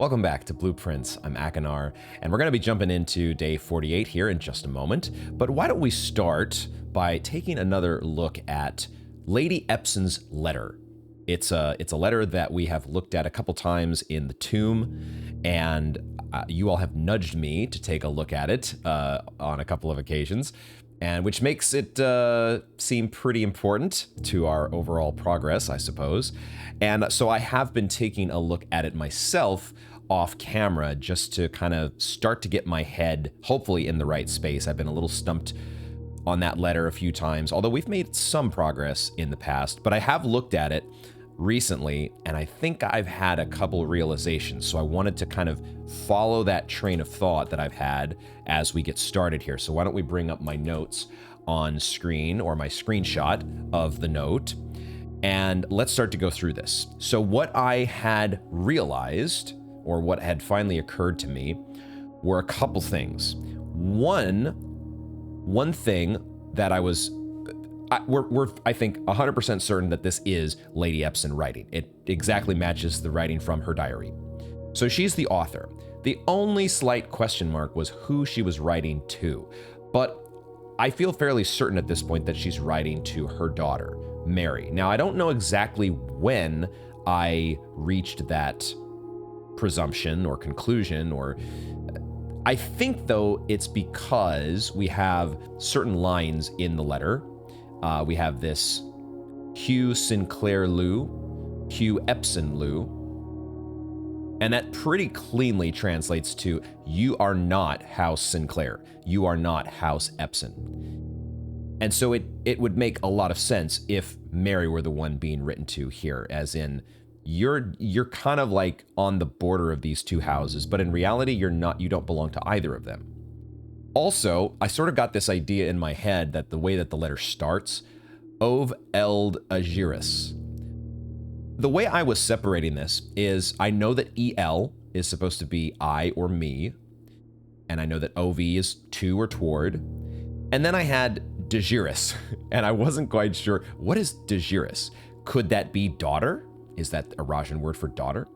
Welcome back to Blueprints. I'm Akanar, and we're going to be jumping into day 48 here in just a moment. But why don't we start by taking another look at Lady Epson's letter. It's a letter that we have looked at a couple times in the tomb, and you all have nudged me to take a look at it on a couple of occasions, and which makes it seem pretty important to our overall progress, I suppose. And so I have been taking a look at it myself off camera just to kind of start to get my head hopefully in the right space. I've been a little stumped on that letter a few times, although we've made some progress in the past, but I have looked at it recently and I think I've had a couple realizations. So I wanted to kind of follow that train of thought that I've had as we get started here. So why don't we bring up my notes on screen, or my screenshot of the note, and let's start to go through this. So what I had realized, or what had finally occurred to me, were a couple things. One thing that we're I think 100% certain that this is Lady Epson writing. It exactly matches the writing from her diary. So she's the author. The only slight question mark was who she was writing to, but I feel fairly certain at this point that she's writing to her daughter, Mary. Now, I don't know exactly when I reached that presumption or conclusion, or I think though it's because we have certain lines in the letter. We have this Hugh Sinclair Lou, Hugh Epson Lou, and that pretty cleanly translates to you are not House Sinclair, you are not House Epson. And so it would make a lot of sense if Mary were the one being written to here, as in you're kind of like on the border of these two houses, but in reality you don't belong to either of them. Also, I sort of got this idea in my head that the way that the letter starts, Ov eld Agiris. The way I was separating this is I know that EL is supposed to be I or me, and I know that OV is to or toward, and then I had Degiris, and I wasn't quite sure, what is Degiris? Could that be daughter? Is that a Rajan word for daughter?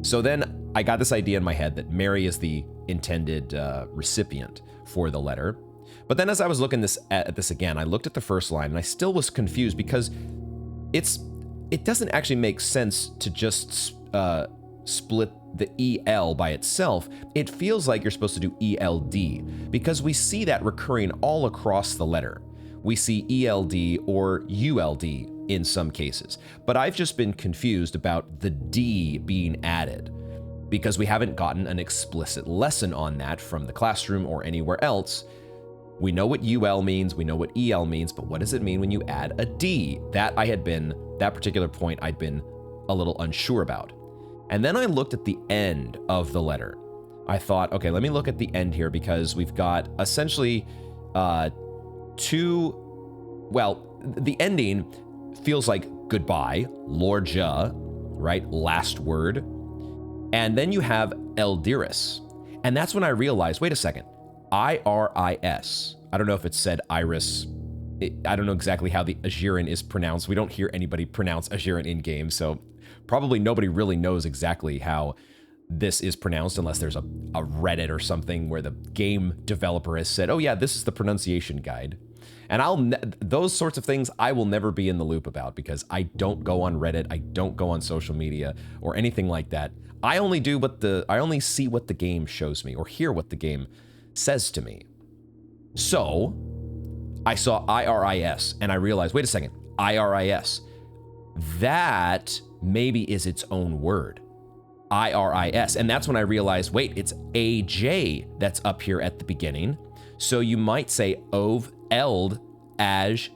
So then I got this idea in my head that Mary is the intended recipient for the letter. But then as I was looking at this again, I looked at the first line and I still was confused because it doesn't actually make sense to just split the EL by itself. It feels like you're supposed to do ELD because we see that recurring all across the letter. We see ELD or ULD in some cases, but I've just been confused about the D being added because we haven't gotten an explicit lesson on that from the classroom or anywhere else. We know what UL means, we know what EL means, but what does it mean when you add a D? That particular point I'd been a little unsure about. And then I looked at the end of the letter. I thought, okay, let me look at the end here because we've got essentially the ending feels like goodbye, Lorja, right? Last word. And then you have Eldiris. And that's when I realized, wait a second, IRIS. I don't know if it said iris. I don't know exactly how the Agiran is pronounced. We don't hear anybody pronounce Agiran in game, so probably nobody really knows exactly how this is pronounced unless there's a Reddit or something where the game developer has said, oh yeah, this is the pronunciation guide. And those sorts of things I will never be in the loop about because I don't go on Reddit, I don't go on social media or anything like that. I only see what the game shows me or hear what the game says to me. So I saw IRIS and I realized, wait a second, IRIS, that maybe is its own word. IRIS. And that's when I realized, wait, it's AJ that's up here at the beginning. So you might say Ov eld Aj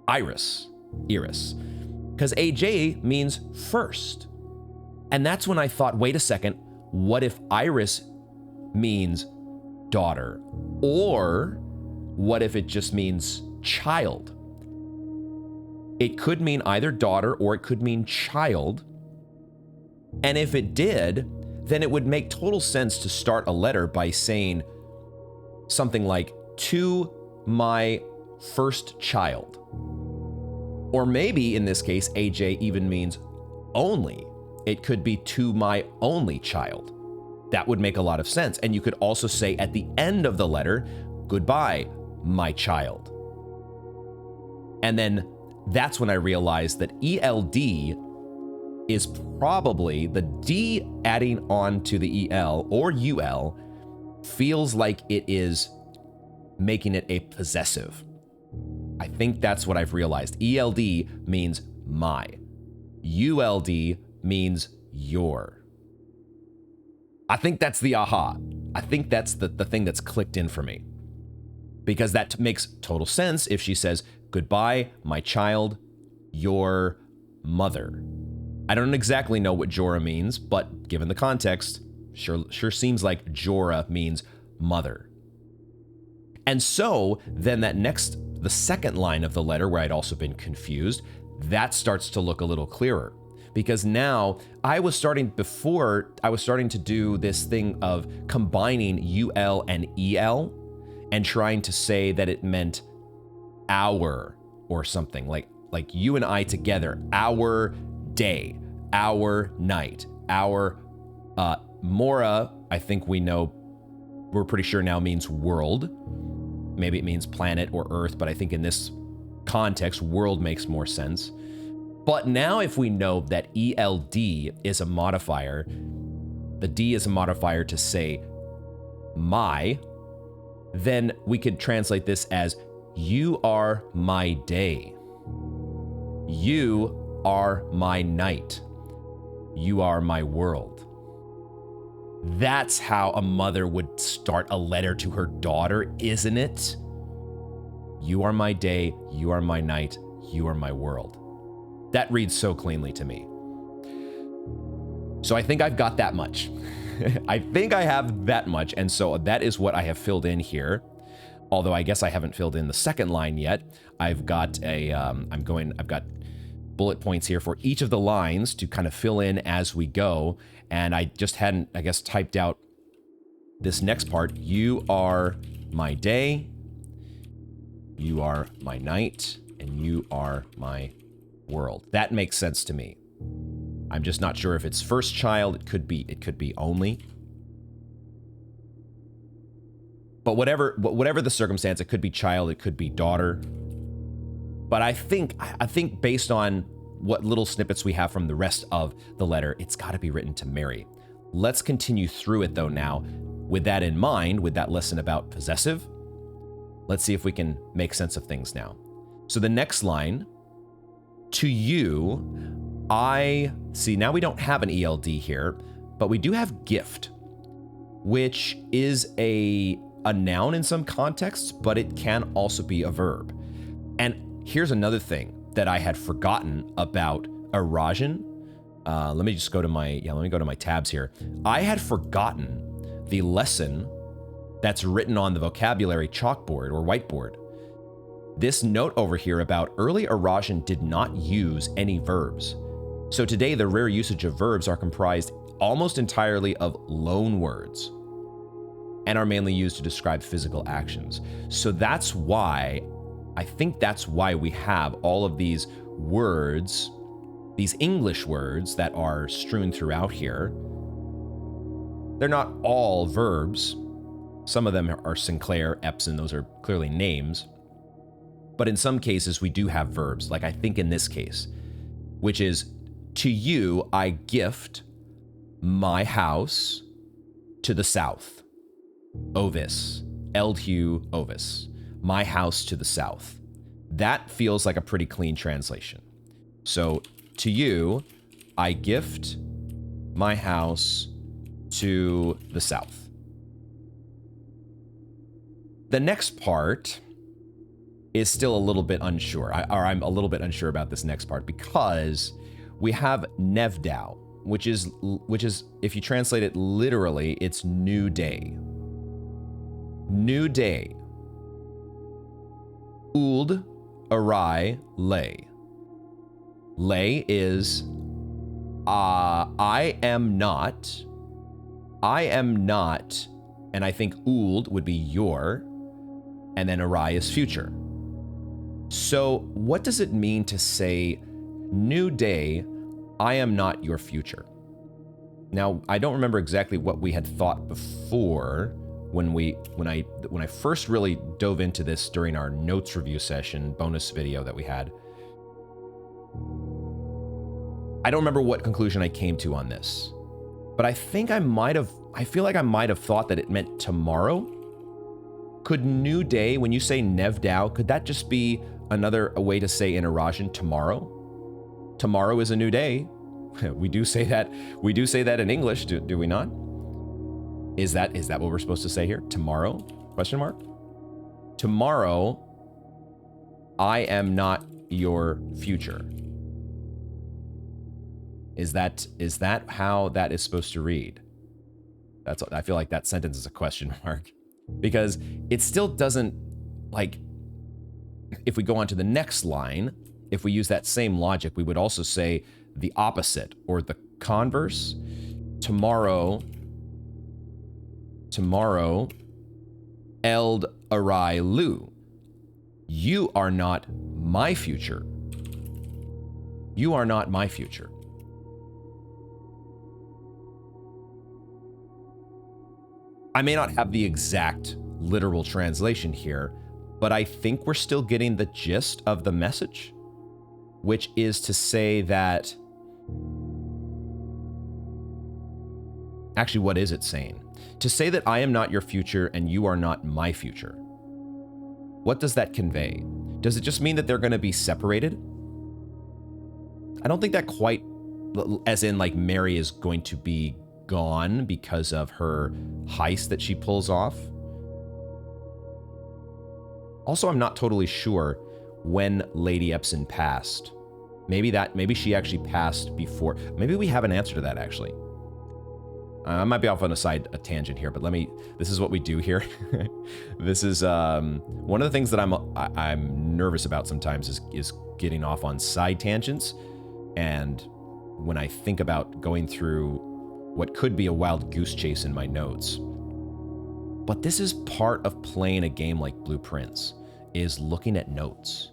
Iris, because AJ means first. And that's when I thought, wait a second, what if Iris means daughter? Or what if it just means child? It could mean either daughter or it could mean child. And if it did, then it would make total sense to start a letter by saying something like, to my first child. Or maybe in this case, AJ even means only. it could be to my only child. That would make a lot of sense. And you could also say at the end of the letter, goodbye, my child. And then that's when I realized that ELD is probably the D adding on to the EL or UL feels like it is making it a possessive. I think that's what I've realized. ELD means my. ULD means your. I think that's the aha. I think that's the thing that's clicked in for me. Because that makes total sense if she says, goodbye, my child, your mother. I don't exactly know what Jorah means, but given the context, sure seems like Jorah means mother. And so then the second line of the letter where I'd also been confused, that starts to look a little clearer. Because now I was starting to do this thing of combining UL and EL and trying to say that it meant our or something like you and I together, our day, our night, our Mora, I think we're pretty sure now means world. Maybe it means planet or Earth, but I think in this context, world makes more sense. But now if we know that ELD is a modifier, the D is a modifier to say my, then we could translate this as you are my day. You are my night. You are my world. That's how a mother would start a letter to her daughter, isn't it? You are my day, you are my night, you are my world. That reads so cleanly to me. So I think I've got that much. I think I have that much, and so that is what I have filled in here. Although I guess I haven't filled in the second line yet. I've got I've got bullet points here for each of the lines to kind of fill in as we go. And I just hadn't, I guess, typed out this next part. You are my day, you are my night, and you are my world. That makes sense to me. I'm just not sure if it's first child. It could be only. But whatever the circumstance, it could be child, it could be daughter. But I think based on what little snippets we have from the rest of the letter, it's got to be written to Mary. Let's continue through it though now. With that in mind, with that lesson about possessive, let's see if we can make sense of things now. So the next line, to you, I see, now we don't have an ELD here, but we do have gift, which is a noun in some contexts, but it can also be a verb. And here's another thing that I had forgotten about Arajan. Let me go to my tabs here. I had forgotten the lesson that's written on the vocabulary chalkboard or whiteboard. This note over here about early Arajan did not use any verbs. So today the rare usage of verbs are comprised almost entirely of loan words and are mainly used to describe physical actions. So I think that's why we have all of these words, these English words that are strewn throughout here. They're not all verbs. Some of them are Sinclair, Epson, those are clearly names. But in some cases, we do have verbs, like I think in this case, which is, to you, I gift my house to the south. Ovis, Eldhugh Ovis. My house to the south. That feels like a pretty clean translation. So, to you, I gift my house to the south. The next part is still a little bit unsure, I'm a little bit unsure about this next part because we have Nevdau, which is, if you translate it literally, it's new day. New day. Uld, Arai, Lay. Lay is, I am not, and I think Uld would be your, and then Arai is future. So what does it mean to say, new day, I am not your future? Now, I don't remember exactly what we had thought before when I first really dove into this during our notes review session bonus video that we had. I don't remember what conclusion I came to on this, but I think I feel like I might have thought that it meant tomorrow. Could new day, when you say Nevdao, could that just be a way to say in Irasian tomorrow? Tomorrow is a new day. We do say that in English, do we not? Is that what we're supposed to say here? Tomorrow? Question mark? Tomorrow, I am not your future. Is that how that is supposed to read? I feel like that sentence is a question mark, because it still doesn't, like, if we go on to the next line, if we use that same logic, we would also say the opposite or the converse. Tomorrow, eld arai lu. You are not my future. You are not my future. I may not have the exact literal translation here, but I think we're still getting the gist of the message, which is to say that... Actually, what is it saying? To say that I am not your future and you are not my future. What does that convey? Does it just mean that they're going to be separated? I don't think that quite, as in like Mary is going to be gone because of her heist that she pulls off. Also, I'm not totally sure when Lady Epson passed. Maybe she actually passed before. Maybe we have an answer to that, actually. I might be off on a tangent here, but this is what we do here. This is one of the things that I'm nervous about sometimes is getting off on side tangents. And when I think about going through what could be a wild goose chase in my notes. But this is part of playing a game like Blueprints, is looking at notes.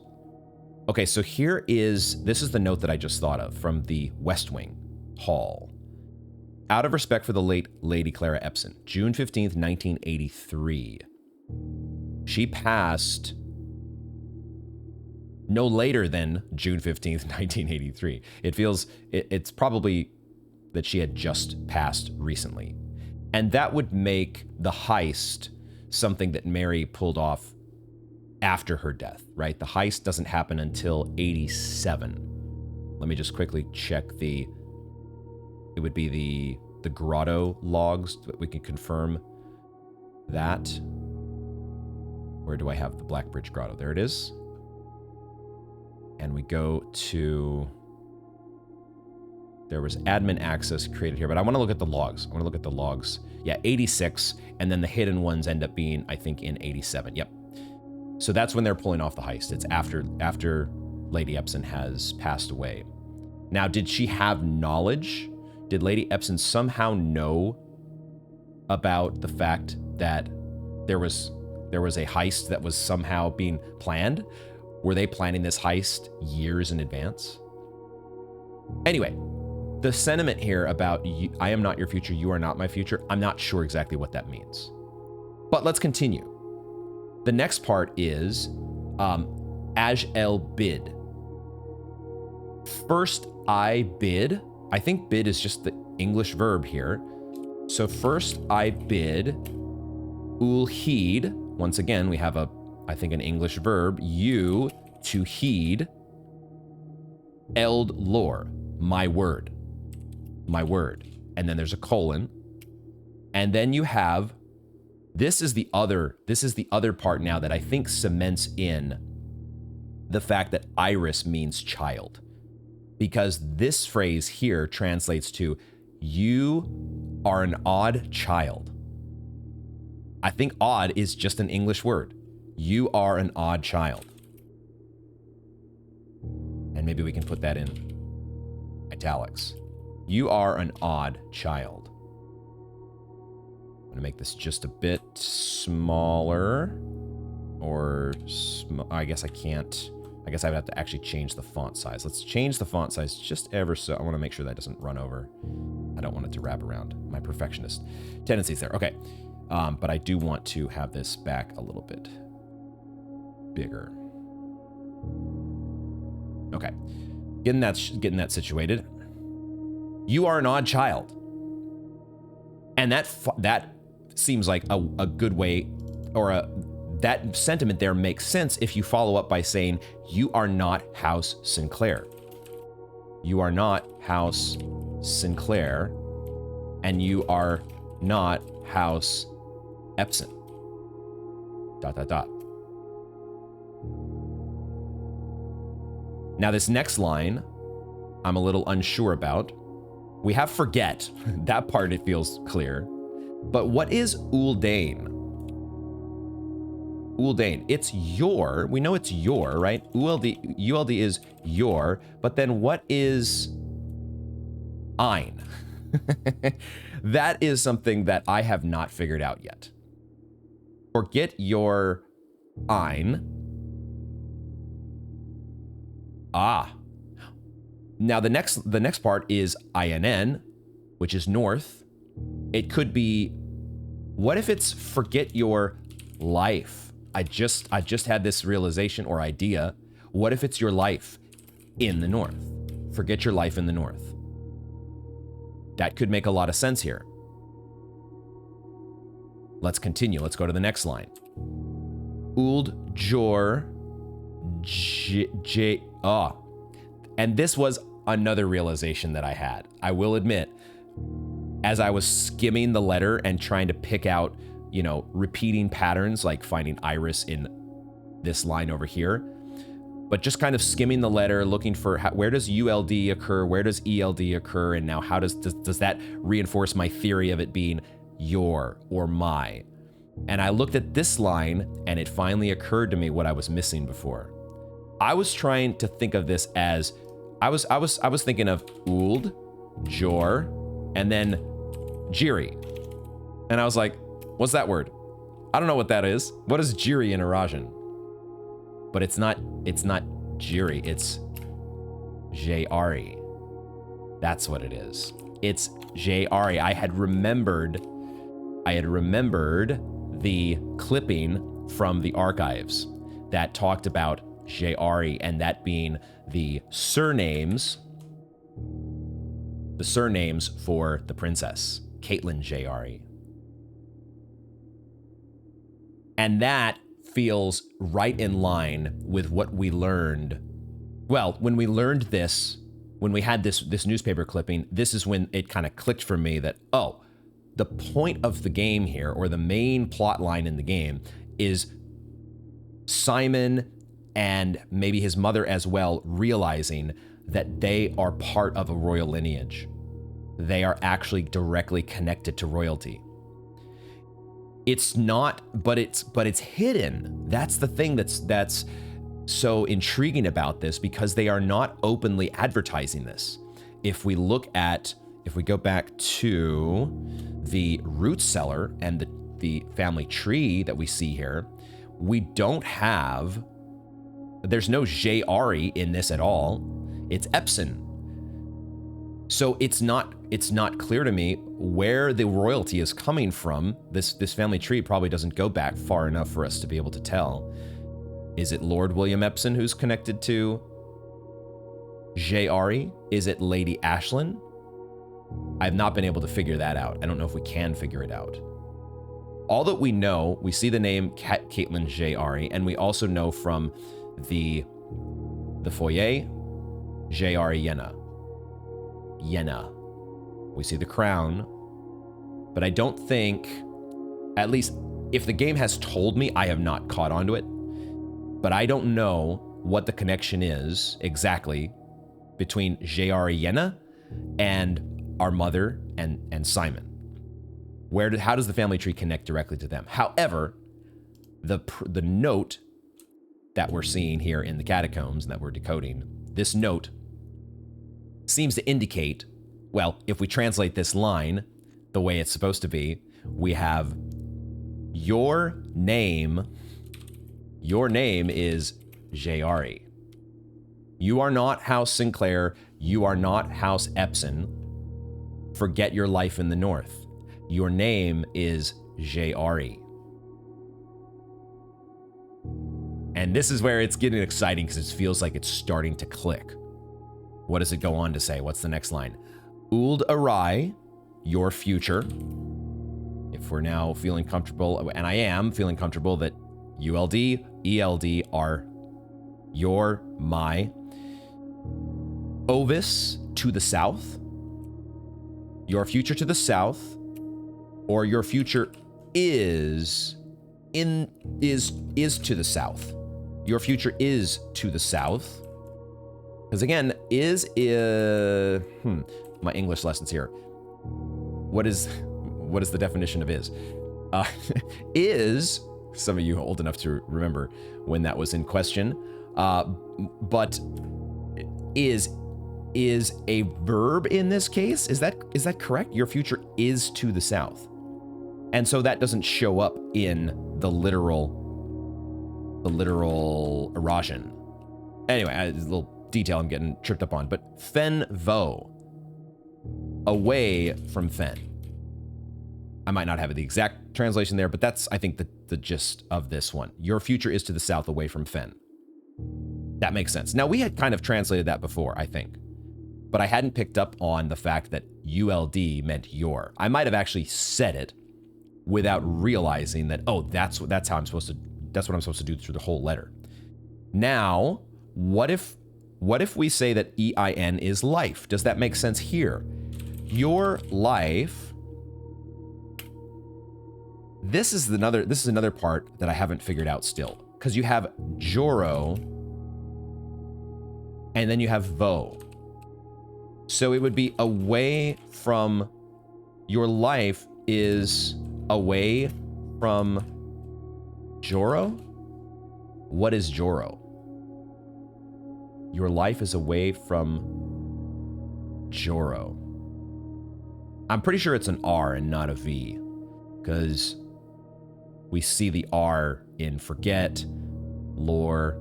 Okay, so this is the note that I just thought of from the West Wing Hall. Out of respect for the late Lady Clara Epson, June 15th, 1983. She passed no later than June 15th, 1983. It's probably that she had just passed recently. And that would make the heist something that Mary pulled off after her death, right? The heist doesn't happen until 87. Let me just quickly check it would be the grotto logs, that we can confirm that. Where do I have the Black Bridge Grotto? There it is. And we go to... There was admin access created here, but I want to look at the logs. Yeah, 86, and then the hidden ones end up being, I think, in 87. Yep. So that's when they're pulling off the heist. It's after Lady Epson has passed away. Now, did she have knowledge? Did Lady Epson somehow know about the fact that there was a heist that was somehow being planned? Were they planning this heist years in advance? Anyway, the sentiment here about I am not your future, you are not my future, I'm not sure exactly what that means. But let's continue. The next part is Aj el bid. First I bid. I think bid is just the English verb here. So first I bid ul heed. Once again, we have I think an English verb. You to heed. Eld lore. My word. My word. And then there's a colon. And then you have, this is the other part now that I think cements in the fact that Iris means child. Because this phrase here translates to, you are an odd child. I think odd is just an English word. You are an odd child. And maybe we can put that in italics. You are an odd child. I'm going to make this just a bit smaller. I guess I can't. I guess I would have to actually change the font size. Let's change the font size just ever so. I want to make sure that doesn't run over. I don't want it to wrap around my perfectionist tendencies there. Okay. But I do want to have this back a little bit bigger. Okay. Getting that situated. You are an odd child. And that seems like a good way, or that sentiment there makes sense if you follow up by saying, you are not House Sinclair. You are not House Sinclair, and you are not House Epson. ... Now this next line, I'm a little unsure about. We have forget. That part, it feels clear. But what is Uldane? Uldane, it's your, we know it's your, right? ULD is your, but then what is ein? That is something that I have not figured out yet. Forget your ein. Ah. Now the next part is INN, which is north. It could be, what if it's forget your life? I just had this realization or idea. What if it's your life in the north? Forget your life in the north. That could make a lot of sense here. Let's continue. Let's go to the next line. Uld Jor J. And this was another realization that I had. I will admit, as I was skimming the letter and trying to pick out, you know, repeating patterns, like finding iris in this line over here, but just kind of skimming the letter, looking for where does ULD occur, where does ELD occur, and now how does that reinforce my theory of it being your or my? And I looked at this line, and it finally occurred to me what I was missing before. I was trying to think of this as, I was thinking of Uld, Jor, and then Jiri. And I was like, what's that word? I don't know what that is. What is Jiri in Arajan? But it's not Jiri, it's Jari. That's what it is. It's Jari. I had remembered the clipping from the archives that talked about Jari, and that being the surnames for the princess, Caitlin Jari. And that feels right in line with what we learned. Well, when we learned this, when we had this newspaper clipping, this is when it kind of clicked for me that, oh, the point of the game here, or the main plot line in the game, is Simon and maybe his mother as well realizing that they are part of a royal lineage. They are actually directly connected to royalty. It's not, but it's hidden. That's the thing that's so intriguing about this, because they are not openly advertising this. If we go back to the root cellar and the family tree that we see here, we don't have, there's no Jari in this at all. It's Epson. So it's not clear to me where the royalty is coming from. This family tree probably doesn't go back far enough for us to be able to tell. Is it Lord William Epson who's connected to Jari? Is it Lady Ashlyn? I've not been able to figure that out. I don't know if we can figure it out. All that we know, we see the name Caitlin Jari, and we also know from the foyer, Jari Yenna. We see the crown, but I don't think, at least if the game has told me, I have not caught onto it, but I don't know what the connection is exactly between Jari Yenna and our mother and Simon. How does the family tree connect directly to them? However, the note that we're seeing here in the catacombs that we're decoding, this note seems to indicate, well, if we translate this line the way it's supposed to be, we have your name is Jari. You are not House Sinclair, you are not House Epson, Forget your life in the north. Your name is Jari. And this is where it's getting exciting because it feels like it's starting to click. What does it go on to say? What's the next line? Uld Arai, your future. If we're now feeling comfortable, and I am feeling comfortable that ULD, ELD are your, my. Ovis, to the south. Your future to the south. Or your future is to the south. Your future is to the south. Because again, my English lessons here. What is the definition of is? Is, some of you old enough to remember when that was in question, but is a verb in this case. Is that correct? Your future is to the south. And so that doesn't show up in the literal erosion. Anyway, a little detail I'm getting tripped up on, but fen vo, away from fen. I might not have the exact translation there, but that's, I think, the gist of this one. Your future is to the south, away from fen. That makes sense. Now, we had kind of translated that before, I think, but I hadn't picked up on the fact that ULD meant your. I might have actually said it without realizing that, oh, that's how I'm supposed to, that's what I'm supposed to do through the whole letter. Now, what if we say that EIN is life? Does that make sense here? Your life. This is another part that I haven't figured out still, because you have Joro and then you have Vo. So it would be away from, your life is away from Joro? What is Joro? Your life is away from Joro. I'm pretty sure it's an R and not a V, because we see the R in forget, lore.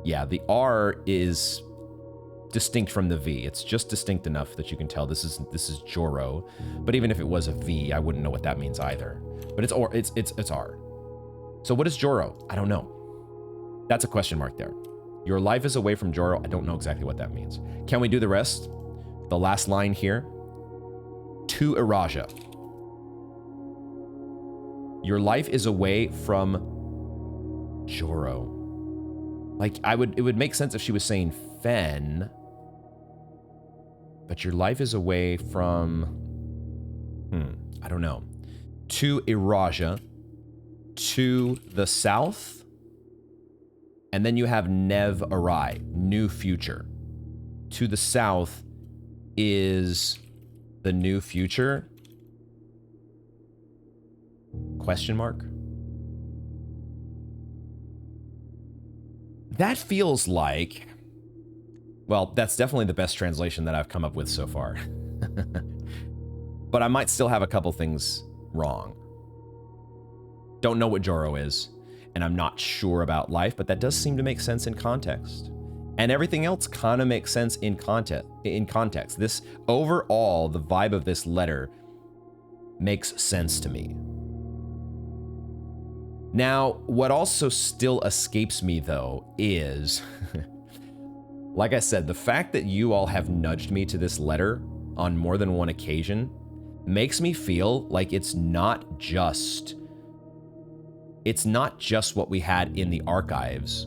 Yeah, the R is distinct from the V. It's just distinct enough that you can tell this is Joro. But even if it was a V, I wouldn't know what that means either. But it's R. So what is Joro? I don't know. That's a question mark there. Your life is away from Joro. I don't know exactly what that means. Can we do the rest? The last line here. To Iraja. Your life is away from Joro. Like, it would make sense if she was saying Fen, but your life is away from, I don't know. To Iraja, to the south, and then you have Nev Arai, new future. To the south is the new future? Question mark? That feels like, well, that's definitely the best translation that I've come up with so far. But I might still have a couple things wrong. Don't know what Joro is, and I'm not sure about life, but that does seem to make sense in context. And everything else kind of makes sense in context. This, overall, the vibe of this letter makes sense to me. Now, what also still escapes me, though, is, like I said, the fact that you all have nudged me to this letter on more than one occasion makes me feel like it's not just what we had in the archives,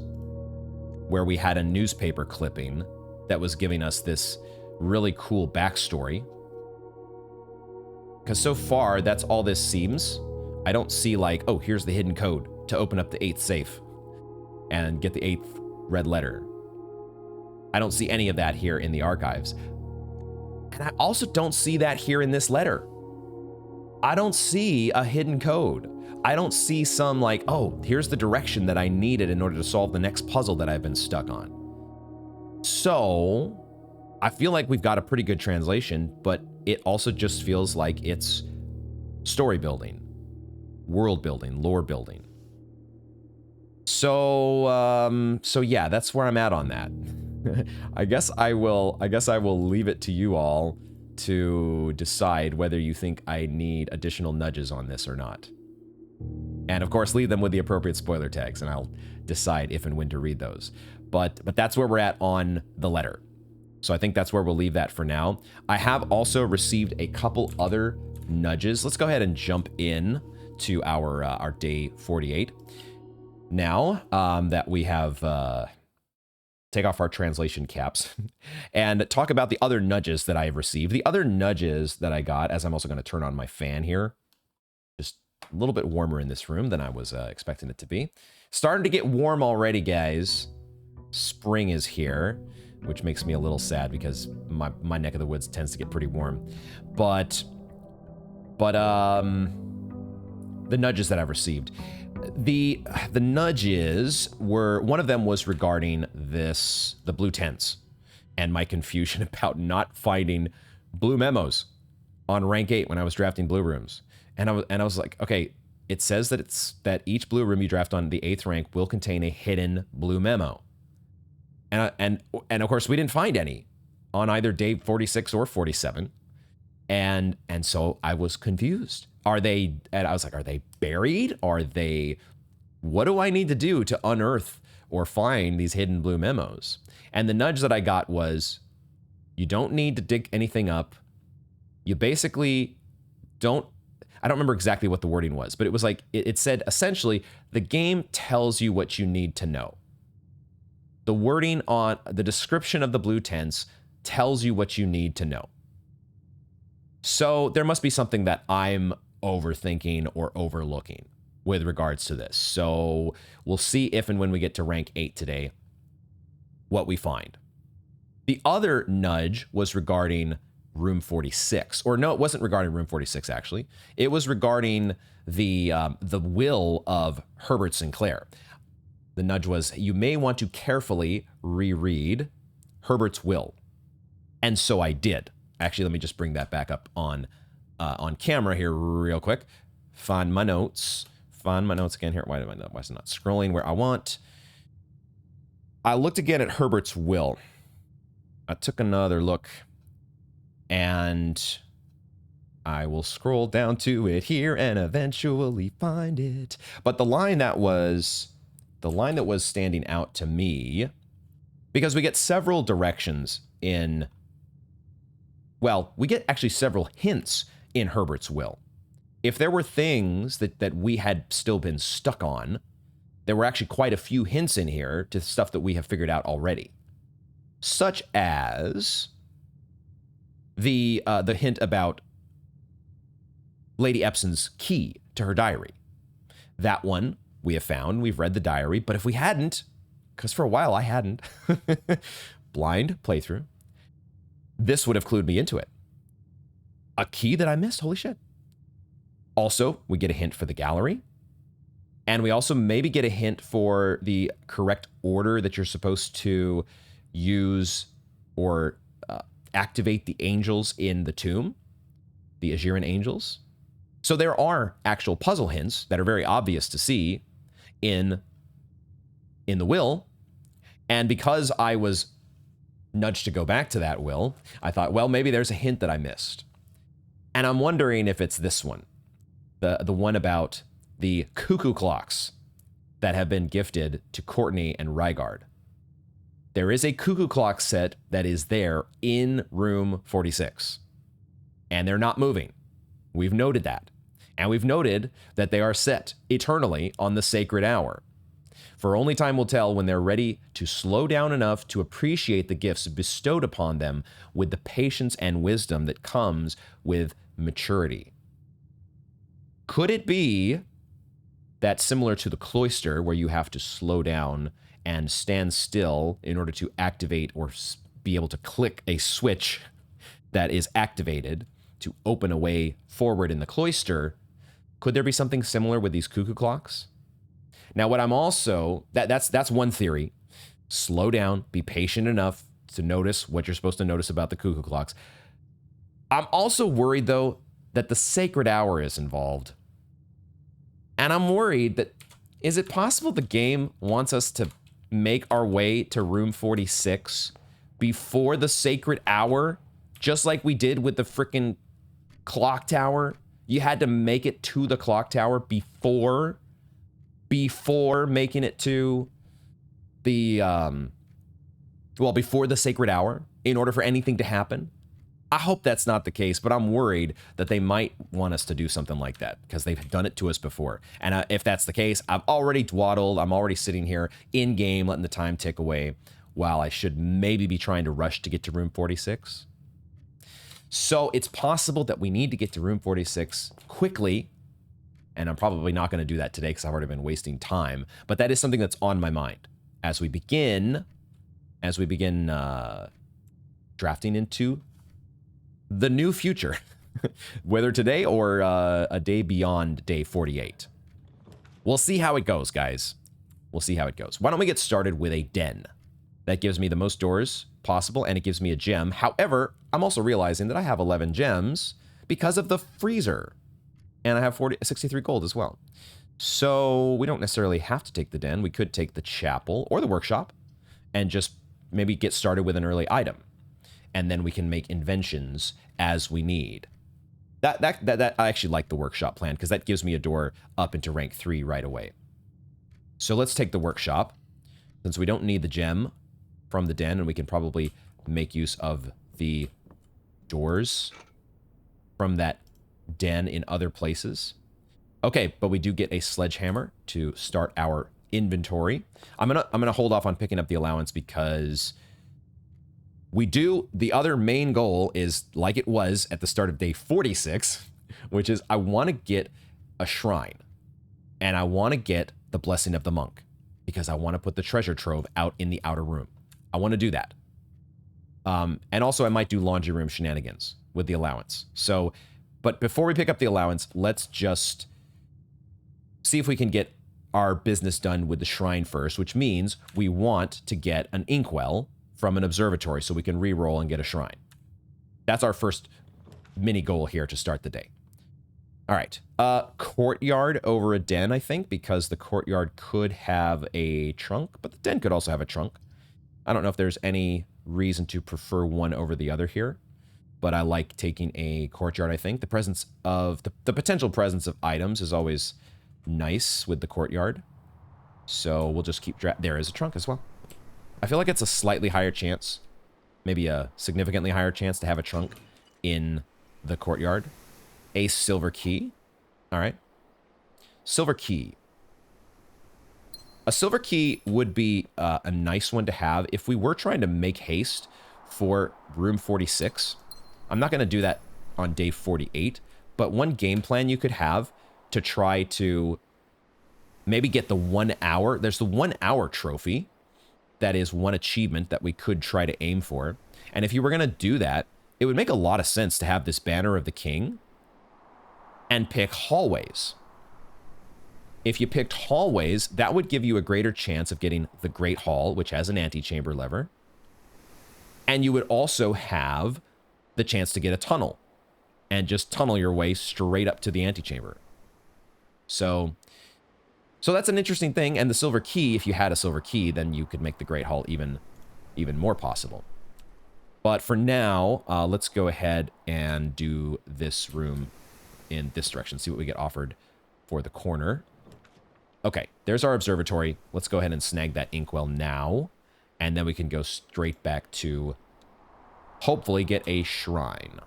where we had a newspaper clipping that was giving us this really cool backstory. Because so far, that's all this seems. I don't see like, oh, here's the hidden code to open up the 8th safe and get the 8th red letter. I don't see any of that here in the archives. And I also don't see that here in this letter. I don't see a hidden code. I don't see some like, oh, here's the direction that I needed in order to solve the next puzzle that I've been stuck on. So I feel like we've got a pretty good translation, but it also just feels like it's story building, world building, lore building. So yeah, that's where I'm at on that. I guess I will leave it to you all to decide whether you think I need additional nudges on this or not. And of course, leave them with the appropriate spoiler tags, and I'll decide if and when to read those. But that's where we're at on the letter. So I think that's where we'll leave that for now. I have also received a couple other nudges. Let's go ahead and jump in to our day 48. Now that we have take off our translation caps and talk about the other nudges that I have received. The other nudges that I got, as I'm also going to turn on my fan here, just a little bit warmer in this room than I was expecting it to be. Starting to get warm already, guys. Spring is here, which makes me a little sad because my neck of the woods tends to get pretty warm. But the nudges that I've received. The nudges were, one of them was regarding the blue tents and my confusion about not finding blue memos on rank 8 when I was drafting blue rooms. And I was like, okay, it says that each blue room you draft on the 8th rank will contain a hidden blue memo. And of course we didn't find any on either day 46 or 47. And so I was confused. And I was like, are they buried? What do I need to do to unearth or find these hidden blue memos? And the nudge that I got was, you don't need to dig anything up. You basically don't, I don't remember exactly what the wording was, but it was like, it said essentially, the game tells you what you need to know. The wording on the description of the blue tents tells you what you need to know. So there must be something that I'm overthinking or overlooking with regards to this. So we'll see if and when we get to rank 8 today, what we find. The other nudge was regarding room 46, or no, it wasn't regarding room 46 actually. It was regarding the will of Herbert Sinclair. The nudge was, you may want to carefully reread Herbert's will. And so I did. Actually, let me just bring that back up on camera here real quick. Find my notes again here. Why is it not scrolling where I want? I looked again at Herbert's will. I took another look, and I will scroll down to it here and eventually find it. But the line that was standing out to me, because we get several directions in. Well, we get actually several hints in Herbert's will. If there were things that we had still been stuck on, there were actually quite a few hints in here to stuff that we have figured out already. Such as the hint about Lady Epson's key to her diary. That one we have found, we've read the diary, but if we hadn't, because for a while I hadn't, blind playthrough, this would have clued me into it. A key that I missed, holy shit. Also, we get a hint for the gallery. And we also maybe get a hint for the correct order that you're supposed to use or activate the angels in the tomb, the Ajiran angels. So there are actual puzzle hints that are very obvious to see in the will. And because I was nudged to go back to that will, I thought, well, maybe there's a hint that I missed. And I'm wondering if it's this one, the one about the cuckoo clocks that have been gifted to Courtney and Rygard. There is a cuckoo clock set that is there in room 46, and they're not moving. We've noted that. And we've noted that they are set eternally on the sacred hour. For only time will tell when they're ready to slow down enough to appreciate the gifts bestowed upon them with the patience and wisdom that comes with maturity. Could it be that, similar to the Cloister, where you have to slow down and stand still in order to activate or be able to click a switch that is activated to open a way forward in the Cloister, could there be something similar with these cuckoo clocks? Now, what I'm also, that's one theory. Slow down, be patient enough to notice what you're supposed to notice about the cuckoo clocks. I'm also worried, though, that the sacred hour is involved. And I'm worried that, is it possible the game wants us to make our way to room 46 before the sacred hour Just like we did with the freaking clock tower. You had to make it to the clock tower before making it to the, well, before the sacred hour in order for anything to happen. I hope that's not the case, but I'm worried that they might want us to do something like that because they've done it to us before. And if that's the case, I've already dwaddled. I'm already sitting here in game, letting the time tick away while I should maybe be trying to rush to get to room 46. So it's possible that we need to get to room 46 quickly. And I'm probably not going to do that today because I've already been wasting time. But that is something that's on my mind as we begin drafting into the new future, whether today or a day beyond day 48. We'll see how it goes, guys. We'll see how it goes. Why don't we get started with a den? That gives me the most doors possible, and it gives me a gem. However, I'm also realizing that I have 11 gems because of the freezer, and I have 63 gold as well. So we don't necessarily have to take the den. We could take the chapel or the workshop and just maybe get started with an early item. And then we can make inventions as we need. That I actually like the workshop plan because that gives me a door up into rank 3 right away. So let's take the workshop since we don't need the gem from the den, and we can probably make use of the doors from that den in other places. Okay, but we do get a sledgehammer to start our inventory. I'm gonna hold off on picking up the allowance because the other main goal is like it was at the start of day 46, which is I want to get a shrine and I want to get the blessing of the monk because I want to put the treasure trove out in the outer room. I want to do that. And also I might do laundry room shenanigans with the allowance. So, but before we pick up the allowance, let's just see if we can get our business done with the shrine first, which means we want to get an inkwell from an observatory so we can re-roll and get a shrine. That's our first mini goal here to start the day. All right. Courtyard over a den, I think, because the courtyard could have a trunk, but the den could also have a trunk. I don't know if there's any reason to prefer one over the other here, but I like taking a courtyard, I think. The presence of, the potential presence of items is always nice with the courtyard. So we'll just keep, there is a trunk as well. I feel like it's a slightly higher chance, maybe a significantly higher chance to have a trunk in the courtyard. A silver key. All right. Silver key. A silver key would be a nice one to have if we were trying to make haste for room 46. I'm not going to do that on day 48, but one game plan you could have to try to maybe get the 1 hour. There's the 1 hour trophy. That is one achievement that we could try to aim for. And if you were going to do that, it would make a lot of sense to have this banner of the king and pick hallways. If you picked hallways, that would give you a greater chance of getting the Great Hall, which has an antechamber lever. And you would also have the chance to get a tunnel and just tunnel your way straight up to the antechamber. So that's an interesting thing, and the silver key, if you had a silver key, then you could make the Great Hall even more possible. But for now, let's go ahead and do this room in this direction, see what we get offered for the corner. Okay, there's our observatory. Let's go ahead and snag that inkwell now, and then we can go straight back to hopefully get a shrine.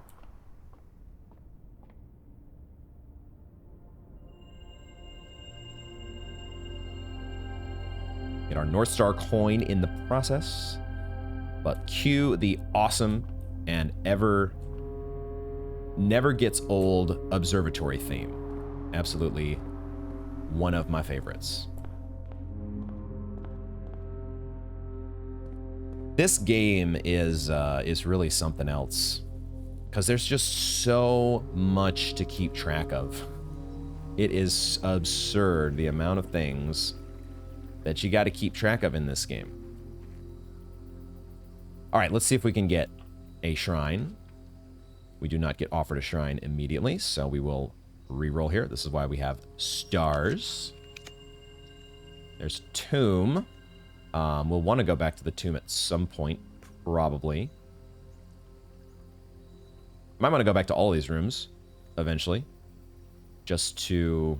Get our North Star coin in the process. But cue the awesome and never gets old observatory theme. Absolutely one of my favorites. This game is really something else because there's just so much to keep track of. It is absurd the amount of things that you got to keep track of in this game. All right, let's see if we can get a shrine. We do not get offered a shrine immediately, so we will re-roll here. This is why we have stars. There's a tomb. We'll want to go back to the tomb at some point, probably. Might want to go back to all these rooms eventually, just to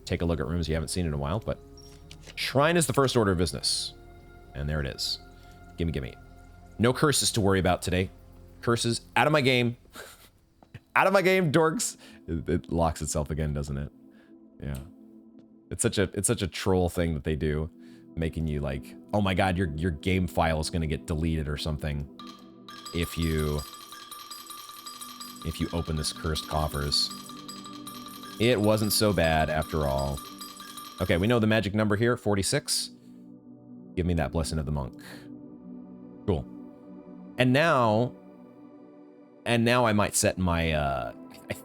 take a look at rooms you haven't seen in a while. But shrine is the first order of business. And there it is. Gimme, gimme. No curses to worry about today. Curses out of my game. Out of my game, dorks. It locks itself again, doesn't it? Yeah. It's such a troll thing that they do, making you like, oh my god, your game file is gonna get deleted or something if you open this cursed coffers. It wasn't so bad after all. Okay, we know the magic number here, 46. Give me that blessing of the monk. Cool. And now I might set my, I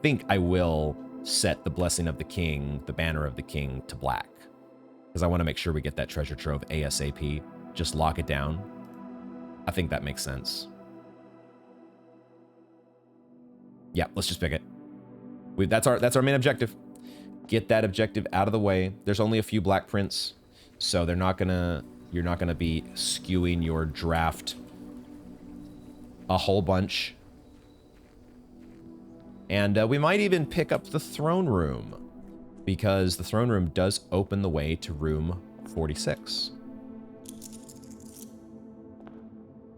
think I will set the blessing of the king, the banner of the king, to black. Because I want to make sure we get that treasure trove ASAP. Just lock it down. I think that makes sense. Yeah, let's just pick it. That's our main objective. Get that objective out of the way. There's only a few black prints, so you're not gonna be skewing your draft a whole bunch. And we might even pick up the throne room, because the throne room does open the way to room 46.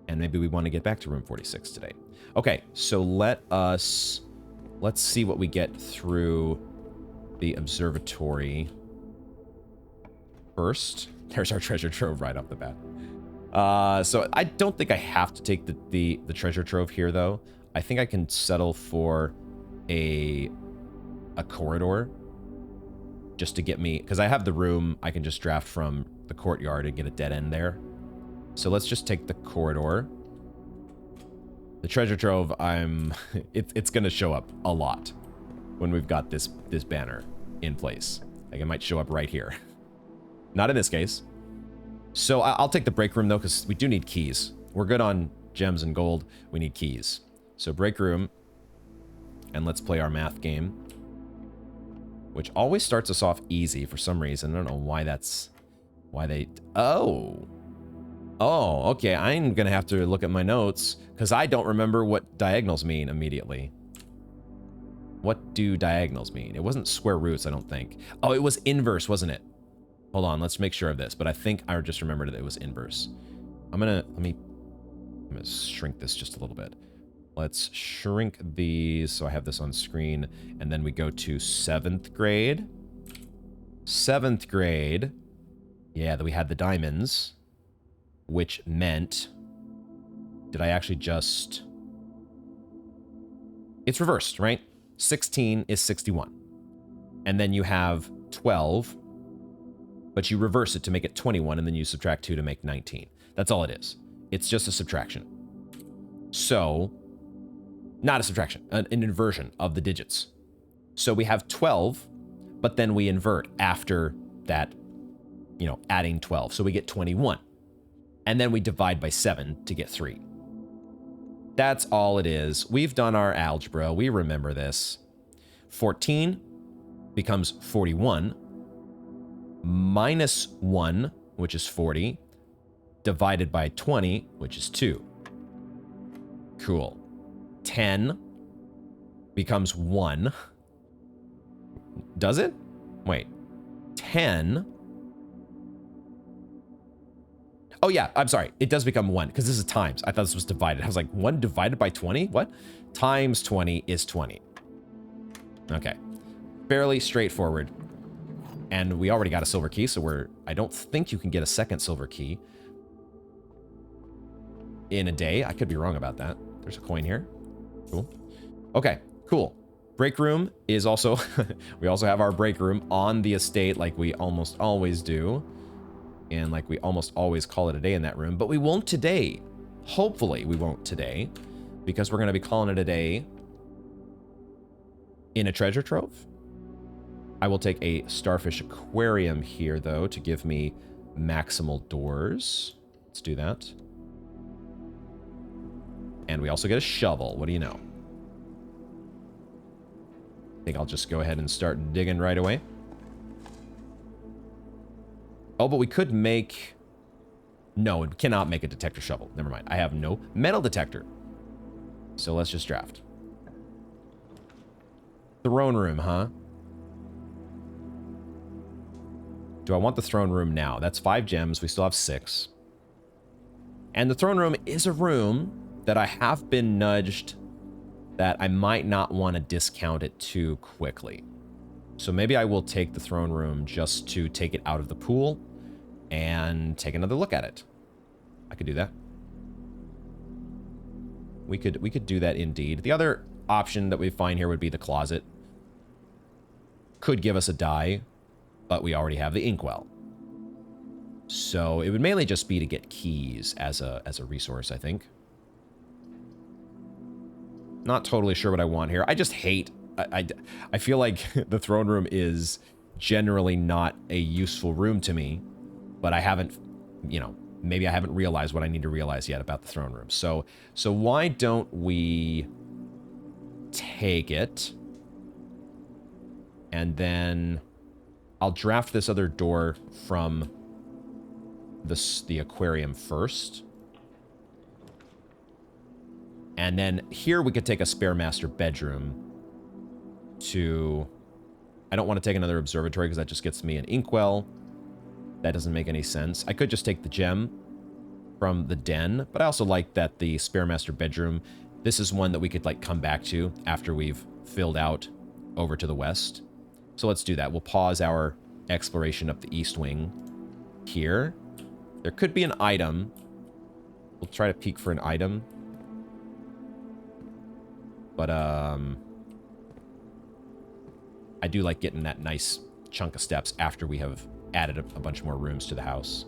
And maybe we want to get back to room 46 today. Okay, so let's see what we get through the observatory first. There's our treasure trove right off the bat. So I don't think I have to take the treasure trove here, though. I think I can settle for a corridor just to get me, because I have the room I can just draft from the courtyard and get a dead end there. So let's just take the corridor. The treasure trove, it's gonna show up a lot when we've got this banner in place. Like, it might show up right here. Not in this case. So I'll take the break room though, because we do need keys. We're good on gems and gold. We need keys. So break room, and let's play our math game, which always starts us off easy for some reason. I don't know why they. Oh, okay. I'm gonna have to look at my notes because I don't remember what diagonals mean immediately. What do diagonals mean? It wasn't square roots, I don't think. Oh, it was inverse, wasn't it? Hold on, let's make sure of this. But I think I just remembered that it was inverse. I'm gonna shrink this just a little bit. Let's shrink these so I have this on screen, and then we go to 7th grade. 7th grade. Yeah, that we had the diamonds, which meant, did I actually just, it's reversed, right? 16 is 61. And then you have 12, but you reverse it to make it 21, and then you subtract 2 to make 19. That's all it is. It's just a subtraction. So, not a subtraction, an inversion of the digits. So we have 12, but then we invert after that, adding 12. So we get 21. And then we divide by 7 to get 3. That's all it is. We've done our algebra. We remember this. 14 becomes 41 minus 1, which is 40, divided by 20, which is 2. Cool. 10 becomes 1. Does it? Wait. 10. Oh, yeah. I'm sorry. It does become 1 because this is times. I thought this was divided. I was like, 1 divided by 20? What? Times 20 is 20. Okay. Fairly straightforward. And we already got a silver key, so I don't think you can get a second silver key in a day. I could be wrong about that. There's a coin here. Cool. Okay, cool. Break room is also, we also have our break room on the estate like we almost always do. And like we almost always call it a day in that room, but we won't today. Hopefully we won't today, because we're going to be calling it a day in a treasure trove. I will take a starfish aquarium here though to give me maximal doors. Let's do that. And we also get a shovel. What do you know? I think I'll just go ahead and start digging right away. Oh, but we could make... No, it cannot make a detector shovel. Never mind. I have no metal detector. So let's just draft. Throne room, huh? Do I want the throne room now? That's 5 gems. We still have 6. And the throne room is a room that I have been nudged that I might not want to discount it too quickly. So maybe I will take the throne room just to take it out of the pool and take another look at it. I could do that. We could do that indeed. The other option that we find here would be the closet. Could give us a die, but we already have the inkwell. So it would mainly just be to get keys as a resource, I think. Not totally sure what I want here. I just hate... I feel like the throne room is generally not a useful room to me, but I haven't, you know, maybe I haven't realized what I need to realize yet about the throne room. So why don't we take it, and then I'll draft this other door from the aquarium first. And then here we could take a spare master bedroom to... I don't want to take another observatory because that just gets me an inkwell. That doesn't make any sense. I could just take the gem from the den, but I also like that the spare master bedroom, this is one that we could like come back to after we've filled out over to the west. So let's do that. We'll pause our exploration up the east wing here. There could be an item. We'll try to peek for an item. But, I do like getting that nice chunk of steps after we have added a bunch more rooms to the house.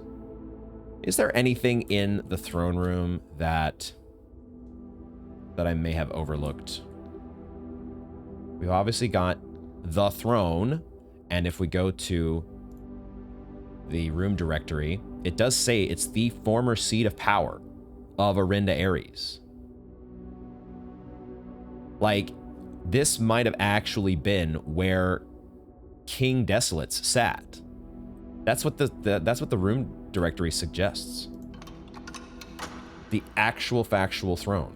Is there anything in the throne room that I may have overlooked? We've obviously got the throne, and if we go to the room directory, it does say it's the former seat of power of Orinda Ares. Like, this might have actually been where King Desolates sat. That's what the room directory suggests. The actual factual throne.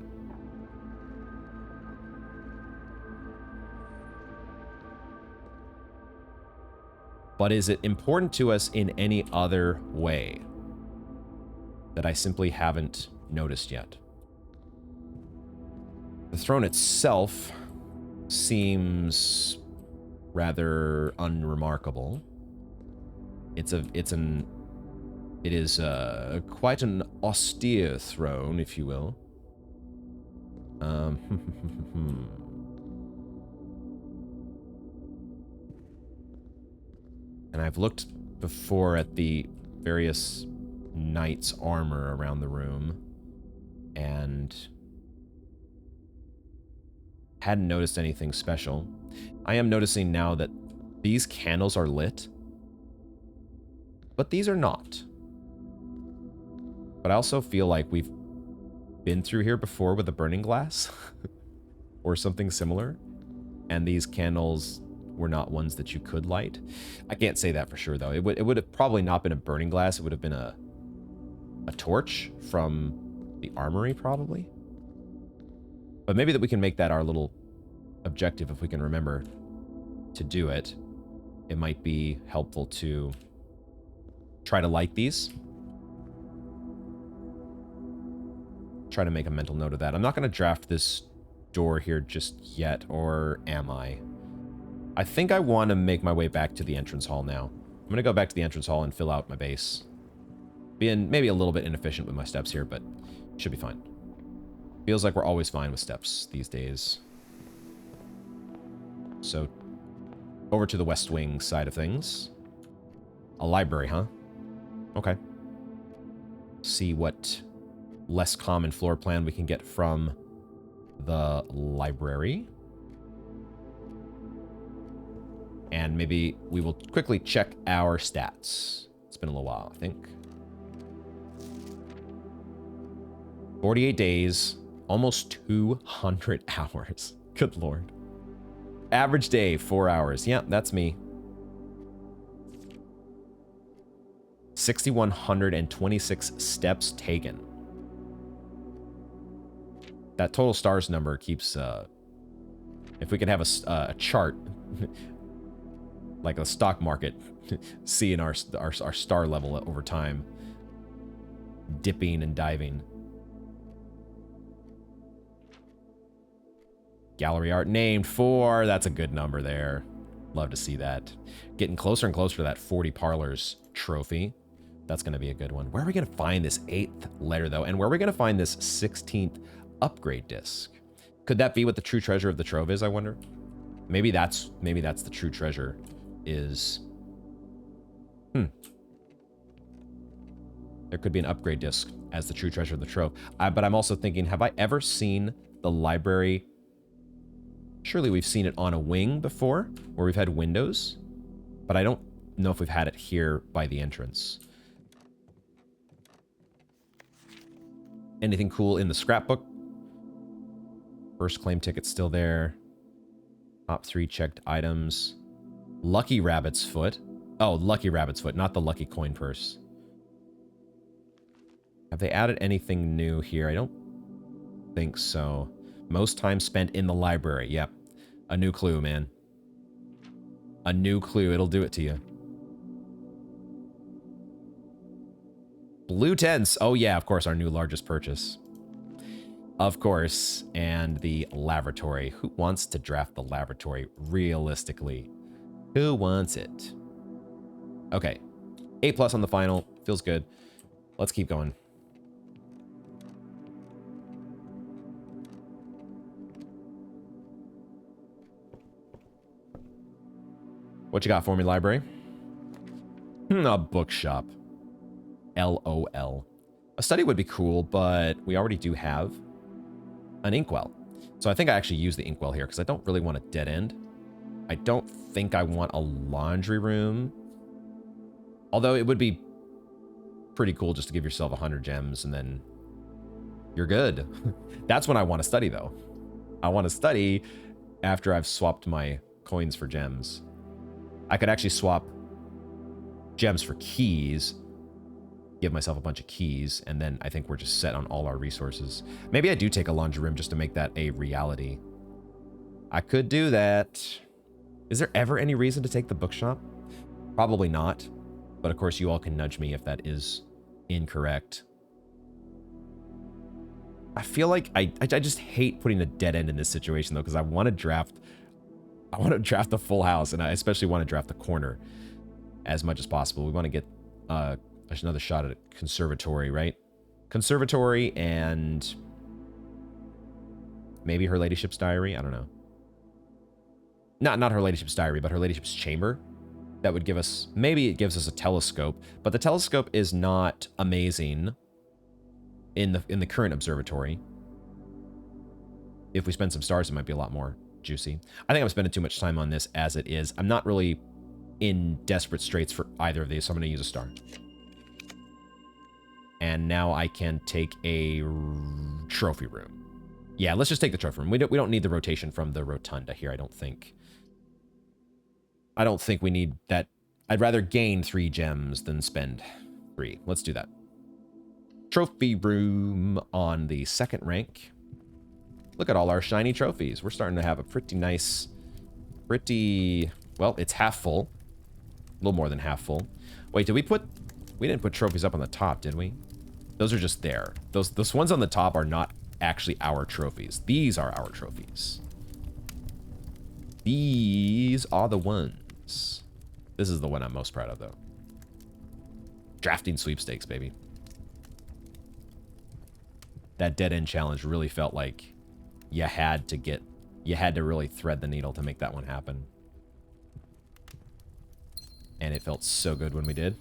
But is it important to us in any other way that I simply haven't noticed yet? The throne itself seems rather unremarkable. It is quite an austere throne, if you will. And I've looked before at the various knights' armor around the room, and hadn't noticed anything special. I am noticing now that these candles are lit, but these are not. But I also feel like we've been through here before with a burning glass or something similar, and these candles were not ones that you could light. I can't say that for sure, though. It would have probably not been a burning glass. It would have been a torch from the armory, probably. But maybe that we can make that our little objective if we can remember to do it. It might be helpful to try to light these. Try to make a mental note of that. I'm not going to draft this door here just yet, or am I? I think I want to make my way back to the entrance hall now. I'm going to go back to the entrance hall and fill out my base. Being maybe a little bit inefficient with my steps here, but should be fine. Feels like we're always fine with steps these days. So, over to the West Wing side of things. A library, huh? Okay. See what less common floor plan we can get from the library. And maybe we will quickly check our stats. It's been a little while, I think. 48 days, almost 200 hours. Good Lord. Average day, 4 hours. Yeah, that's me. 6,126 steps taken. That total stars number keeps If we can have a chart, like a stock market, seeing our star level over time, dipping and diving. Gallery art named for, that's a good number there. Love to see that. Getting closer and closer to that 40 Parlors trophy. That's going to be a good one. Where are we going to find this 8th letter, though? And where are we going to find this 16th upgrade disc? Could that be what the true treasure of the trove is, I wonder? Maybe that's the true treasure is... There could be an upgrade disc as the true treasure of the trove. But I'm also thinking, have I ever seen the library? Surely we've seen it on a wing before, where we've had windows. But I don't know if we've had it here by the entrance. Anything cool in the scrapbook? First claim ticket's still there. Top 3 checked items. Lucky Rabbit's Foot. Oh, Lucky Rabbit's Foot, not the Lucky Coin Purse. Have they added anything new here? I don't think so. Most time spent in the library. Yep. A new clue, man. A new clue. It'll do it to you. Blue tents. Oh, yeah, of course, our new largest purchase. Of course. And the laboratory. Who wants to draft the laboratory realistically? Who wants it? Okay. A+ on the final. Feels good. Let's keep going. What you got for me, library? A bookshop. LOL. A study would be cool, but we already do have an inkwell. So I think I actually use the inkwell here because I don't really want a dead end. I don't think I want a laundry room. Although it would be pretty cool just to give yourself 100 gems and then you're good. That's when I want to study, though. I want to study after I've swapped my coins for gems. I could actually swap gems for keys, give myself a bunch of keys, and then I think we're just set on all our resources. Maybe I do take a laundry room just to make that a reality. I could do that. Is there ever any reason to take the bookshop? Probably not. But of course, you all can nudge me if that is incorrect. I feel like I just hate putting a dead end in this situation, though, because I want to draft the full house, and I especially want to draft the corner as much as possible. We want to get another shot at Conservatory, right? Conservatory and maybe Her Ladyship's Diary. I don't know. Not Her Ladyship's Diary, but Her Ladyship's Chamber. That would give us, maybe it gives us a telescope, but the telescope is not amazing in the current observatory. If we spend some stars, it might be a lot more juicy. I think I'm spending too much time on this as it is. I'm not really in desperate straits for either of these, so I'm going to use a star. And now I can take a trophy room. Yeah, let's just take the trophy room. We don't need the rotation from the Rotunda here, I don't think. I don't think we need that. I'd rather gain 3 gems than spend 3. Let's do that. Trophy room on the 2nd rank. Look at all our shiny trophies. We're starting to have a pretty nice, well, it's half full. A little more than half full. Wait, we didn't put trophies up on the top, did we? Those are just there. Those ones on the top are not actually our trophies. These are our trophies. These are the ones. This is the one I'm most proud of, though. Drafting sweepstakes, baby. That dead end challenge really felt like you had to really thread the needle to make that one happen. And it felt so good when we did.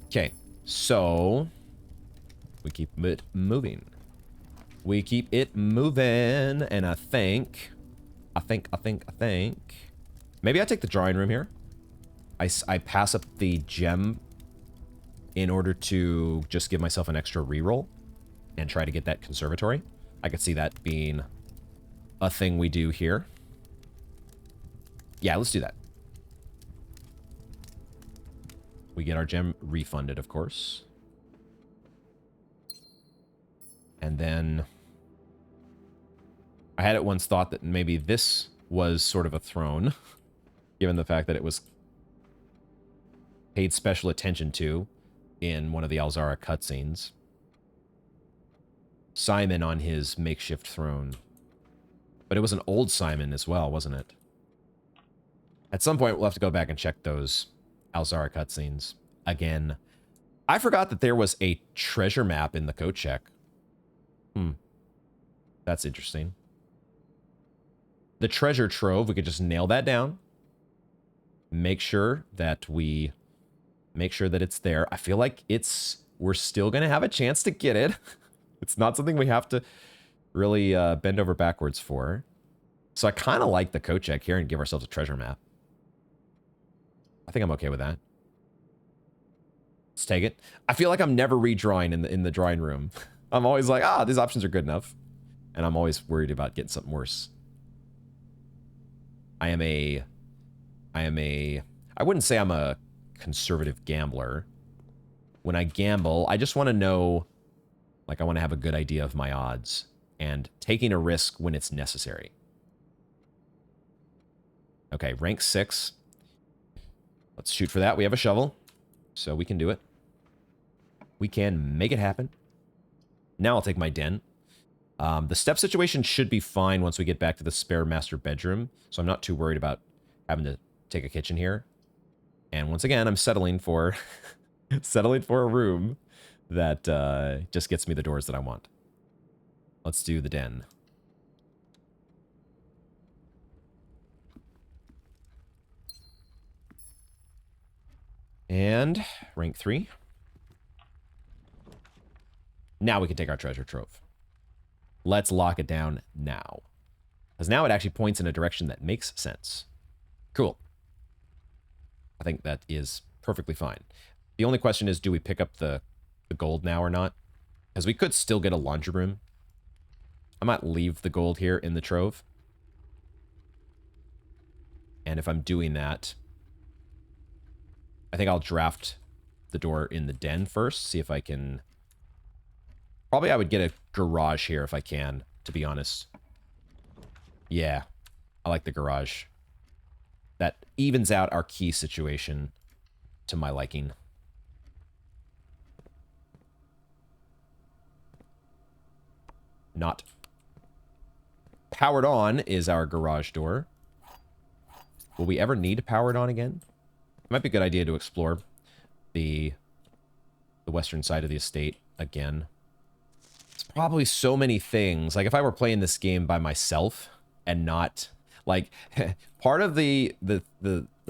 Okay, so we keep it moving. We keep it moving, and I think maybe I take the drawing room here. I pass up the gem in order to just give myself an extra reroll and try to get that conservatory. I could see that being a thing we do here. Yeah, let's do that. We get our gem refunded, of course. And then I had at once thought that maybe this was sort of a throne, given the fact that it was paid special attention to in one of the Alzara cutscenes. Simon on his makeshift throne. But it was an old Simon as well, wasn't it? At some point, we'll have to go back and check those Alzara cutscenes again. I forgot that there was a treasure map in the code check. That's interesting. The treasure trove, we could just nail that down. Make sure that it's there. I feel like we're still going to have a chance to get it. It's not something we have to really bend over backwards for. So I kind of like the code check here and give ourselves a treasure map. I think I'm okay with that. Let's take it. I feel like I'm never redrawing in the drawing room. I'm always like, these options are good enough. And I'm always worried about getting something worse. I wouldn't say I'm a conservative gambler. When I gamble, I just want to know, like, I want to have a good idea of my odds and taking a risk when it's necessary. Okay, rank 6. Let's shoot for that. We have a shovel, so we can do it. We can make it happen. Now I'll take my den. The step situation should be fine once we get back to the spare master bedroom, so I'm not too worried about having to take a kitchen here. And once again, I'm settling for a room that just gets me the doors that I want. Let's do the den. And rank 3. Now we can take our treasure trove. Let's lock it down now. Because now it actually points in a direction that makes sense. Cool. I think that is perfectly fine. The only question is, do we pick up the gold now or not? Because we could still get a laundry room. I might leave the gold here in the trove. And if I'm doing that, I think I'll draft the door in the den first, see if I can... Probably I would get a garage here if I can, to be honest. Yeah, I like the garage. That evens out our key situation to my liking. Not powered on is our garage door. Will we ever need powered on again? It might be a good idea to explore the western side of the estate again. It's probably so many things. Like if I were playing this game by myself and not like part of the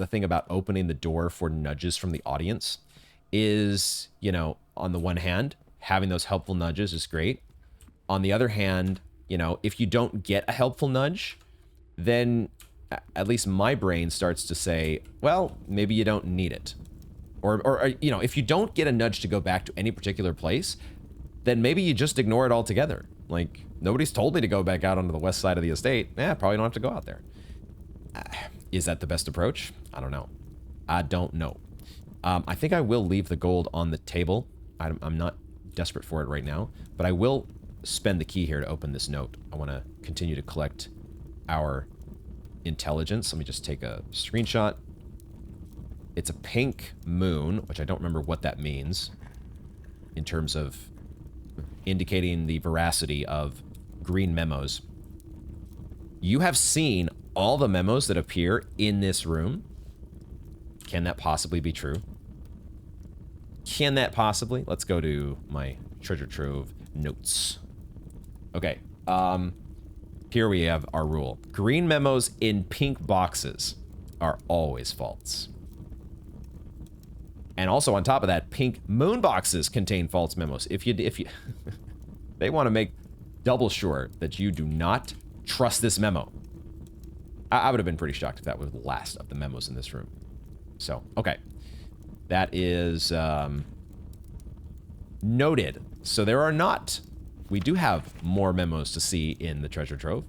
thing about opening the door for nudges from the audience is, you know, on the one hand, having those helpful nudges is great. On the other hand, you know, if you don't get a helpful nudge, then at least my brain starts to say, well, maybe you don't need it. Or you know, if you don't get a nudge to go back to any particular place, then maybe you just ignore it altogether. Like, nobody's told me to go back out onto the west side of the estate. Probably don't have to go out there. Is that the best approach? I don't know. I don't know. I think I will leave the gold on the table. I'm not desperate for it right now, but I will spend the key here to open this note. I want to continue to collect our intelligence. Let me just take a screenshot. It's a pink moon, which I don't remember what that means in terms of indicating the veracity of green memos. You have seen all the memos that appear in this room. Can that possibly be true? Can that possibly? Let's go to my treasure trove notes. Okay. Here we have our rule. Green memos in pink boxes are always false. And also on top of that, pink moon boxes contain false memos. If you they want to make double sure that you do not trust this memo. I would have been pretty shocked if that was the last of the memos in this room. So, okay. That is noted. So there are not... We do have more memos to see in the treasure trove.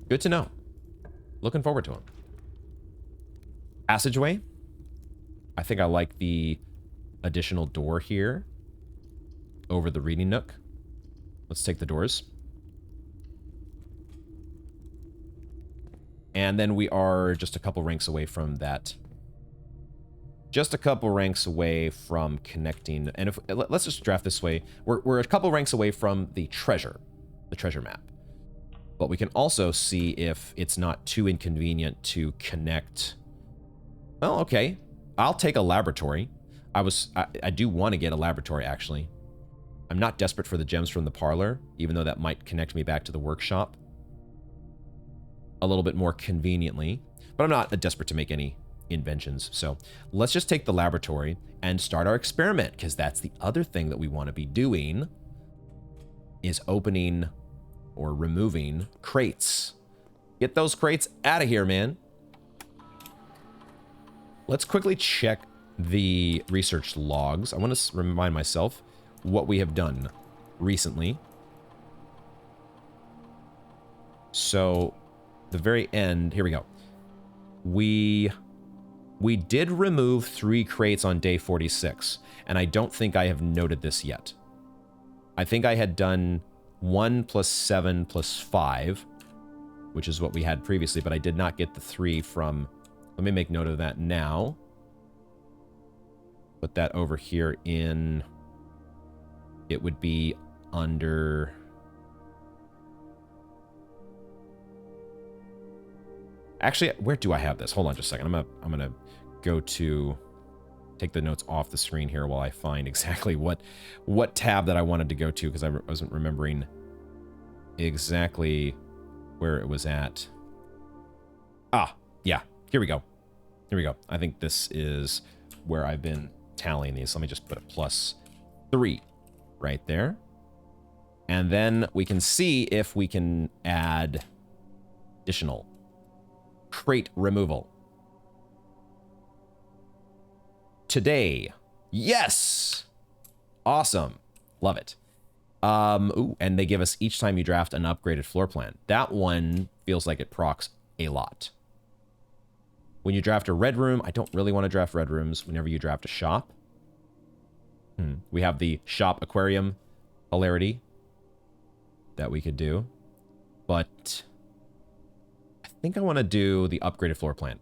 Good to know. Looking forward to them. Passageway. I think I like the additional door here over the reading nook. Let's take the doors. And then we are just a couple ranks away from that. Just a couple ranks away from connecting. And if let's just draft this way. We're a couple ranks away from the treasure map. But we can also see if it's not too inconvenient to connect. Well, okay. I'll take a laboratory. I do want to get a laboratory, actually. I'm not desperate for the gems from the parlor, even though that might connect me back to the workshop a little bit more conveniently. But I'm not desperate to make any inventions. So let's just take the laboratory and start our experiment, because that's the other thing that we want to be doing, is opening or removing crates. Get those crates out of here, man. Let's quickly check the research logs. I want to remind myself what we have done recently. So, the very end, here we go. We did remove 3 crates on day 46, and I don't think I have noted this yet. I think I had done 1 + 7 + 5, which is what we had previously, but I did not get the 3 from... Let me make note of that now. Put that over here in... It would be under... Actually, where do I have this? Hold on just a second. I'm gonna go to... Take the notes off the screen here while I find exactly what tab that I wanted to go to, because I wasn't remembering exactly where it was at. Ah, yeah. Here we go. Here we go. I think this is where I've been tallying these. Let me just put a +3 right there. And then we can see if we can add additional crate removal. Today. Yes! Awesome. Love it. Ooh, and they give us each time you draft an upgraded floor plan. That one feels like it procs a lot. When you draft a red room, I don't really want to draft red rooms whenever you draft a shop. We have the shop aquarium hilarity that we could do. But I think I want to do the upgraded floor plan.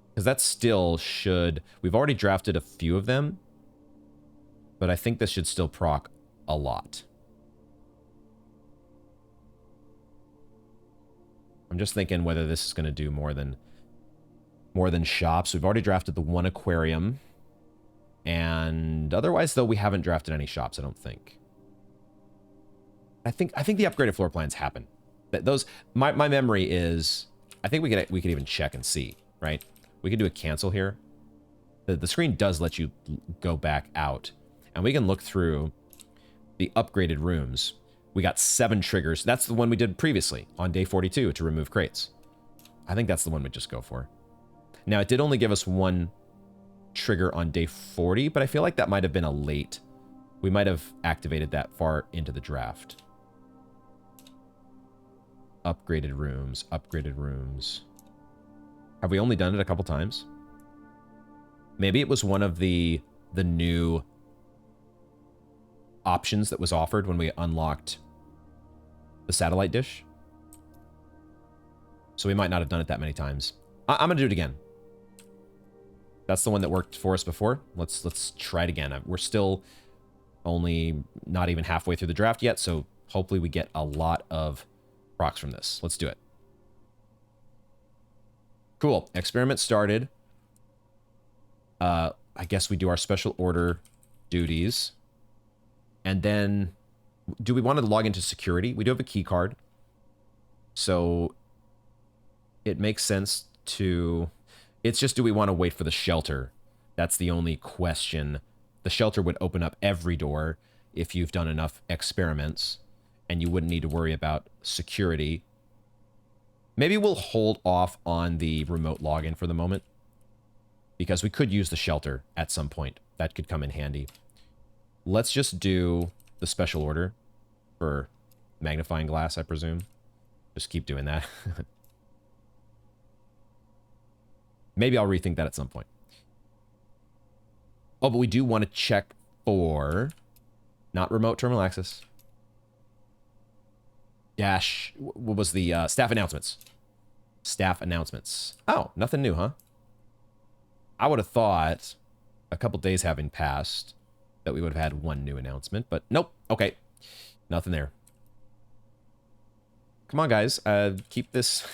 Because that still should... We've already drafted a few of them. But I think this should still proc a lot. I'm just thinking whether this is going to do more than shops. We've already drafted the 1 aquarium. And otherwise, though, we haven't drafted any shops, I don't think. I think the upgraded floor plans happen. Those... My memory is... I think we could even check and see, right? We could do a cancel here. The screen does let you go back out. And we can look through the upgraded rooms. We got 7 triggers. That's the one we did previously on day 42 to remove crates. I think that's the one we just go for. Now, it did only give us 1 trigger on day 40, but I feel like that might have been a late. We might have activated that far into the draft. Upgraded rooms, upgraded rooms. Have we only done it a couple times? Maybe it was one of the new options that was offered when we unlocked the satellite dish. So we might not have done it that many times. I'm gonna do it again. That's the one that worked for us before. Let's try it again. We're still only not even halfway through the draft yet, so hopefully we get a lot of procs from this. Let's do it. Cool. Experiment started. I guess we do our special order duties. And then, do we want to log into security? We do have a key card. So, it makes sense to... It's just, do we want to wait for the shelter? That's the only question. The shelter would open up every door if you've done enough experiments, and you wouldn't need to worry about security. Maybe we'll hold off on the remote login for the moment, because we could use the shelter at some point. That could come in handy. Let's just do the special order for magnifying glass, I presume. Just keep doing that. Maybe I'll rethink that at some point. Oh, but we do want to check for... Not remote terminal access. Dash... What was the staff announcements? Staff announcements. Oh, nothing new, huh? I would have thought, a couple days having passed, that we would have had one new announcement, but nope. Okay, nothing there. Come on, guys. Keep this.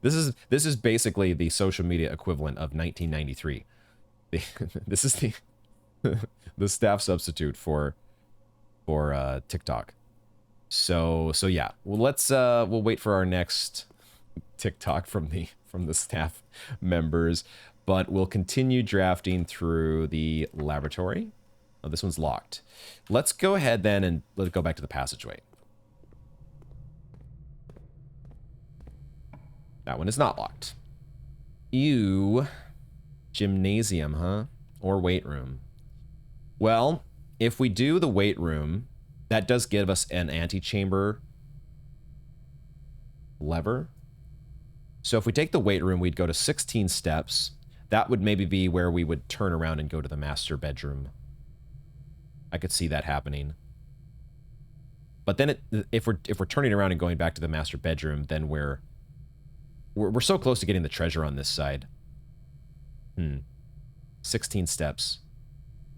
This is basically the social media equivalent of 1993. This is the the staff substitute for TikTok. So yeah. Well, we'll wait for our next TikTok from the staff members, but we'll continue drafting through the laboratory. Oh, this one's locked. Let's go ahead then and let's go back to the passageway. That one is not locked. Ew. Gymnasium, huh? Or weight room. Well, if we do the weight room, that does give us an antechamber lever. So if we take the weight room, we'd go to 16 steps. That would maybe be where we would turn around and go to the master bedroom. I could see that happening. But then if we're turning around and going back to the master bedroom, then we're so close to getting the treasure on this side. 16 steps.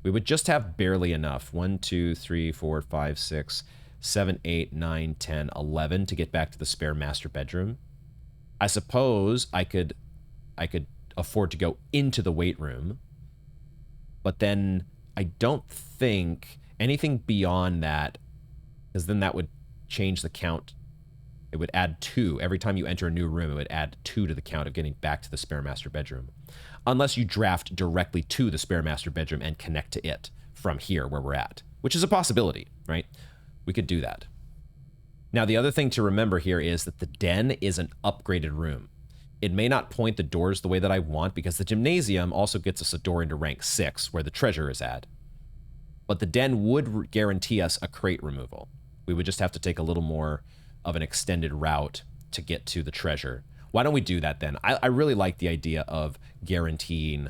We would just have barely enough. 1, 2, 3, 4, 5, 6, 7, 8, 9, 10, 11 to get back to the spare master bedroom. I suppose I could afford to go into the weight room. But then I don't think anything beyond that, because then that would change the count. It would add 2. Every time you enter a new room, it would add 2 to the count of getting back to the spare master bedroom. Unless you draft directly to the spare master bedroom and connect to it from here where we're at, which is a possibility, right? We could do that. Now, the other thing to remember here is that the den is an upgraded room. It may not point the doors the way that I want because the gymnasium also gets us a door into rank 6 where the treasure is at. But the den would guarantee us a crate removal. We would just have to take a little more of an extended route to get to the treasure. Why don't we do that then? I really like the idea of guaranteeing,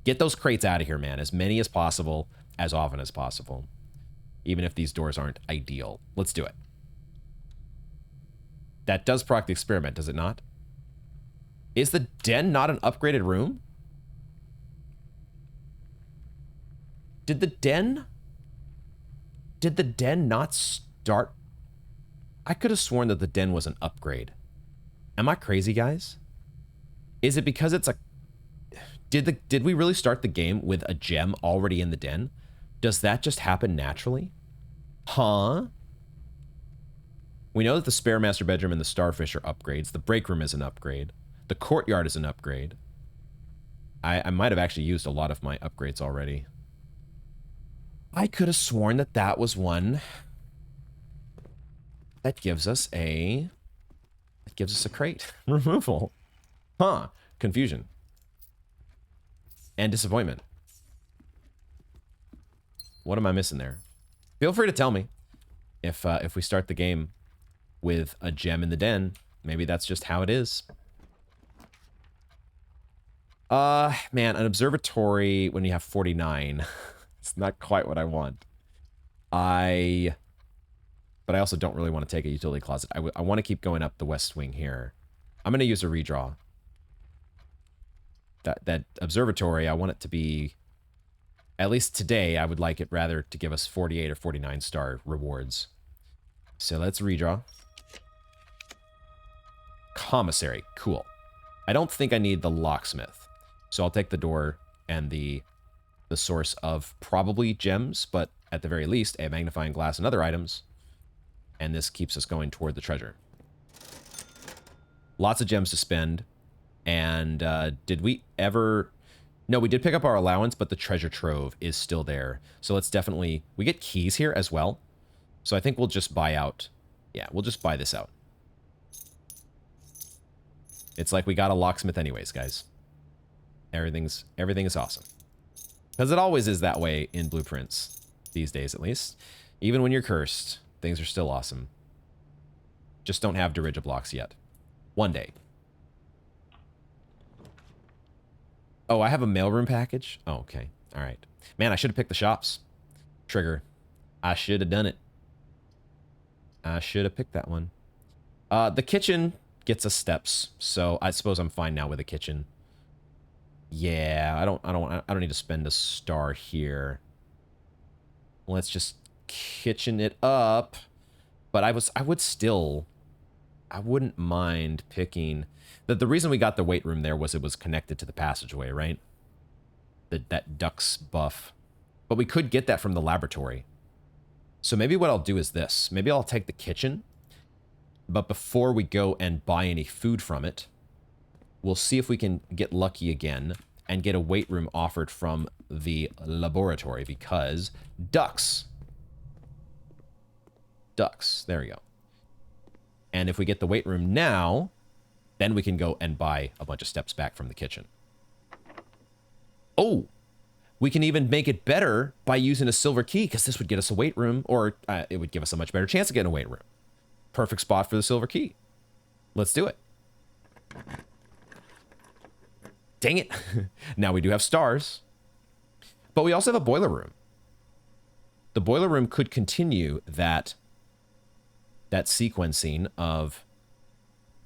get those crates out of here, man. As many as possible, as often as possible. Even if these doors aren't ideal. Let's do it. That does proc the experiment, does it not? Is the den not an upgraded room? Did the den not start? I could have sworn that the den was an upgrade. Am I crazy, guys? Is it because it's a... Did we really start the game with a gem already in the den? Does that just happen naturally? Huh? We know that the spare master bedroom and the starfish are upgrades. The break room is an upgrade. The courtyard is an upgrade. I might have actually used a lot of my upgrades already. I could have sworn that that was one that gives us a crate removal. Huh. Confusion. And disappointment. What am I missing there? Feel free to tell me if we start the game with a gem in the den. Maybe that's just how it is. Man, an observatory when you have 49. It's not quite what I want. But I also don't really want to take a utility closet. I want to keep going up the west wing here. I'm going to use a redraw. That observatory, I want it to be... At least today, I would like it rather to give us 48 or 49 star rewards. So let's redraw. Commissary. Cool. I don't think I need the locksmith. So I'll take the door and the source of probably gems, but at the very least, a magnifying glass and other items. And this keeps us going toward the treasure. Lots of gems to spend. And did we ever... No, we did pick up our allowance, but the treasure trove is still there. So let's definitely... We get keys here as well. So I think we'll just buy out... Yeah, we'll just buy this out. It's like we got a locksmith anyways, guys. Everything is awesome. Because it always is that way in blueprints. These days, at least. Even when you're cursed, things are still awesome. Just don't have dirigiblocks yet. One day. Oh, I have a mailroom package? Oh, okay. All right. Man, I should have picked the shops. Trigger. I should have done it. I should have picked that one. The kitchen gets us steps, so I suppose I'm fine now with the kitchen. Yeah, I don't need to spend a star here. Let's just kitchen it up. But I wouldn't mind picking... The reason we got the weight room there was it was connected to the passageway, right? That duck's buff. But we could get that from the laboratory. So maybe what I'll do is this. Maybe I'll take the kitchen, but before we go and buy any food from it, we'll see if we can get lucky again and get a weight room offered from the laboratory, because ducks. Ducks. There we go. And if we get the weight room now, then we can go and buy a bunch of steps back from the kitchen. Oh, we can even make it better by using a silver key, because this would get us a weight room, or it would give us a much better chance of getting a weight room. Perfect spot for the silver key. Let's do it. Dang it. Now we do have stars. But we also have a boiler room. The boiler room could continue that sequencing of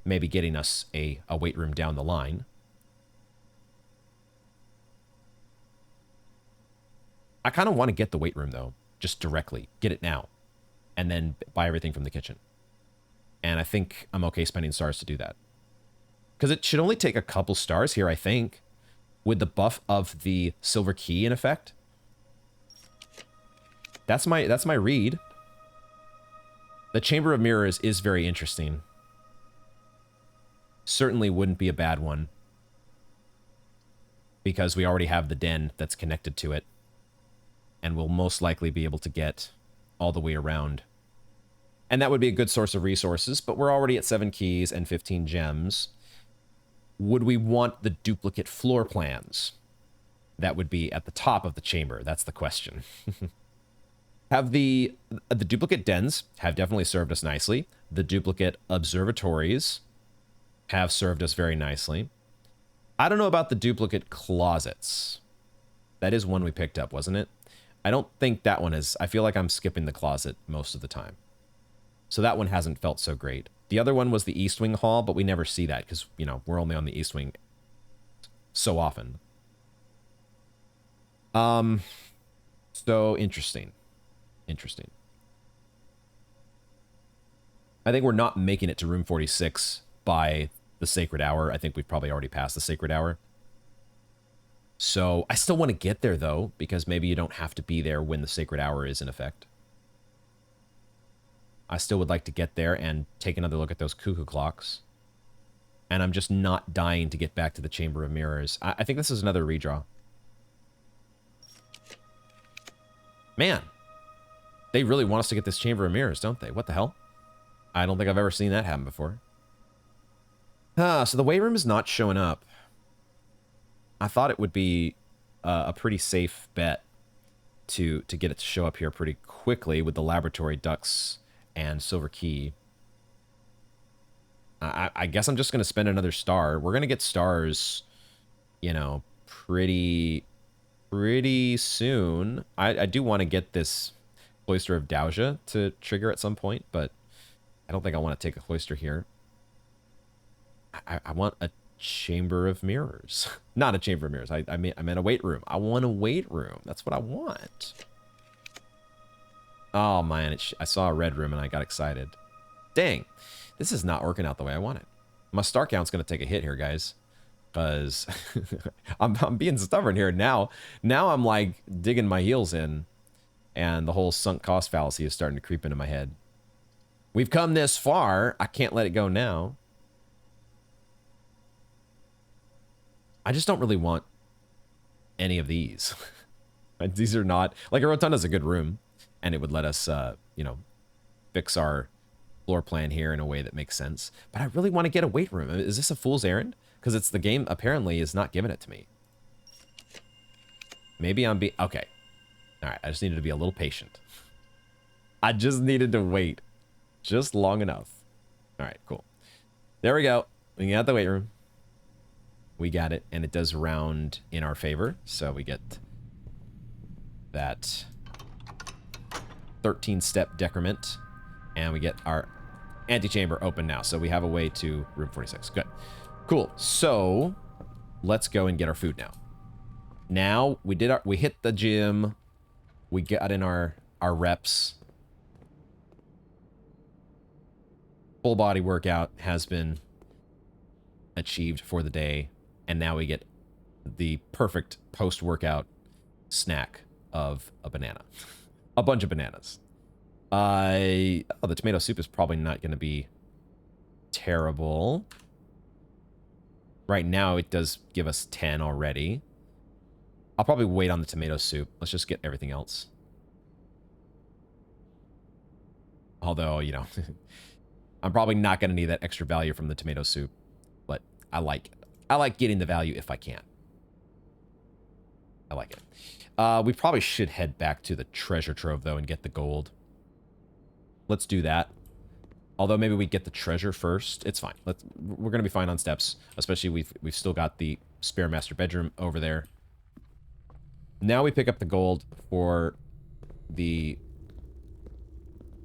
maybe getting us a weight room down the line. I kind of want to get the weight room, though, just directly. Get it now. And then buy everything from the kitchen. And I think I'm okay spending stars to do that. Because it should only take a couple stars here, I think, with the buff of the silver key in effect. That's my read. The Chamber of Mirrors is very interesting. Certainly wouldn't be a bad one, because we already have the den that's connected to it, and we'll most likely be able to get all the way around. And that would be a good source of resources, but we're already at 7 keys and 15 gems. Would we want the duplicate floor plans? That would be at the top of the chamber. That's the question. Have the duplicate dens have definitely served us nicely. The duplicate observatories have served us very nicely. I don't know about the duplicate closets. That is one we picked up, wasn't it? I don't think that one is... I feel like I'm skipping the closet most of the time. So that one hasn't felt so great. The other one was the East Wing Hall, but we never see that because, you know, we're only on the East Wing so often. So interesting. Interesting. I think we're not making it to room 46 by the Sacred Hour. I think we've probably already passed the Sacred Hour. So I still want to get there, though, because maybe you don't have to be there when the Sacred Hour is in effect. I still would like to get there and take another look at those cuckoo clocks. And I'm just not dying to get back to the Chamber of Mirrors. I think this is another redraw. Man, they really want us to get this Chamber of Mirrors, don't they? What the hell? I don't think I've ever seen that happen before. So the weight room is not showing up. I thought it would be a pretty safe bet to get it to show up here pretty quickly with the laboratory ducts and silver key. I guess I'm just going to spend another star. We're going to get stars, you know, pretty soon. I do want to get this Cloister of Dowager to trigger at some point, but I don't think I want to take a Cloister here. I want a Chamber of Mirrors. Not a Chamber of Mirrors. I meant a weight room. I want a weight room. That's what I want. Oh, man. I saw a red room and I got excited. Dang. This is not working out the way I want it. My star count's going to take a hit here, guys. Because I'm being stubborn here. Now I'm like digging my heels in. And the whole sunk cost fallacy is starting to creep into my head. We've come this far. I can't let it go now. I just don't really want any of these. These are not... Like, a Rotunda's a good room. And it would let us, you know, fix our floor plan here in a way that makes sense. But I really want to get a weight room. Is this a fool's errand? Because it's the game, apparently, is not giving it to me. Maybe I'm being... Okay. All right, I just needed to be a little patient. I just needed to wait just long enough. All right, cool. There we go. We got the weight room. We got it, and it does round in our favor. So we get that 13-step decrement, and we get our Antechamber open now, so we have a way to room 46. Good. Cool. So let's go and get our food now. Now we hit the gym. We got in our reps. Full body workout has been achieved for the day, and now we get the perfect post-workout snack of a banana. A bunch of bananas. The tomato soup is probably not going to be terrible. Right now, it does give us 10 already. I'll probably wait on the tomato soup. Let's just get everything else. Although, you know, I'm probably not going to need that extra value from the tomato soup, but I like it. I like getting the value if I can. I like it. We probably should head back to the treasure trove, though, and get the gold. Let's do that. Although maybe we get the treasure first. It's fine. We're going to be fine on steps. Especially we've still got the spare master bedroom over there. Now we pick up the gold for the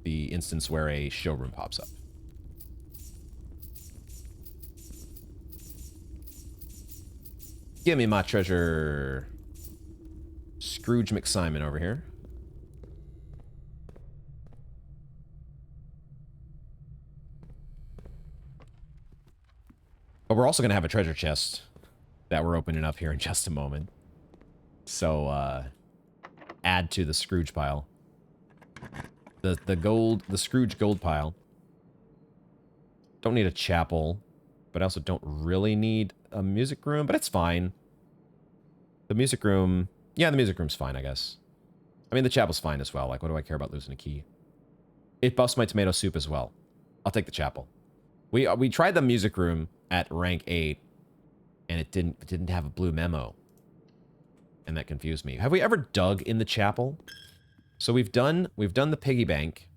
instance where a showroom pops up. Give me my treasure. Scrooge McSimon over here. But we're also going to have a treasure chest that we're opening up here in just a moment. So, add to the Scrooge pile. The Scrooge gold pile. Don't need a chapel, but I also don't really need a music room, but it's fine. The music room, yeah, the music room's fine, I guess. I mean, the chapel's fine as well. Like, what do I care about losing a key? It buffs my tomato soup as well. I'll take the chapel. We tried the music room at rank 8, and it didn't have a blue memo. And that confused me. Have we ever dug in the chapel? So we've done the piggy bank,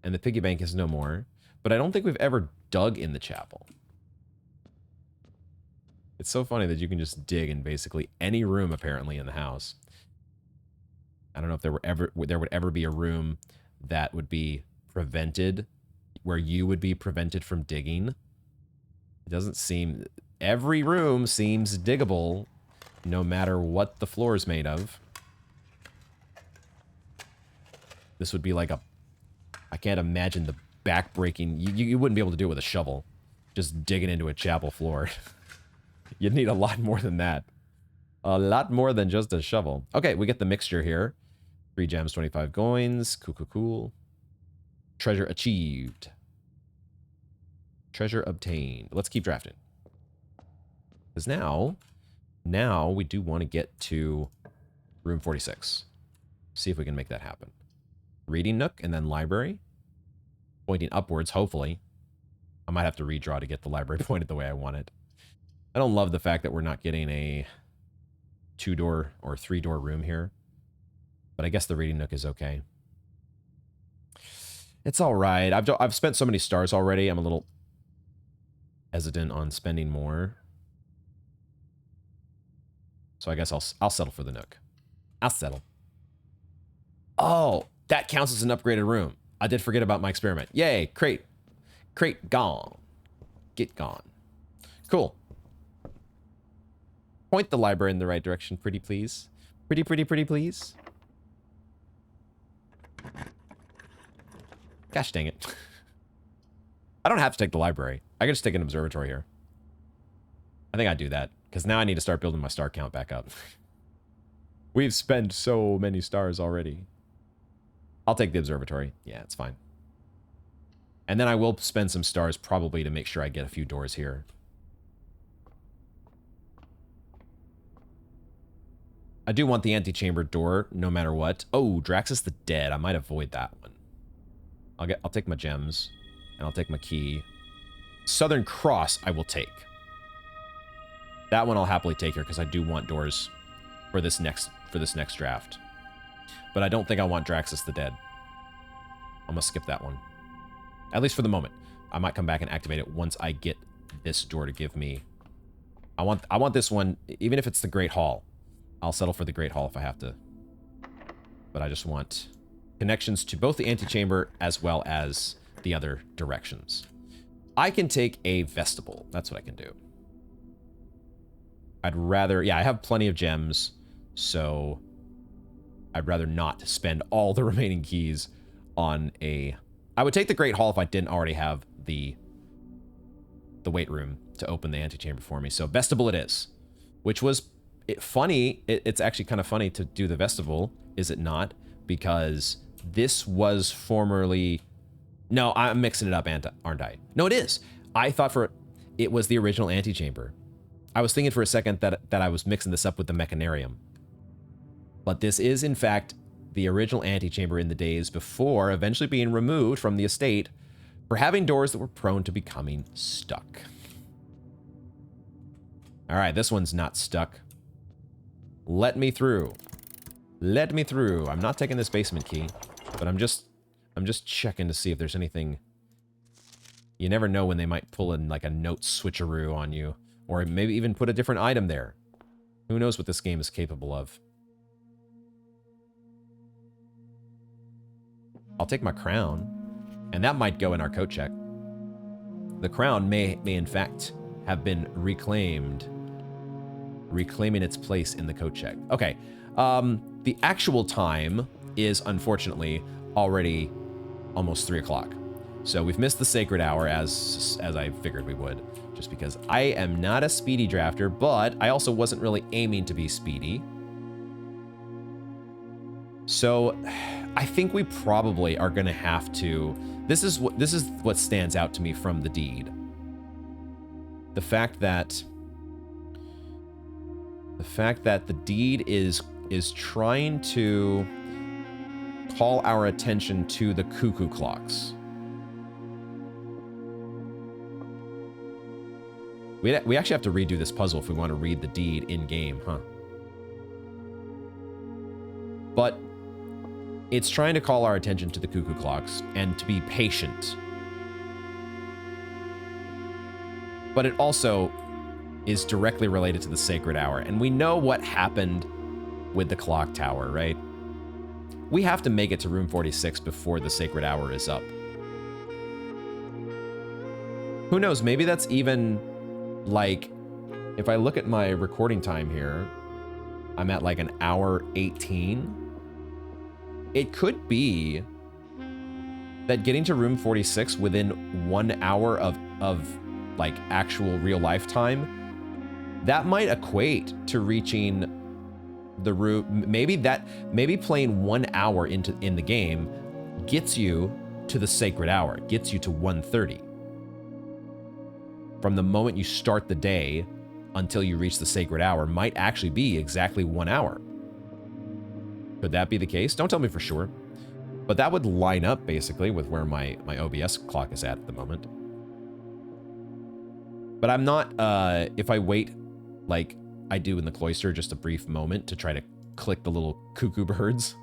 and the piggy bank is no more. But I don't think we've ever dug in the chapel. It's so funny that you can just dig in basically any room apparently in the house. I don't know if there would ever be a room that would be prevented, where you would be prevented from digging. It doesn't seem... Every room seems diggable, no matter what the floor is made of. This would be like a... I can't imagine the back-breaking... You wouldn't be able to do it with a shovel. Just digging into a chapel floor. You'd need a lot more than that. A lot more than just a shovel. Okay, we get the mixture here. 3 gems, 25 coins. Cool, cool, cool. Treasure achieved. Treasure obtained. Let's keep drafting. Because now we do want to get to room 46. See if we can make that happen. Reading nook and then library. Pointing upwards, hopefully. I might have to redraw to get the library pointed the way I want it. I don't love the fact that we're not getting a 2-door or 3-door room here. But I guess the reading nook is okay. It's all right. I've spent so many stars already. I'm a little hesitant on spending more. So I guess I'll settle for the nook. I'll settle. Oh, that counts as an upgraded room. I did forget about my experiment. Yay, crate. Crate gone. Get gone. Cool. Point the library in the right direction, pretty please. Pretty, pretty, pretty please. Gosh dang it. I don't have to take the library. I can just take an observatory here. I think I'd do that, because now I need to start building my star count back up. We've spent so many stars already. I'll take the observatory. Yeah, it's fine. And then I will spend some stars probably to make sure I get a few doors here. I do want the antechamber door no matter what. Oh, Draxus the Dead. I might avoid that one. I'll take my gems, and I'll take my key. Southern Cross I will take. That one I'll happily take here because I do want doors for this next draft. But I don't think I want Draxus the Dead. I'm gonna skip that one. At least for the moment. I might come back and activate it once I get this door to give me. I want this one, even if it's the Great Hall. I'll settle for the Great Hall if I have to. But I just want connections to both the antechamber as well as the other directions. I can take a vestibule. That's what I can do. I'd rather... Yeah, I have plenty of gems, so I'd rather not spend all the remaining keys on a... I would take the Great Hall if I didn't already have the weight room to open the antechamber for me. So vestibule it is, which was funny. It's actually kind of funny to do the vestibule, is it not? Because this was formerly... No, I'm mixing it up, aren't I? No, it is. I thought it was the original antechamber. I was thinking for a second that I was mixing this up with the mechanarium. But this is, in fact, the original antechamber in the days before eventually being removed from the estate for having doors that were prone to becoming stuck. All right, this one's not stuck. Let me through. Let me through. I'm not taking this basement key, but I'm just checking to see if there's anything. You never know when they might pull in like a note switcheroo on you, or maybe even put a different item there. Who knows what this game is capable of? I'll take my crown, and that might go in our coat check. The crown may in fact have been reclaimed, reclaiming its place in the coat check. Okay, the actual time is unfortunately already almost 3 o'clock. So we've missed the sacred hour as I figured we would, just because I am not a speedy drafter, but I also wasn't really aiming to be speedy. So I think we probably are going to have to... This is what stands out to me from the deed. The fact that the deed is trying to call our attention to the cuckoo clocks. We actually have to redo this puzzle if we want to read the deed in-game, huh? But it's trying to call our attention to the cuckoo clocks and to be patient. But it also is directly related to the sacred hour. And we know what happened with the clock tower, right? We have to make it to room 46 before the sacred hour is up. Who knows? Maybe that's even like, if I look at my recording time here, I'm at like an hour 18. It could be that getting to room 46 within 1 hour of like actual real life time, that might equate to reaching the room. Maybe playing 1 hour in the game gets you to the sacred hour, gets you to 1:30. From the moment you start the day until you reach the sacred hour might actually be exactly 1 hour. Could that be the case? Don't tell me for sure. But that would line up basically with where my OBS clock is at the moment. But I'm not, if I wait like I do in the Cloister, just a brief moment to try to click the little cuckoo birds,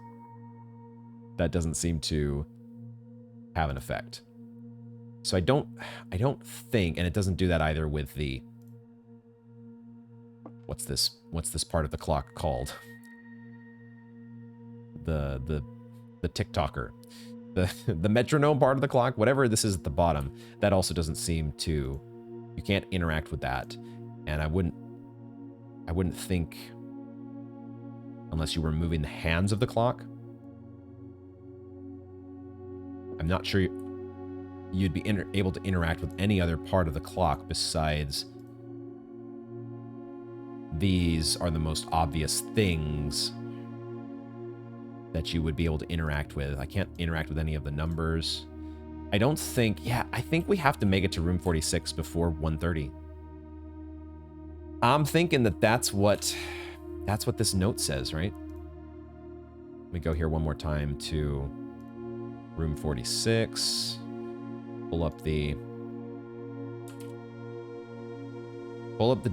that doesn't seem to have an effect. So I don't think, and it doesn't do that either with the, what's this part of the clock called? The tick-tocker. The metronome part of the clock, whatever this is at the bottom, that also doesn't seem to, you can't interact with that. And I wouldn't think, unless you were moving the hands of the clock. I'm not sure you'd be able to interact with any other part of the clock besides these are the most obvious things that you would be able to interact with. I can't interact with any of the numbers. I don't think, yeah, I think we have to make it to room 46 before 1:30. I'm thinking that's what this note says, right? Let me go here one more time to room 46. Pull up the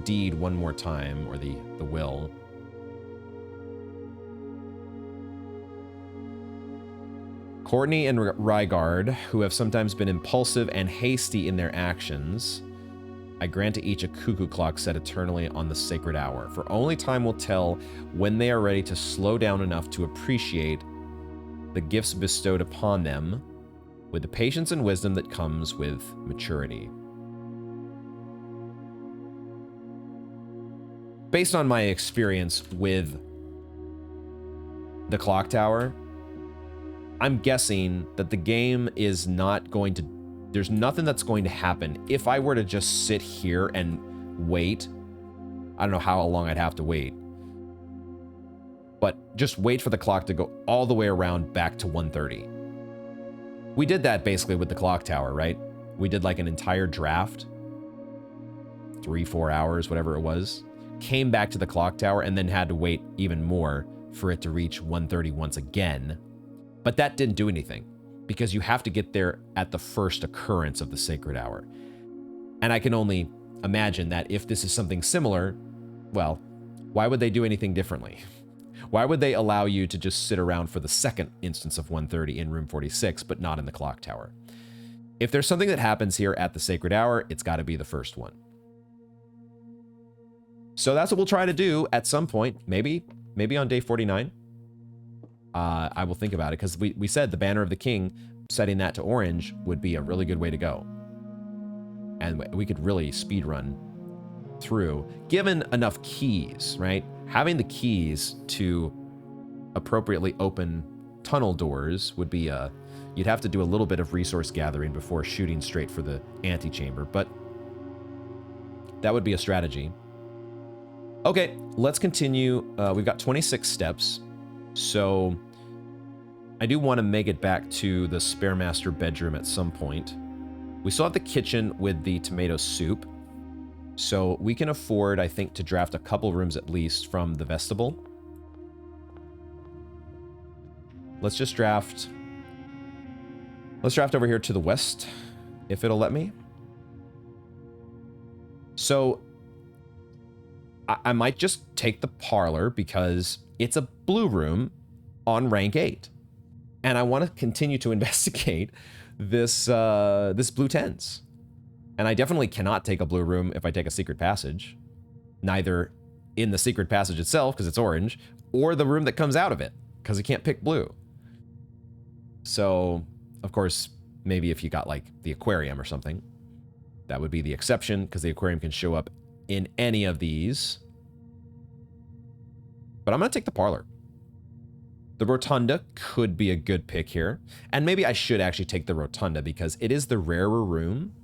deed one more time, or the will. Courtney and Rygard, who have sometimes been impulsive and hasty in their actions, I grant to each a cuckoo clock set eternally on the sacred hour, for only time will tell when they are ready to slow down enough to appreciate the gifts bestowed upon them with the patience and wisdom that comes with maturity. based on my experience with the clock tower, I'm guessing that the game is not going to, there's nothing that's going to happen. If I were to just sit here and wait, I don't know how long I'd have to wait, but just wait for the clock to go all the way around back to 1:30. We did that basically with the clock tower, right? We did like an entire draft, 3-4 hours, whatever it was, came back to the clock tower and then had to wait even more for it to reach 1:30 once again. But that didn't do anything because you have to get there at the first occurrence of the sacred hour. And I can only imagine that if this is something similar, well, why would they do anything differently? Why would they allow you to just sit around for the second instance of 1:30 in room 46, but not in the clock tower? If there's something that happens here at the sacred hour, it's got to be the first one. So that's what we'll try to do at some point, maybe on day 49. I will think about it because we said the Banner of the King, setting that to orange would be a really good way to go. And we could really speed run through, given enough keys, right? Having the keys to appropriately open tunnel doors would be you'd have to do a little bit of resource gathering before shooting straight for the antechamber, but that would be a strategy. Okay, let's continue. We've got 26 steps, so I do want to make it back to the spare master bedroom at some point. We still have the kitchen with the tomato soup, so we can afford, I think, to draft a couple rooms at least from the vestibule. Let's just draft. Let's draft over here to the west, if it'll let me. So I might just take the parlor because it's a blue room on rank 8. And I want to continue to investigate this this blue 10s. And I definitely cannot take a blue room if I take a secret passage. Neither in the secret passage itself, because it's orange, or the room that comes out of it, because I can't pick blue. So, of course, maybe if you got like the aquarium or something, that would be the exception, because the aquarium can show up in any of these. But I'm going to take the parlor. The Rotunda could be a good pick here. And maybe I should actually take the Rotunda because it is the rarer room.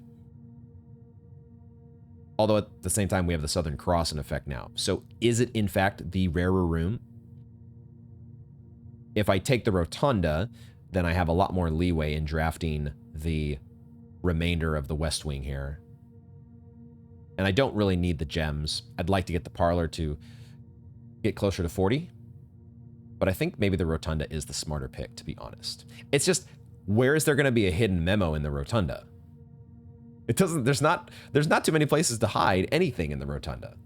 Although at the same time, we have the Southern Cross in effect now. So is it, in fact, the rarer room? If I take the Rotunda, then I have a lot more leeway in drafting the remainder of the West Wing here. And I don't really need the gems. I'd like to get the parlor to get closer to 40. But I think maybe the Rotunda is the smarter pick, to be honest. It's just, where is there going to be a hidden memo in the Rotunda? It doesn't, there's not too many places to hide anything in the Rotunda.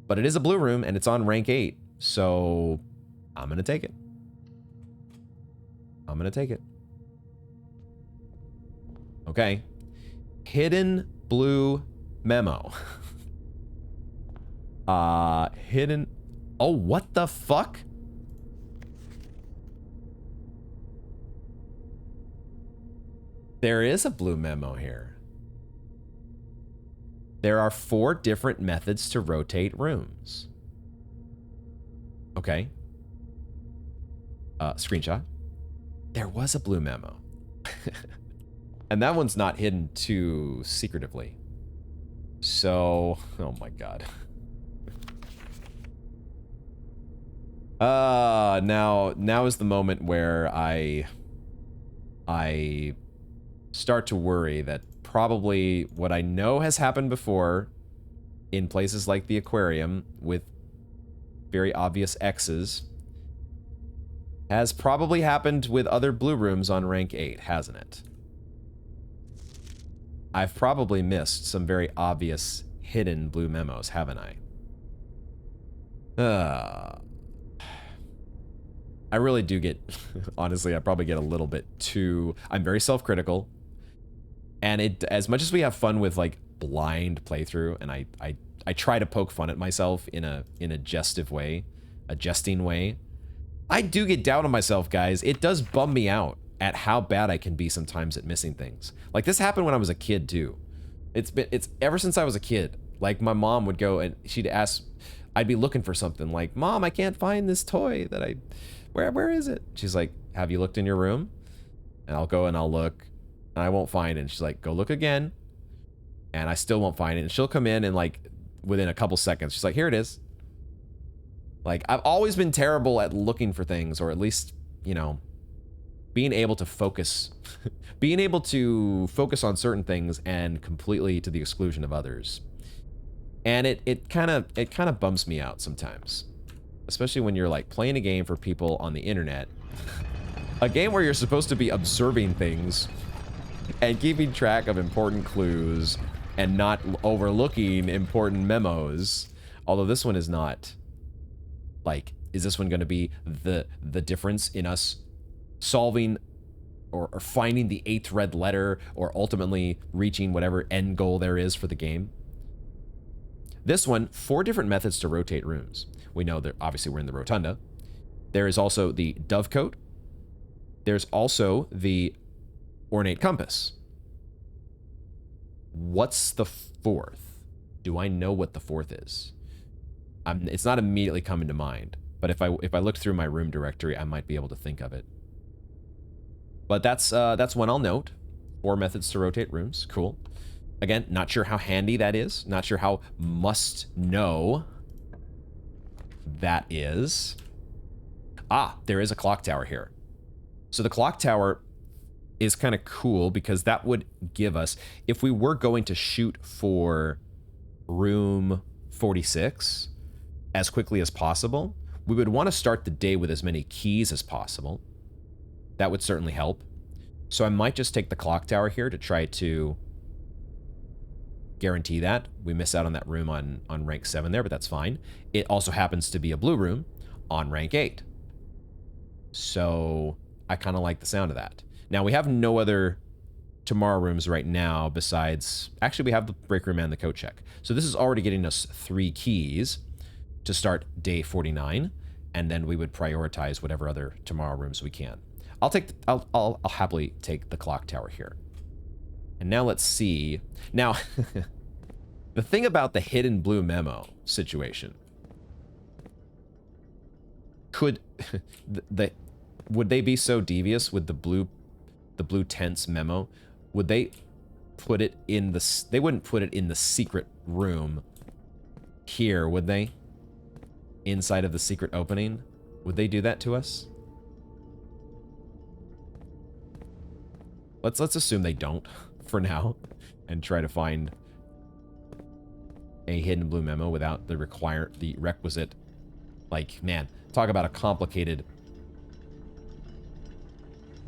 But it is a blue room and it's on rank 8, so I'm going to take it. I'm going to take it. Okay. Hidden blue memo. Hidden, oh, what the fuck? There is a blue memo here. There are 4 different methods to rotate rooms. Okay. Screenshot. There was a blue memo. And that one's not hidden too secretively. So, oh my god. Now is the moment where I start to worry that probably what I know has happened before in places like the aquarium with very obvious X's has probably happened with other blue rooms on rank 8, hasn't it? I've probably missed some very obvious hidden blue memos, haven't I? I really do get, honestly, I probably get a little bit too, I'm very self-critical. And it, as much as we have fun with like blind playthrough, and I try to poke fun at myself in a jesting way, I do get down on myself, guys. It does bum me out at how bad I can be sometimes at missing things. Like this happened when I was a kid too. It's ever since I was a kid, Like my mom would go and she'd ask, I'd be looking for something like, Mom, I can't find this toy that where is it? She's like, have you looked in your room? And I'll go and I'll look and I won't find it. And she's like, go look again. And I still won't find it. And she'll come in and like within a couple seconds, she's like, here it is. Like I've always been terrible at looking for things, or at least, you know, being able to focus, being able to focus on certain things and completely to the exclusion of others. And it kind of bums me out sometimes, especially when you're like playing a game for people on the internet, a game where you're supposed to be observing things and keeping track of important clues and not overlooking important memos. Although this one is not. Like, is this one going to be the difference in us solving or finding the 8th red letter or ultimately reaching whatever end goal there is for the game? This one, 4 different methods to rotate rooms. We know that obviously we're in the Rotunda. There is also the dovecote. There's also the ornate compass. What's the 4th? Do I know what the 4th is? It's not immediately coming to mind, but if I looked through my room directory, I might be able to think of it. But that's one I'll note. 4 methods to rotate rooms. Cool. Again, not sure how handy that is. Not sure how must know that is. Ah, there is a clock tower here. So the clock tower is kind of cool because that would give us, if we were going to shoot for room 46 as quickly as possible, we would want to start the day with as many keys as possible. That would certainly help. So I might just take the clock tower here to try to guarantee that. We miss out on that room on rank 7 there, but that's fine. It also happens to be a blue room on rank 8. So I kind of like the sound of that. Now we have no other tomorrow rooms right now besides, actually we have the break room and the coat check. So this is already getting us 3 keys to start day 49, and then we would prioritize whatever other tomorrow rooms we can. I'll happily take the clock tower here. And now let's see. Now, the thing about the hidden blue memo situation, would they be so devious with the blue tents memo? Would they put it in the, they wouldn't put it in the secret room here, would they? Inside of the secret opening? Would they do that to us? Let's assume they don't for now and try to find a hidden blue memo without the requisite, like, man, talk about a complicated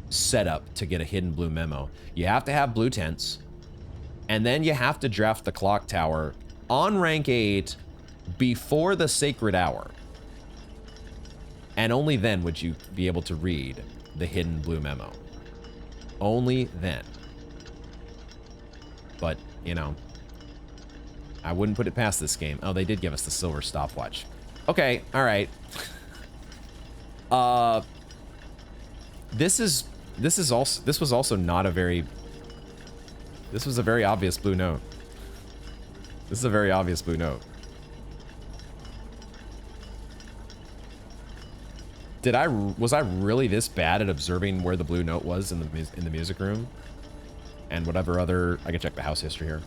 setup to get a hidden blue memo. You have to have blue tents, and then you have to draft the clock tower on rank 8 before the sacred hour. And only then would you be able to read the hidden blue memo. Only then. But, you know, I wouldn't put it past this game. Oh, they did give us the silver stopwatch. Okay, all right. This was also not a very, this was a very obvious blue note. This is a very obvious blue note. Was I really this bad at observing where the blue note was in the music room? And whatever other, I can check the house history here.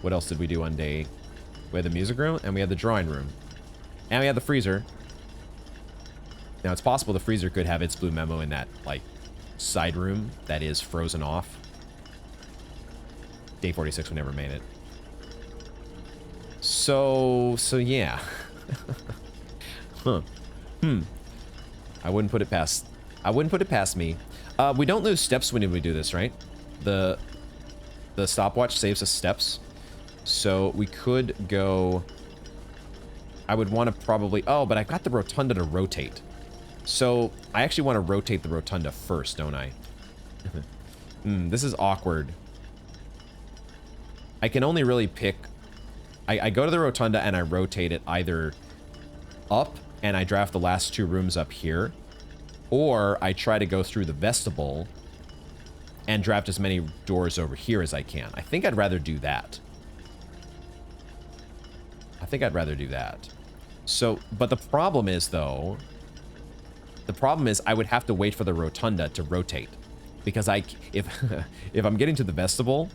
What else did we do on day? We had the music room, and we had the drawing room. And we had the freezer. Now, it's possible the freezer could have its blue memo in that, like, side room that is frozen off. Day 46, we never made it. So yeah. Huh. I wouldn't put it past me. We don't lose steps when we do this, right? The stopwatch saves us steps. So we could go, I would want to probably, oh, but I've got the Rotunda to rotate. So I actually want to rotate the Rotunda first, don't I? This is awkward. I can only really pick, I go to the Rotunda and I rotate it either up and I draft the last 2 rooms up here, or I try to go through the vestibule and draft as many doors over here as I can. I think I'd rather do that. I think I'd rather do that. So, but the problem is, though, I would have to wait for the Rotunda to rotate. Because if I'm getting to the vestibule,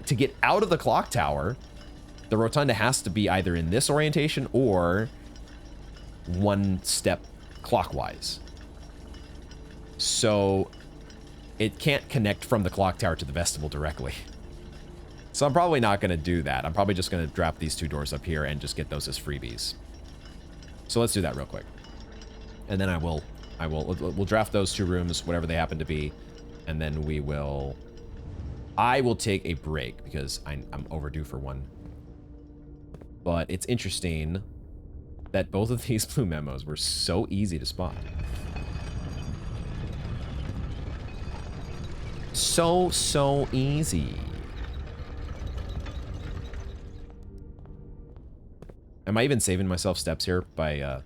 to get out of the clock tower, the Rotunda has to be either in this orientation or one step clockwise. So it can't connect from the clock tower to the vestibule directly. So I'm probably not going to do that. I'm probably just going to drop these 2 doors up here and just get those as freebies. So let's do that real quick. And then we'll draft those 2 rooms, whatever they happen to be. And then I will take a break because I'm overdue for one. But it's interesting that both of these blue memos were so easy to spot. So easy. Am I even saving myself steps here by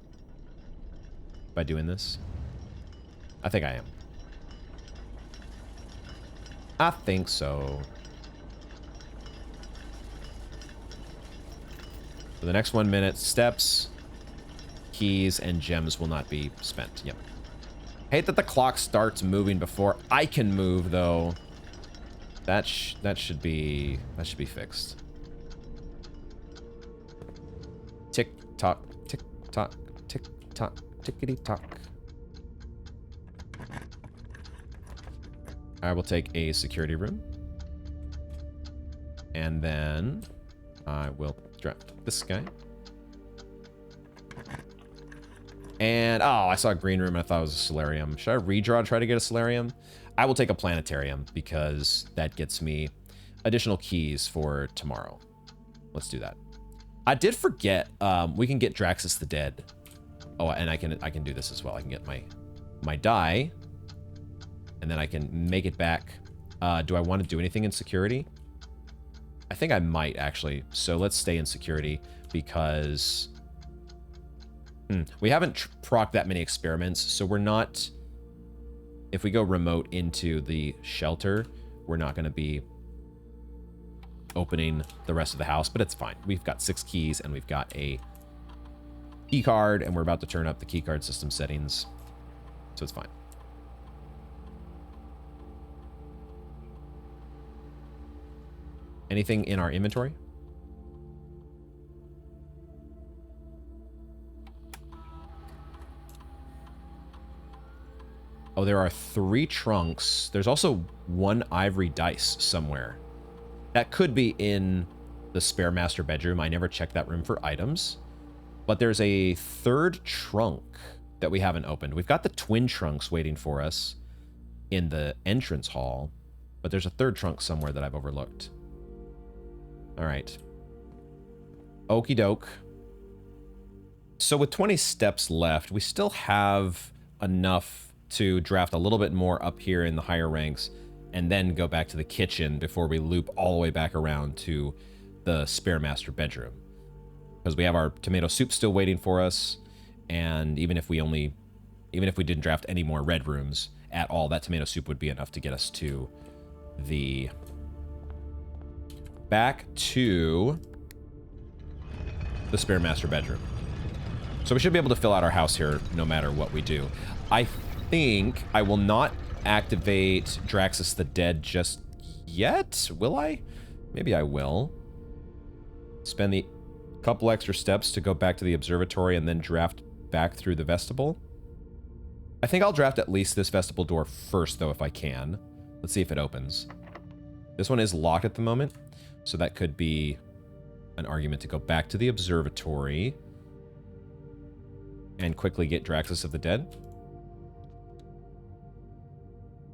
doing this? I think I am. I think so. For the next 1 minute, steps, keys, and gems will not be spent. Yep. Hate that the clock starts moving before I can move, though. That should be fixed. Tick tock, tick tock, tick tock, tickety tock. I will take a security room. And then I will draft this guy. And, oh, I saw a green room and I thought it was a solarium. Should I redraw to try to get a solarium? I will take a planetarium because that gets me additional keys for tomorrow. Let's do that. I did forget, we can get Draxus the Dead. Oh, and I can do this as well. I can get my die, and then I can make it back. Do I want to do anything in security? I think I might, actually. So let's stay in security because we haven't procced that many experiments, so we're not... If we go remote into the shelter, we're not going to be opening the rest of the house, but it's fine. We've got 6 keys, and we've got a key card, and we're about to turn up the key card system settings, so it's fine. Anything in our inventory? Oh, there are 3 trunks. There's also 1 ivory dice somewhere. That could be in the spare master bedroom. I never checked that room for items. But there's a 3rd trunk that we haven't opened. We've got the twin trunks waiting for us in the entrance hall. But there's a 3rd trunk somewhere that I've overlooked. All right. Okie doke. So with 20 steps left, we still have enough to draft a little bit more up here in the higher ranks and then go back to the kitchen before we loop all the way back around to the spare master bedroom. Because we have our tomato soup still waiting for us, and even if we didn't draft any more red rooms at all, that tomato soup would be enough to get us to the... back to the spare master bedroom. So we should be able to fill out our house here no matter what we do. I think I will not activate Draxus the Dead just yet. Will I? Maybe I will. Spend the couple extra steps to go back to the observatory and then draft back through the vestibule. I think I'll draft at least this vestibule door first, though, if I can. Let's see if it opens. This one is locked at the moment, so that could be an argument to go back to the observatory and quickly get Draxus of the Dead.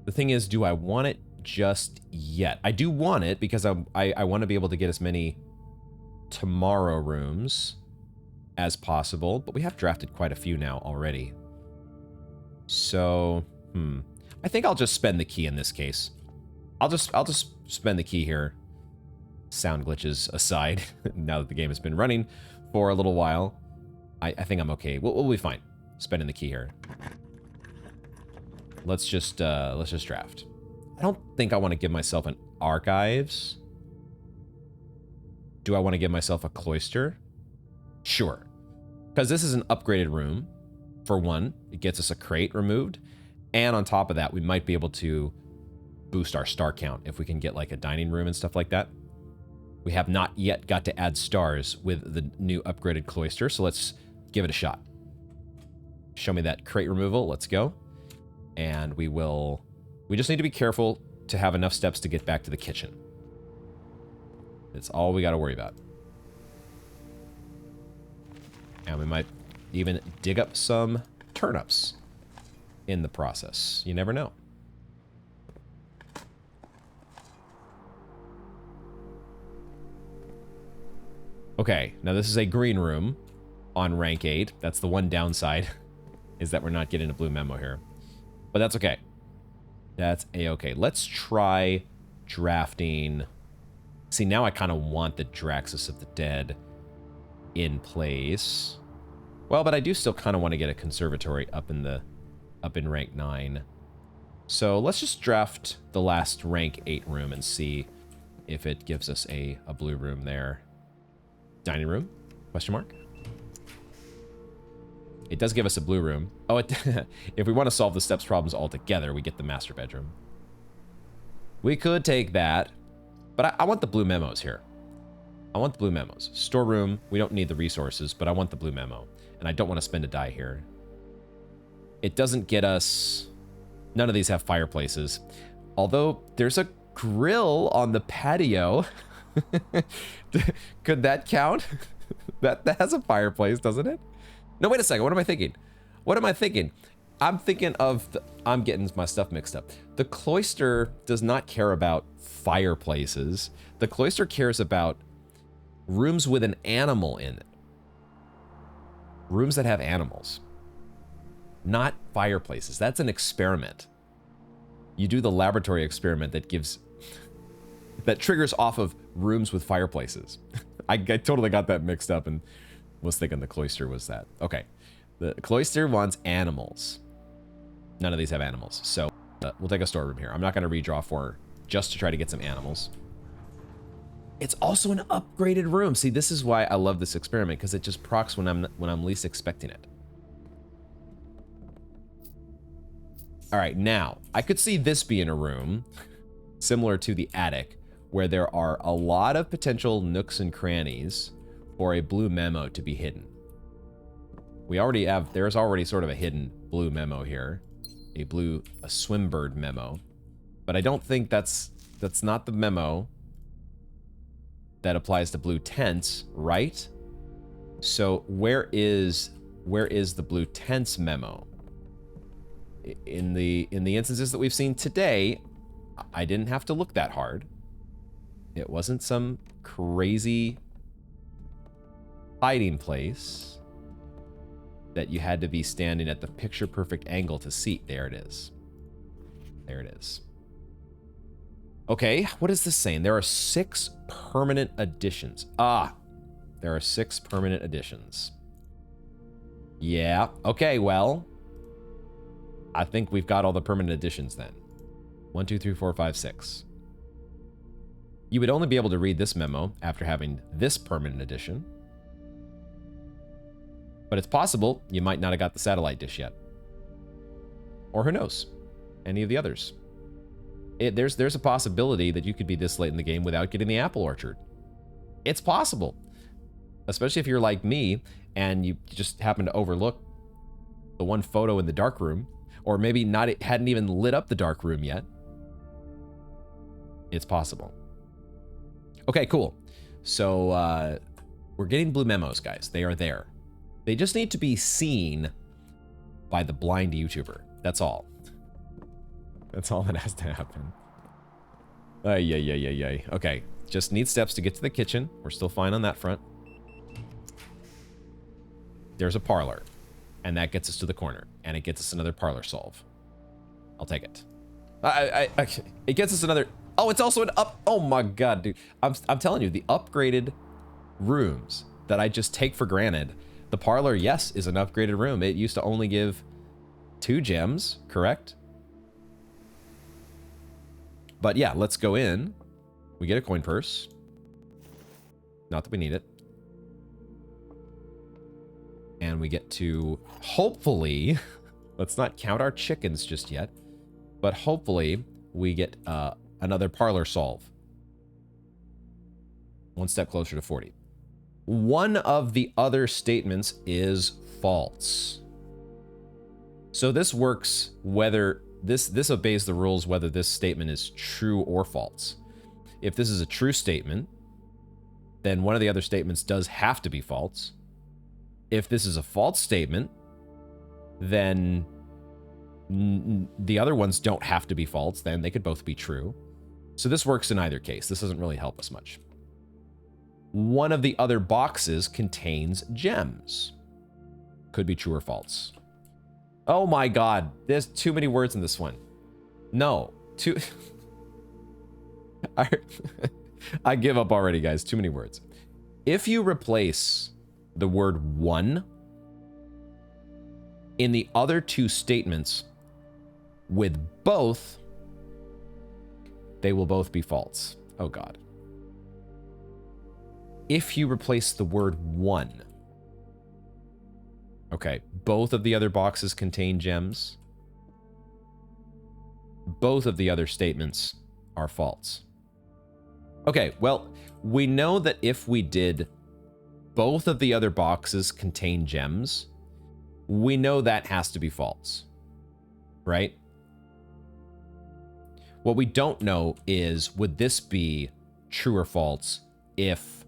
The thing is, do I want it just yet? I do want it because I want to be able to get as many tomorrow rooms as possible, but we have drafted quite a few now already. So, I think I'll just spend the key in this case. I'll just spend the key here. Sound glitches aside, now that the game has been running for a little while, I think I'm okay. We'll be fine spending the key here. Let's just draft. I don't think I want to give myself an archives. Do I want to give myself a cloister? Sure. Because this is an upgraded room. For one, it gets us a crate removed. And on top of that, we might be able to boost our star count if we can get like a dining room and stuff like that. We have not yet got to add stars with the new upgraded cloister, so let's give it a shot. Show me that crate removal. Let's go. And we just need to be careful to have enough steps to get back to the kitchen. That's all we got to worry about. And we might even dig up some turnips in the process. You never know. Okay, now this is a green room on rank 8. That's the one downside, is that we're not getting a blue memo here. But that's okay. That's a-okay. Let's try drafting... See, now I kind of want the Draxus of the Dead in place. Well, but I do still kind of want to get a conservatory up in rank 9. So let's just draft the last rank 8 room and see if it gives us a blue room there. Dining room? Question mark? It does give us a blue room. Oh, if we want to solve the steps problems altogether, we get the master bedroom. We could take that, but I want the blue memos here. I want the blue memos. Storeroom, we don't need the resources, but I want the blue memo. And I don't want to spend a die here. It doesn't get us... None of these have fireplaces. Although, there's a grill on the patio. Could that count? that has a fireplace, doesn't it? No, wait a second. What am I thinking? What am I thinking? I'm thinking of... I'm getting my stuff mixed up. The Cloister does not care about fireplaces. The Cloister cares about rooms with an animal in it. Rooms that have animals. Not fireplaces. That's an experiment. You do the laboratory experiment that gives... that triggers off of rooms with fireplaces. I totally got that mixed up and was thinking the Cloister was that. Okay. The Cloister wants animals. None of these have animals. So we'll take a storeroom here. I'm not going to redraw for just to try to get some animals. It's also an upgraded room. See, this is why I love this experiment, because it just procs when I'm least expecting it. All right, now I could see this being a room similar to the attic, where there are a lot of potential nooks and crannies for a blue memo to be hidden. We already have, there's already sort of a hidden blue memo here, a Swimbird memo, but I don't think that's not the memo that applies to blue tents, right? So where is the blue tents memo? In the instances that we've seen today, I didn't have to look that hard. It wasn't some crazy hiding place that you had to be standing at the picture-perfect angle to see. There it is. There it is. Okay, what is this saying? There are 6 permanent additions. Ah, there are 6 permanent additions. Yeah, okay, well, I think we've got all the permanent additions then. 1, 2, 3, 4, 5, 6. You would only be able to read this memo after having this permanent addition. But it's possible you might not have got the satellite dish yet. Or who knows? Any of the others. There's a possibility that you could be this late in the game without getting the apple orchard. It's possible. Especially if you're like me and you just happen to overlook the one photo in the dark room, or maybe it hadn't even lit up the dark room yet. It's possible. Okay, cool. So we're getting blue memos, guys. They are there. They just need to be seen by the blind YouTuber. That's all. That's all that has to happen. Ay. Okay, just need steps to get to the kitchen. We're still fine on that front. There's a parlor, and that gets us to the corner, and it gets us another parlor solve. I'll take it. It gets us another... Oh, it's also an up... Oh my god, dude. I'm telling you, the upgraded rooms that I just take for granted. The parlor, yes, is an upgraded room. It used to only give 2 gems, correct? But yeah, let's go in. We get a coin purse. Not that we need it. And we get to, hopefully, let's not count our chickens just yet, but hopefully we get another parlor solve. One step closer to 40. One of the other statements is false. So this works whether this obeys the rules whether this statement is true or false. If this is a true statement, then one of the other statements does have to be false. If this is a false statement, then the other ones don't have to be false, then they could both be true. So this works in either case. This doesn't really help us much. One of the other boxes contains gems. Could be true or false. Oh my god, there's too many words in this one. No, too... I give up already, guys. Too many words. If you replace the word one in the other two statements with both, they will both be false. Oh god. If you replace the word one, okay, both of the other boxes contain gems. Both of the other statements are false. Okay, well, we know that if we did both of the other boxes contain gems, we know that has to be false, right? What we don't know is, would this be true or false if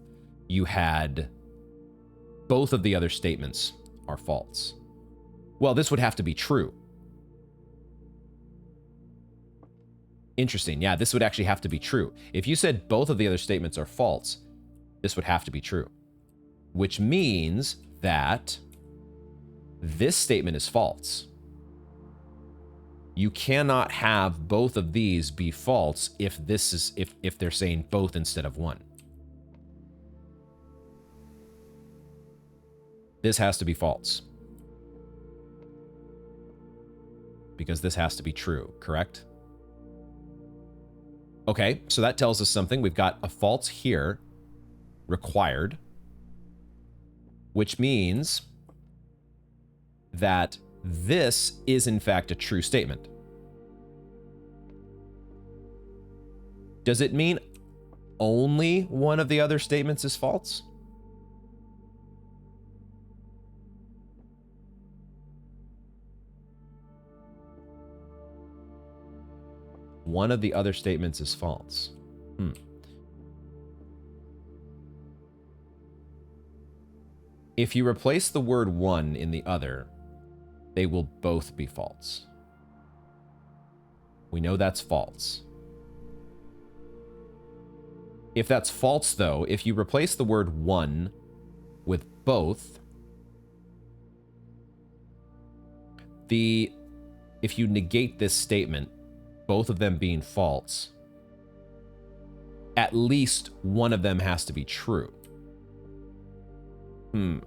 you had both of the other statements are false? Well, this would have to be true. Interesting. Yeah, this would actually have to be true. If you said both of the other statements are false, this would have to be true. Which means that this statement is false. You cannot have both of these be false if this is if they're saying both instead of one. This has to be false. Because this has to be true, correct? Okay, so that tells us something. We've got a false here, required, which means that this is in fact a true statement. Does it mean only one of the other statements is false? One of the other statements is false. If you replace the word one in the other, they will both be false. We know that's false. If that's false, though, if you replace the word one with both, if you negate this statement, both of them being false, at least one of them has to be true.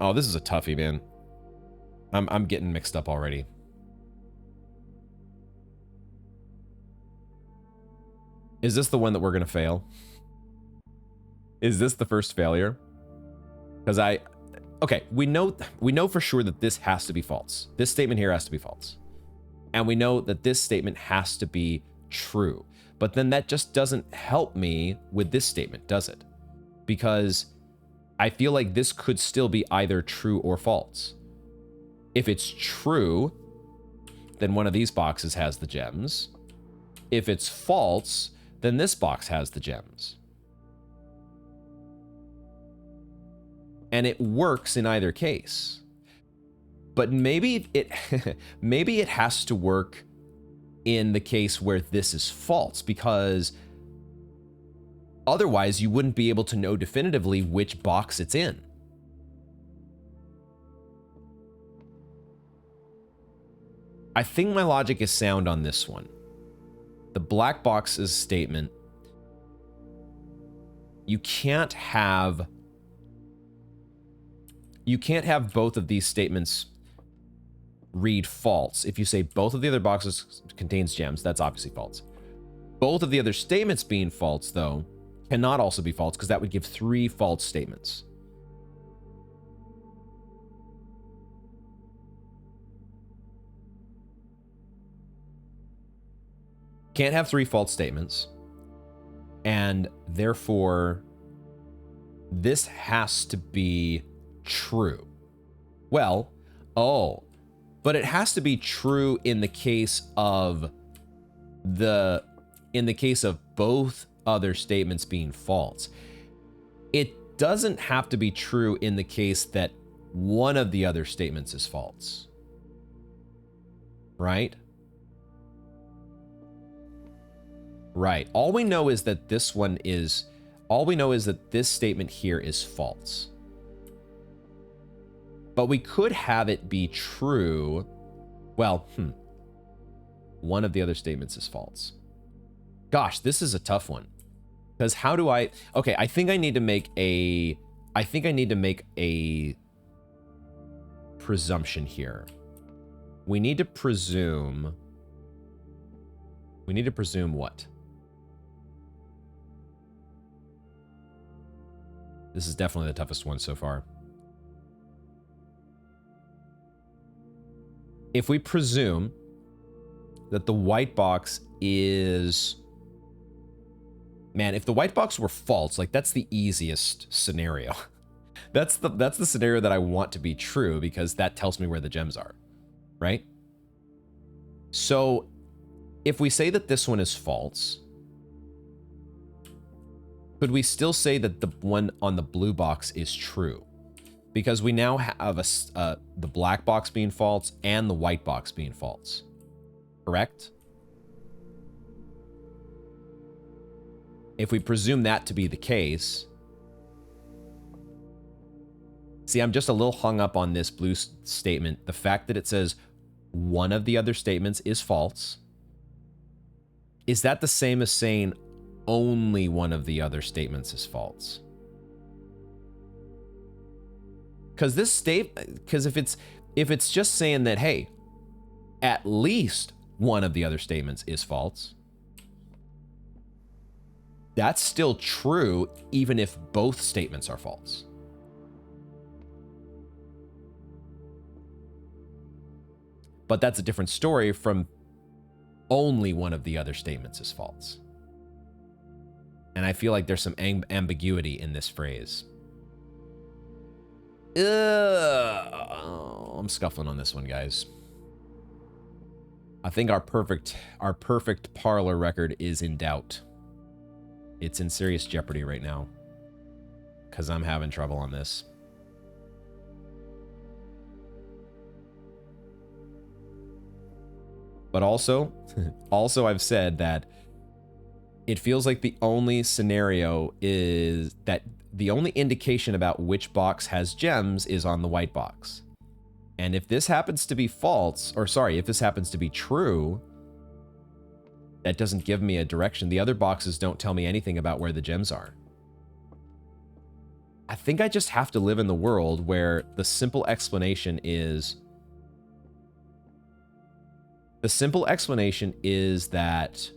Oh, this is a toughie, man. I'm getting mixed up already. Is this the one that we're gonna fail? Is this the first failure? Because okay, we know for sure that this has to be false. This statement here has to be false. And we know that this statement has to be true. But then that just doesn't help me with this statement, does it? Because I feel like this could still be either true or false. If it's true, then one of these boxes has the gems. If it's false, then this box has the gems. And it works in either case. But maybe it maybe it has to work in the case where this is false, because otherwise you wouldn't be able to know definitively which box it's in. I think my logic is sound on this one. The black box's statement, you can't have both of these statements read false. If you say both of the other boxes contains gems, that's obviously false. Both of the other statements being false, though, cannot also be false because that would give 3 false statements. Can't have 3 false statements. And therefore, this has to be true. Well, oh, but it has to be true in the case of both other statements being false. It doesn't have to be true in the case that one of the other statements is false. Right? Right. All we know is that this statement here is false. But we could have it be true. Well, one of the other statements is false. Gosh, this is a tough one. Because how do I... Okay, I think I need to make a presumption here. We need to presume what? This is definitely the toughest one so far. If we presume that the white box is... Man, if the white box were false, like that's the easiest scenario. That's the scenario that I want to be true because that tells me where the gems are, right? So if we say that this one is false, could we still say that the one on the blue box is true? Because we now have the black box being false and the white box being false, correct? If we presume that to be the case... See, I'm just a little hung up on this blue statement. The fact that it says one of the other statements is false. Is that the same as saying only one of the other statements is false? Because if it's just saying that, hey, at least one of the other statements is false, that's still true even if both statements are false. But that's a different story from only one of the other statements is false. And I feel like there's some ambiguity in this phrase. I'm scuffling on this one, guys. I think our perfect parlor record is in doubt. It's in serious jeopardy right now because I'm having trouble on this. But also I've said that it feels like the only scenario is that the only indication about which box has gems is on the white box. And if this happens to be false, or sorry, if this happens to be true, that doesn't give me a direction. The other boxes don't tell me anything about where the gems are. I think I just have to live in the world where the simple explanation is... The simple explanation is that...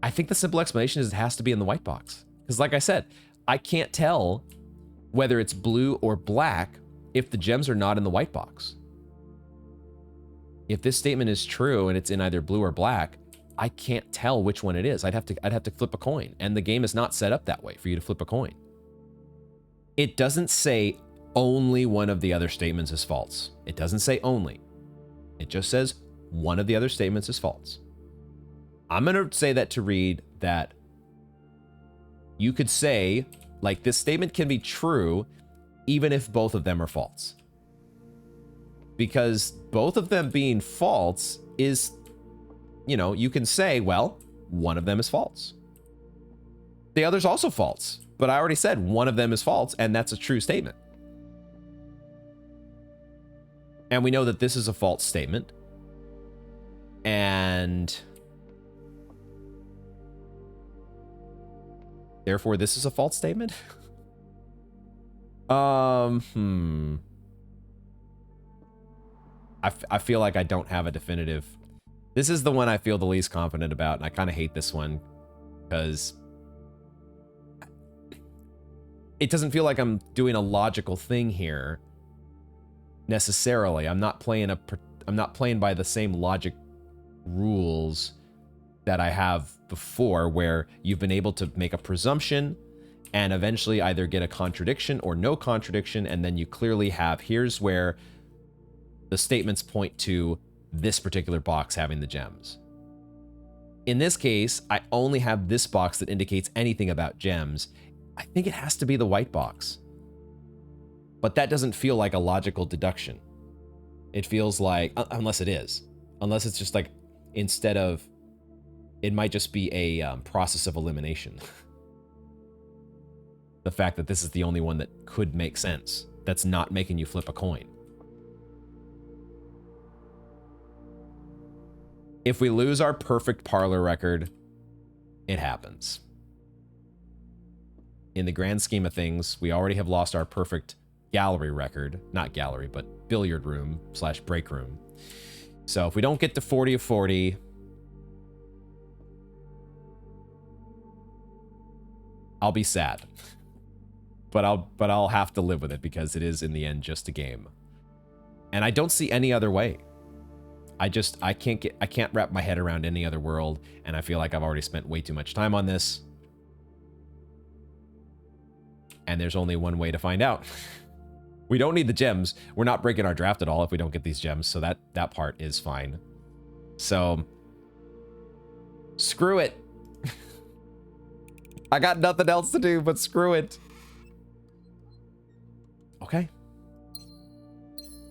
I think the simple explanation is it has to be in the white box. Because like I said, I can't tell whether it's blue or black if the gems are not in the white box. If this statement is true and it's in either blue or black, I can't tell which one it is. I'd have to flip a coin, and the game is not set up that way for you to flip a coin. It doesn't say only one of the other statements is false. It doesn't say only. It just says one of the other statements is false. I'm going to say that to read that you could say, like, this statement can be true even if both of them are false. Because both of them being false is, you know, you can say, well, one of them is false. The other's also false, but I already said one of them is false, and that's a true statement. And we know that this is a false statement. And therefore, this is a false statement? I feel like I don't have a definitive. This is the one I feel the least confident about, and I kind of hate this one because it doesn't feel like I'm doing a logical thing here necessarily. I'm not playing by the same logic rules that I have before, where you've been able to make a presumption and eventually either get a contradiction or no contradiction, and then you clearly have, here's where the statements point to this particular box having the gems. In this case, I only have this box that indicates anything about gems. I think it has to be the white box. But that doesn't feel like a logical deduction. It feels like, unless it is. Unless it's just like, instead of, it might just be a process of elimination. The fact that this is the only one that could make sense. That's not making you flip a coin. If we lose our perfect parlor record, it happens. In the grand scheme of things, we already have lost our perfect gallery record. Not gallery, but billiard room / break room. So if we don't get to 40 of 40, I'll be sad. But I'll have to live with it because it is in the end just a game. And I don't see any other way. I can't wrap my head around any other world, and I feel like I've already spent way too much time on this. And there's only one way to find out. We don't need the gems. We're not breaking our draft at all if we don't get these gems, so that part is fine. So screw it. I got nothing else to do but screw it. Okay.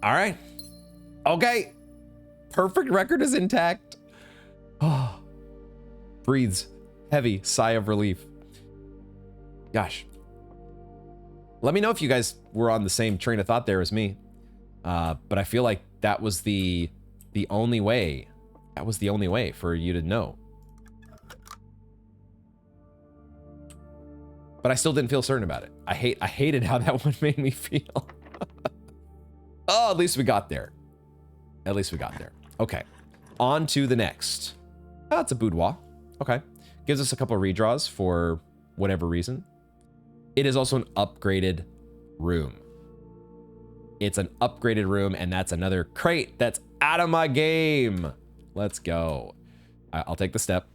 All right. Okay. Perfect record is intact. Oh, breathes heavy sigh of relief. Gosh. Let me know if you guys were on the same train of thought there as me. But I feel like that was the only way. That was the only way for you to know. But I still didn't feel certain about it. I hated how that one made me feel. Oh, at least we got there. At least we got there. Okay. On to the next. Oh, it's a boudoir. Okay. Gives us a couple of redraws for whatever reason. It is also an upgraded room. It's an upgraded room, and that's another crate that's out of my game. Let's go. I'll take the step.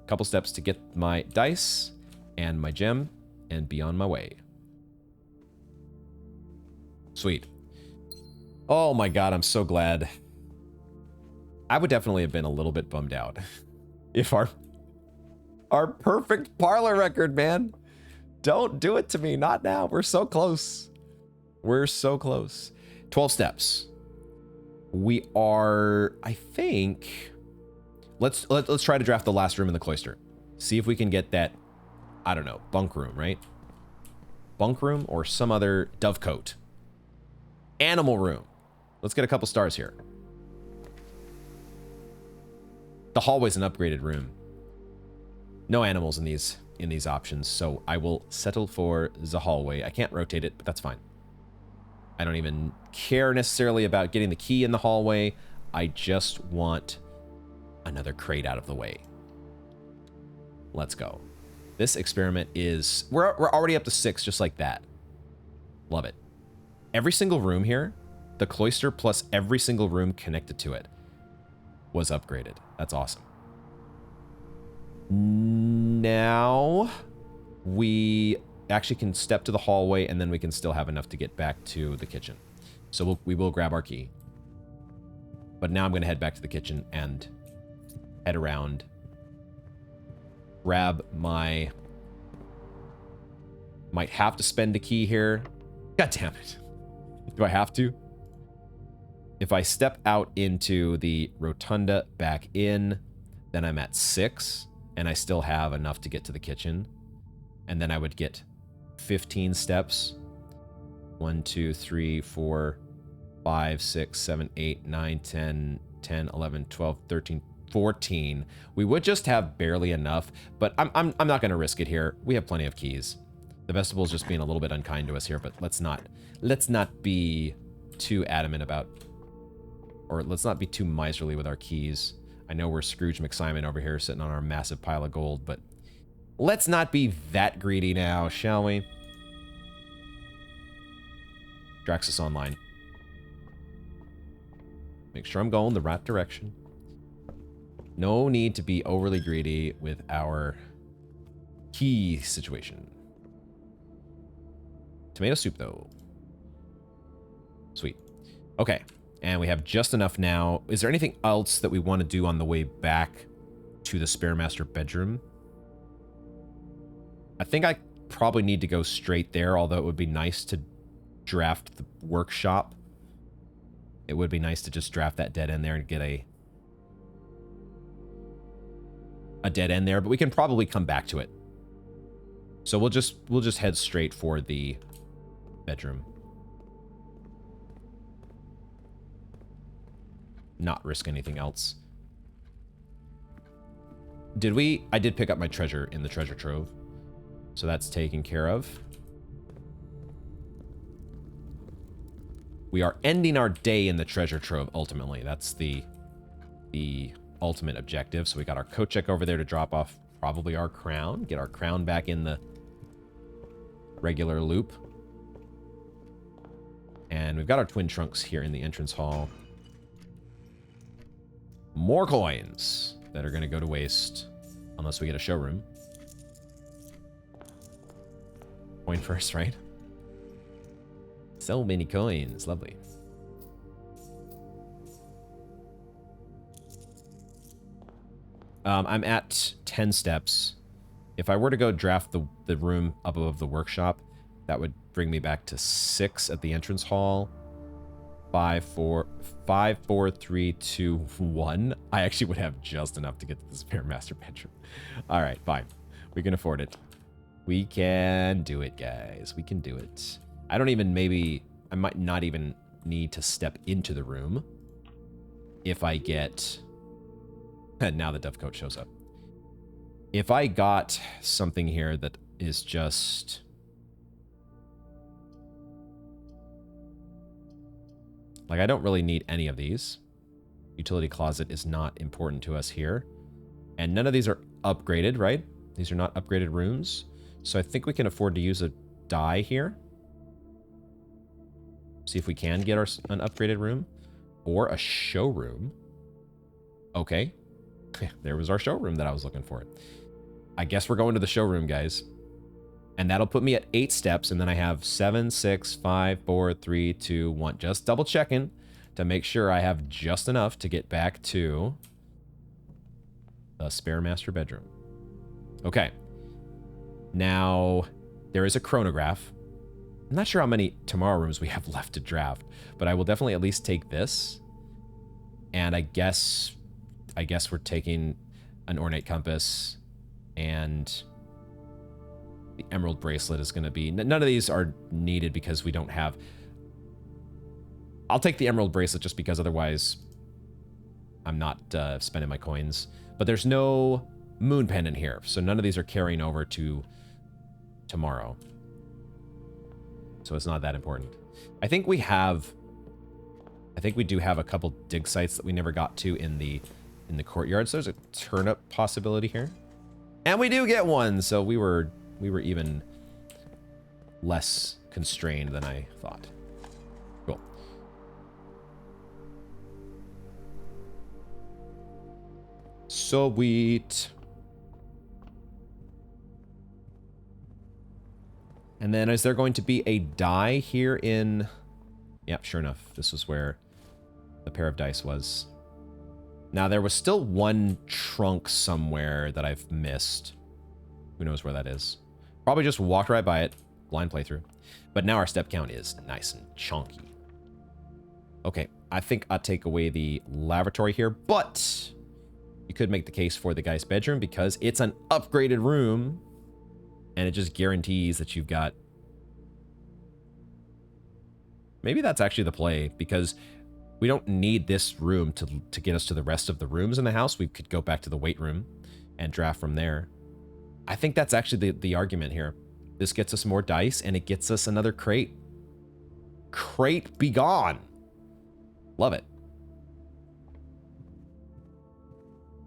Couple steps to get my dice and my gem and be on my way. Sweet. Oh my god, I'm so glad. I would definitely have been a little bit bummed out if our perfect parlor record, man. Don't do it to me. Not now. We're so close. We're so close. 12 steps. We are, I think, let's try to draft the last room in the cloister. See if we can get that, I don't know, bunk room, right? Bunk room or some other dovecote. Animal room. Let's get a couple stars here. The hallway's an upgraded room. No animals in these options, so I will settle for the hallway. I can't rotate it, but that's fine. I don't even care necessarily about getting the key in the hallway. I just want another crate out of the way. Let's go. This experiment is... We're already up to 6 just like that. Love it. Every single room here, the cloister plus every single room connected to it was upgraded. That's awesome. Now we actually can step to the hallway, and then we can still have enough to get back to the kitchen. So we will grab our key. But now I'm going to head back to the kitchen and head around. Grab my... Might have to spend a key here. God damn it. Do I have to? If I step out into the rotunda back in, then I'm at 6, and I still have enough to get to the kitchen. And then I would get 15 steps. 1, 2, 3, 4, 5, 6, 7, 8, 9, 10, 10, 11, 12, 13, 14. We would just have barely enough, but I'm not going to risk it here. We have plenty of keys. The vestible's just being a little bit unkind to us here, but let's not be too adamant about Or let's not be too miserly with our keys. I know we're Scrooge McSimon over here sitting on our massive pile of gold, but let's not be that greedy now, shall we? Draxus Online. Make sure I'm going the right direction. No need to be overly greedy with our key situation. Tomato soup, though. Sweet. Okay. And we have just enough now. Is there anything else that we want to do on the way back to the Spare Master bedroom? I think I probably need to go straight there, although it would be nice to draft the workshop. It would be nice to just draft that dead end there and get a dead end there, but we can probably come back to it. So we'll just head straight for the bedroom. Not risk anything else. I did pick up my treasure in the treasure trove. So that's taken care of. We are ending our day in the treasure trove, ultimately. That's the ultimate objective. So we got our coat check over there to drop off probably our crown. Get our crown back in the regular loop. And we've got our twin trunks here in the entrance hall. More coins that are going to go to waste unless we get a showroom. Coin first, right? So many coins. Lovely. I'm at 10 steps. If I were to go draft the room up above the workshop, that would bring me back to 6 at the entrance hall. 5, 4, 3, 2, 1. I actually would have just enough to get to the Spare Master bedroom. All right, fine. We can afford it. We can do it, guys. We can do it. I don't even I might not even need to step into the room if I get... And now the Dovecoat shows up. If I got something here that is just... Like, I don't really need any of these. Utility closet is not important to us here. And none of these are upgraded, right? These are not upgraded rooms. So I think we can afford to use a die here. See if we can get an upgraded room. Or a showroom. Okay. There was our showroom that I was looking for. I guess we're going to the showroom, guys. And that'll put me at 8 steps, and then I have 7, 6, 5, 4, 3, 2, 1. Just double checking to make sure I have just enough to get back to the Spare Master bedroom. Okay. Now, there is a chronograph. I'm not sure how many tomorrow rooms we have left to draft, but I will definitely at least take this. And I guess we're taking an ornate compass, and the emerald bracelet is going to be... None of these are needed because we don't have... I'll take the emerald bracelet just because otherwise I'm not spending my coins. But there's no moon pendant here, so none of these are carrying over to tomorrow. So it's not that important. I think we do have a couple dig sites that we never got to in the courtyard. So there's a turnip possibility here. And we do get one, so we were even less constrained than I thought. Cool. Sweet. And then is there going to be a die here in... Yep, sure enough. This was where the pair of dice was. Now, there was still one trunk somewhere that I've missed. Who knows where that is? Probably just walked right by it. Blind playthrough. But now our step count is nice and chunky. Okay, I think I'll take away the lavatory here, but you could make the case for the guy's bedroom because it's an upgraded room and it just guarantees that you've got... Maybe that's actually the play because we don't need this room to get us to the rest of the rooms in the house. We could go back to the weight room and draft from there. I think that's actually the argument here. This gets us more dice, and it gets us another crate. Crate be gone. Love it.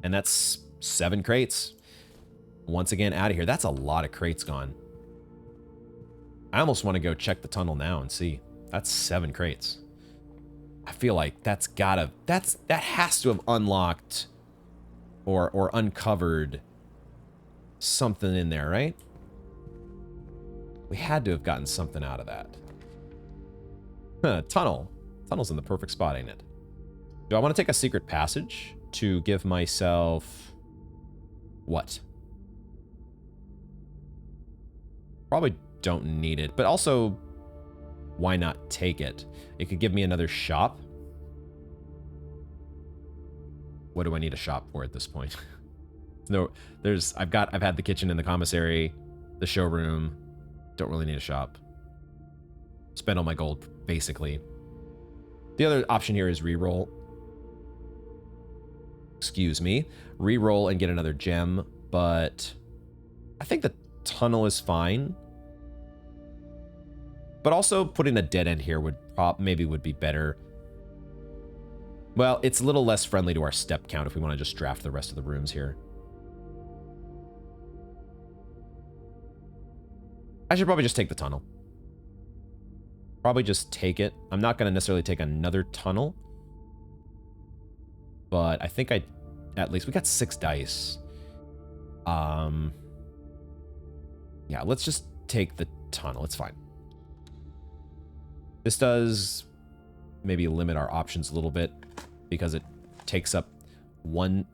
And that's 7 crates. Once again, out of here. That's a lot of crates gone. I almost want to go check the tunnel now and see. That's 7 crates. I feel like that has to have unlocked or uncovered something in there, right? We had to have gotten something out of that. Huh, tunnel. Tunnel's in the perfect spot, ain't it? Do I want to take a secret passage to give myself... what? Probably don't need it, but also, why not take it? It could give me another shop. What do I need a shop for at this point? No, I've had the kitchen and the commissary, the showroom. Don't really need a shop. Spend all my gold, basically. The other option here is reroll. Excuse me. Reroll and get another gem, but I think the tunnel is fine. But also putting a dead end here would be better. Well, it's a little less friendly to our step count if we want to just draft the rest of the rooms here. I should probably just take the tunnel. Probably just take it. I'm not going to necessarily take another tunnel. But I think at least we got 6 dice. Yeah, let's just take the tunnel. It's fine. This does maybe limit our options a little bit because it takes up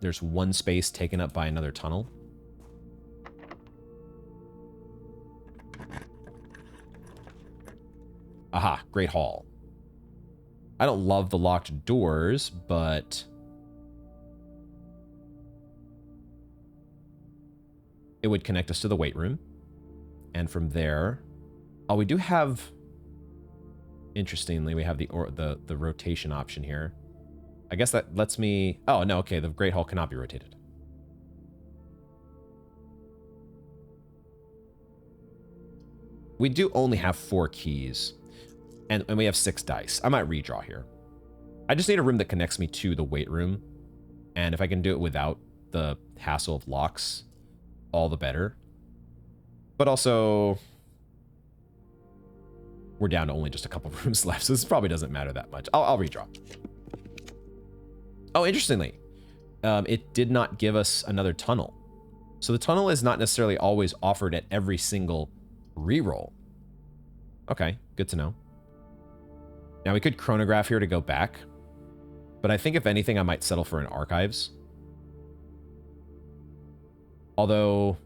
there's one space taken up by another tunnel. Aha, Great Hall. I don't love the locked doors, but it would connect us to the weight room. And from there, oh, we do have, interestingly, we have the rotation option here. I guess that lets me, oh no, okay, the Great Hall cannot be rotated. We do only have 4 keys. And we have 6 dice. I might redraw here. I just need a room that connects me to the weight room. And if I can do it without the hassle of locks, all the better. But also, we're down to only just a couple rooms left, so this probably doesn't matter that much. I'll redraw. Oh, interestingly, it did not give us another tunnel. So the tunnel is not necessarily always offered at every single reroll. Okay, good to know. Now, we could chronograph here to go back, but I think if anything, I might settle for an archives. Although,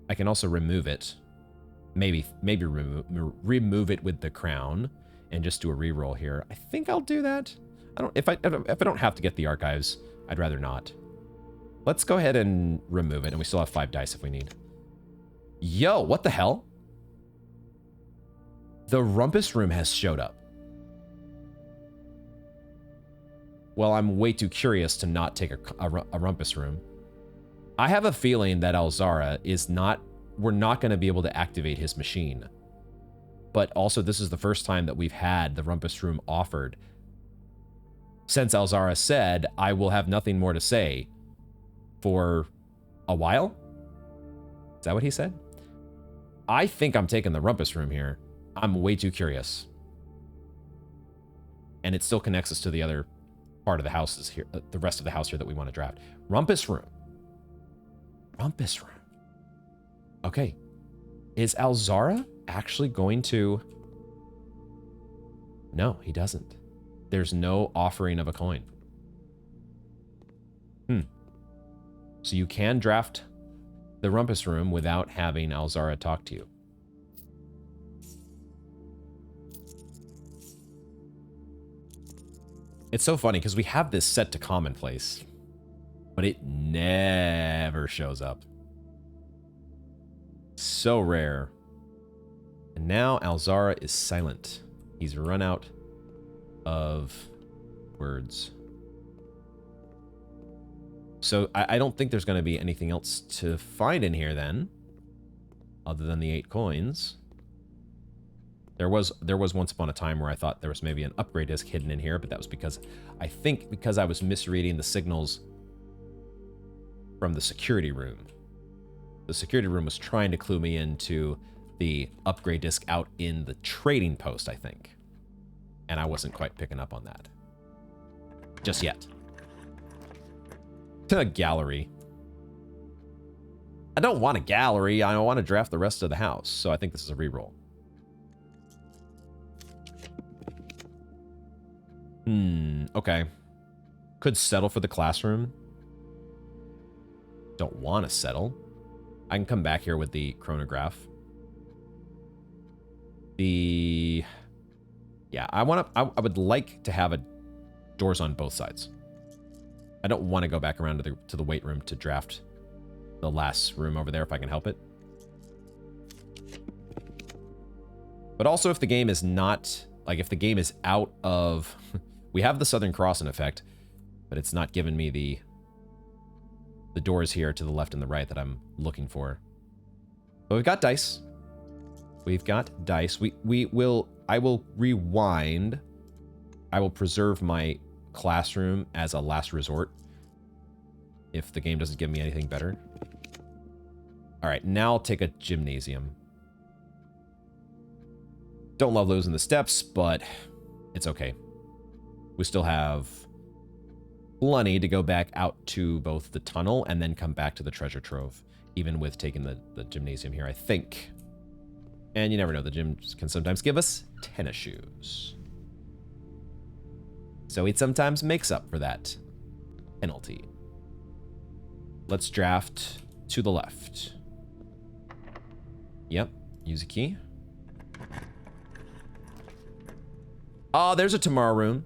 I can also remove it. Maybe remove it with the crown and just do a reroll here. I think I'll do that. If I don't have to get the archives, I'd rather not. Let's go ahead and remove it, and we still have 5 dice if we need. Yo, what the hell? The rumpus room has showed up. Well, I'm way too curious to not take a rumpus room. I have a feeling that Alzara is not... We're not going to be able to activate his machine. But also, this is the first time that we've had the rumpus room offered. Since Alzara said, I will have nothing more to say for a while? Is that what he said? I think I'm taking the rumpus room here. I'm way too curious. And it still connects us to the other part of the houses here, the rest of the house here that we want to draft. Rumpus room. Rumpus room. Okay. Is Alzara actually going to... No, he doesn't. There's no offering of a coin. So you can draft the rumpus room without having Alzara talk to you. It's so funny because we have this set to commonplace, but it never shows up. So rare. And now Alzara is silent. He's run out of words. So I don't think there's going to be anything else to find in here then, other than the 8 coins. There was once upon a time where I thought there was maybe an upgrade disc hidden in here, but that was because I was misreading the signals from the security room. The security room was trying to clue me into the upgrade disc out in the trading post, I think. And I wasn't quite picking up on that. Just yet. To a gallery. I don't want a gallery. I want to draft the rest of the house. So I think this is a reroll. Okay. Could settle for the classroom. Don't want to settle. I can come back here with the chronograph. Yeah, I would like to have doors on both sides. I don't want to go back around to the weight room to draft the last room over there if I can help it. But also if the game is not, like if the game is out of, we have the Southern Cross in effect, but it's not giving me the doors here to the left and the right that I'm looking for. But we've got dice. We've got dice. I will rewind. I will preserve my classroom as a last resort if the game doesn't give me anything better. All right, now I'll take a gymnasium. Don't love losing the steps, but it's okay. We still have plenty to go back out to both the tunnel and then come back to the treasure trove, even with taking the gymnasium here, I think. And you never know, the gym can sometimes give us tennis shoes. So it sometimes makes up for that penalty. Let's draft to the left. Yep, use a key. Oh, there's a tomorrow room.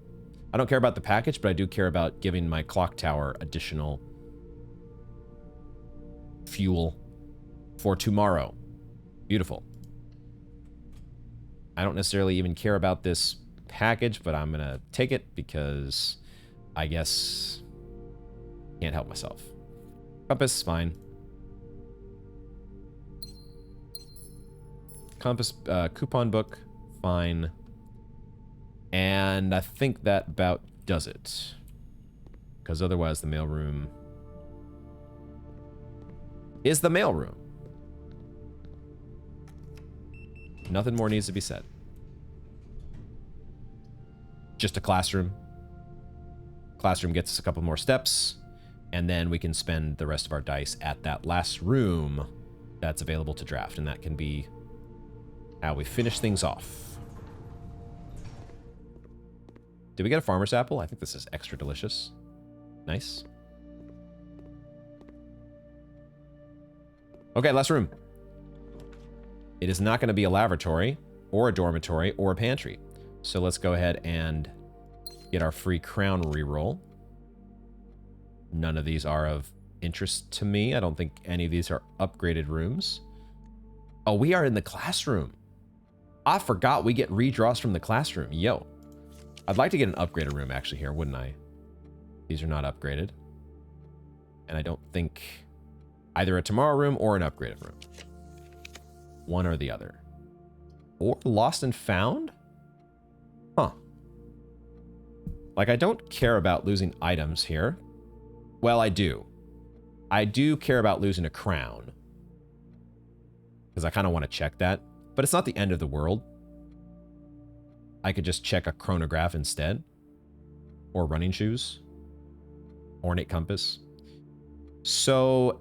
I don't care about the package, but I do care about giving my clock tower additional fuel for tomorrow. Beautiful. I don't necessarily even care about this package, but I'm gonna take it because I guess can't help myself. Compass, fine. Compass, coupon book, fine. And I think that about does it. Because otherwise the mailroom is the mailroom. Nothing more needs to be said. Just a classroom. Classroom gets us a couple more steps, and then we can spend the rest of our dice at that last room that's available to draft, and that can be how we finish things off. Did we get a farmer's apple? I think this is extra delicious. Nice. Okay, last room. It is not going to be a lavatory or a dormitory or a pantry. So let's go ahead and get our free crown reroll. None of these are of interest to me. I don't think any of these are upgraded rooms. Oh, we are in the classroom. I forgot we get redraws from the classroom. Yo. I'd like to get an upgraded room actually here, wouldn't I? These are not upgraded. And I don't think either a tomorrow room or an upgraded room. One or the other. Or lost and found? Huh. Like, I don't care about losing items here. Well, I do. I do care about losing a crown. Because I kind of want to check that. But it's not the end of the world. I could just check a chronograph instead. Or running shoes. Ornate compass. So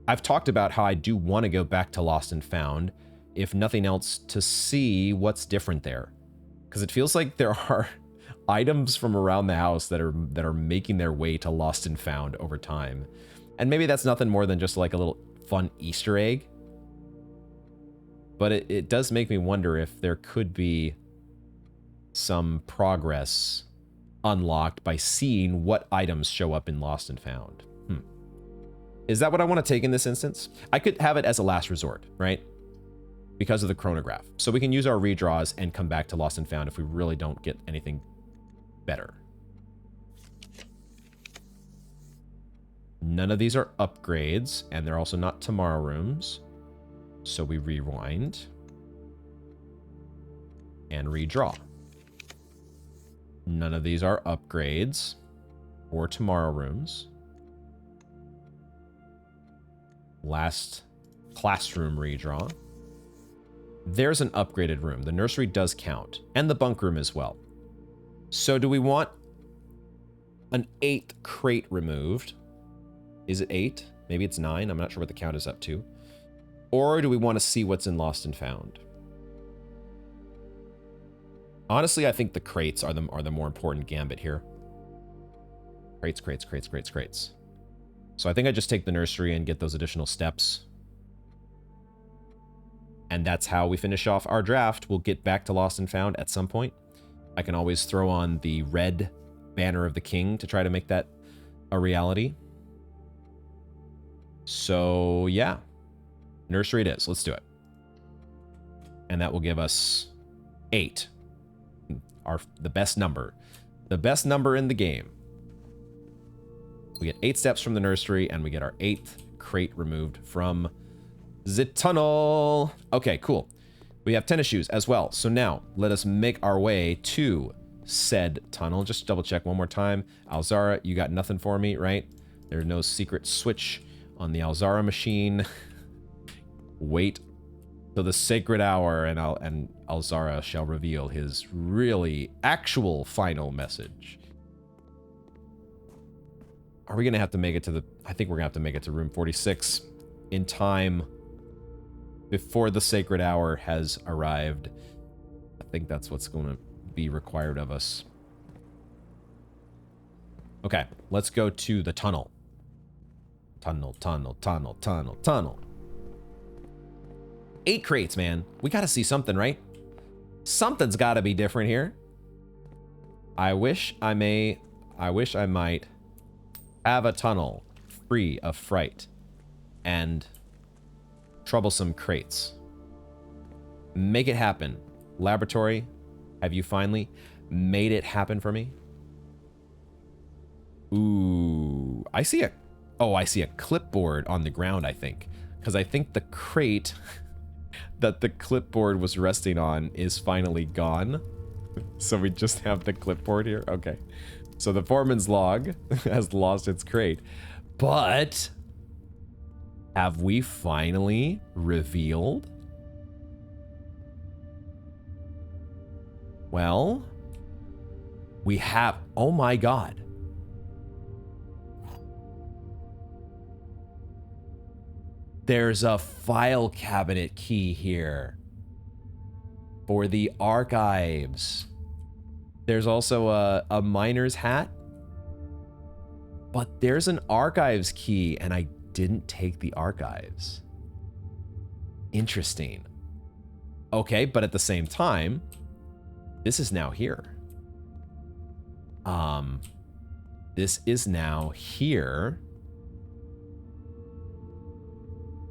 I've talked about how I do want to go back to Lost and Found, if nothing else, to see what's different there. Because it feels like there are items from around the house that are making their way to Lost and Found over time. And maybe that's nothing more than just like a little fun Easter egg. But it does make me wonder if there could be some progress unlocked by seeing what items show up in Lost and Found. Is that what I want to take in this instance? I could have it as a last resort, right? Because of the chronograph. So we can use our redraws and come back to Lost and Found if we really don't get anything better. None of these are upgrades, and they're also not tomorrow rooms. So we rewind and redraw. None of these are upgrades or tomorrow rooms. Last classroom redraw. There's an upgraded room. The nursery does count. And the bunk room as well. So do we want an 8th crate removed? Is it 8? Maybe it's 9. I'm not sure what the count is up to. Or do we want to see what's in Lost and Found? Honestly, I think the crates are the more important gambit here. Crates, crates, crates, crates, crates. So I think I just take the nursery and get those additional steps. And that's how we finish off our draft. We'll get back to Lost and Found at some point. I can always throw on the red banner of the king to try to make that a reality. So yeah, nursery it is. Let's do it. And that will give us 8. The best number. The best number in the game. We get 8 steps from the nursery, and we get our 8th crate removed from the tunnel. Okay, cool. We have tennis shoes as well. So now, let us make our way to said tunnel. Just double check one more time. Alzara, you got nothing for me, right? There's no secret switch on the Alzara machine. Wait till the sacred hour, and Alzara shall reveal his really actual final message. Are we gonna have to make it to the... I think we're gonna have to make it to room 46 in time before the sacred hour has arrived. I think that's what's gonna be required of us. Okay, let's go to the tunnel. Tunnel, tunnel, tunnel, tunnel, tunnel. 8 crates, man. We gotta see something, right? Something's gotta be different here. I wish I might have a tunnel free of fright and troublesome crates. Make it happen. Laboratory, have you finally made it happen for me? Ooh, I see a clipboard on the ground, I think. Because I think the crate that the clipboard was resting on is finally gone. So we just have the clipboard here. Okay. So the foreman's log has lost its crate. But have we finally revealed? Well, we have. Oh my God. There's a file cabinet key here for the archives. There's also a miner's hat. But there's an archives key, and I didn't take the archives. Interesting. Okay, but at the same time, this is now here. This is now here.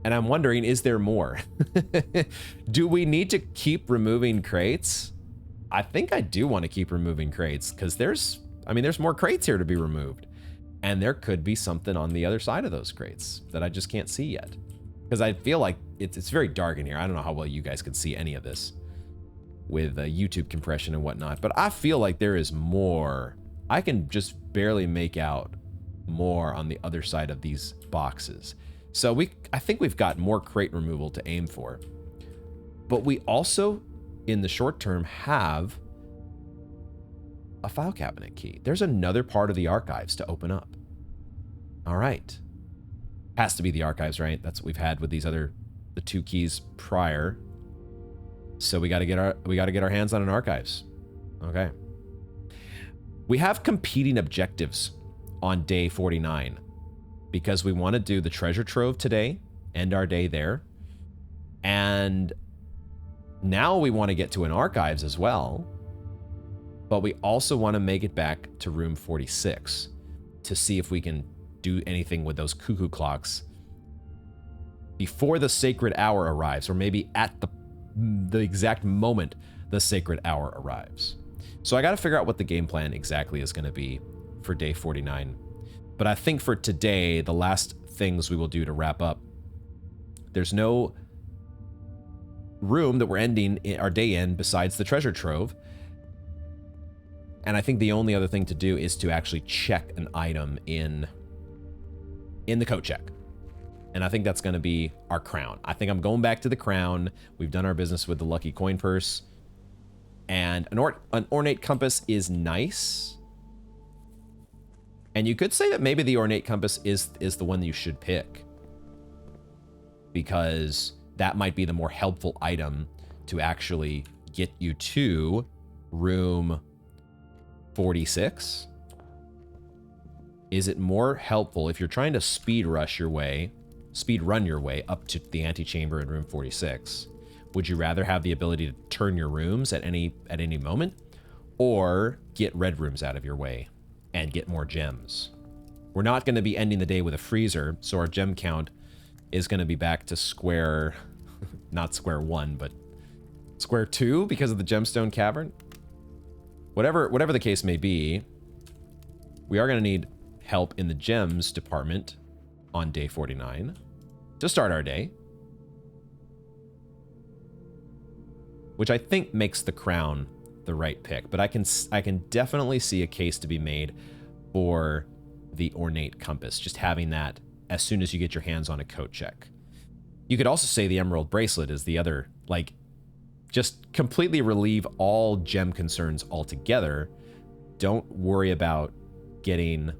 And I'm wondering, is there more? Do we need to keep removing crates? I think I do want to keep removing crates, because there's more crates here to be removed. And there could be something on the other side of those crates that I just can't see yet. Because I feel like it's very dark in here. I don't know how well you guys can see any of this with YouTube compression and whatnot, but I feel like there is more. I can just barely make out more on the other side of these boxes. So I think we've got more crate removal to aim for. But we also, in the short term, have a file cabinet key. There's another part of the archives to open up. All right. Has to be the archives, right? That's what we've had with these the 2 keys prior. So we got to get our hands on an archives. Okay. We have competing objectives on day 49 because we want to do the treasure trove today, end our day there. And now we want to get to an archives as well. But we also want to make it back to room 46 to see if we can do anything with those cuckoo clocks before the sacred hour arrives, or maybe at the exact moment the sacred hour arrives. So I got to figure out what the game plan exactly is going to be for day 49. But I think for today, the last things we will do to wrap up, there's no room that we're ending our day in besides the treasure trove. And I think the only other thing to do is to actually check an item in the coat check. And I think that's going to be our crown. I think I'm going back to the crown. We've done our business with the lucky coin purse. And an ornate compass is nice. And you could say that maybe the ornate compass is the one that you should pick, because that might be the more helpful item to actually get you to room 46. Is it more helpful if you're trying to speed run your way up to the antechamber in room 46? Would you rather have the ability to turn your rooms at any moment, or get red rooms out of your way and get more gems? We're not going to be ending the day with a freezer, so our gem count is going to be back to square, not square one, but square two because of the gemstone cavern. Whatever the case may be, we are going to need help in the gems department on day 49 to start our day, which I think makes the crown the right pick. But I can definitely see a case to be made for the ornate compass, just having that as soon as you get your hands on a coat check. You could also say the emerald bracelet is the other, like, just completely relieve all gem concerns altogether. Don't worry about getting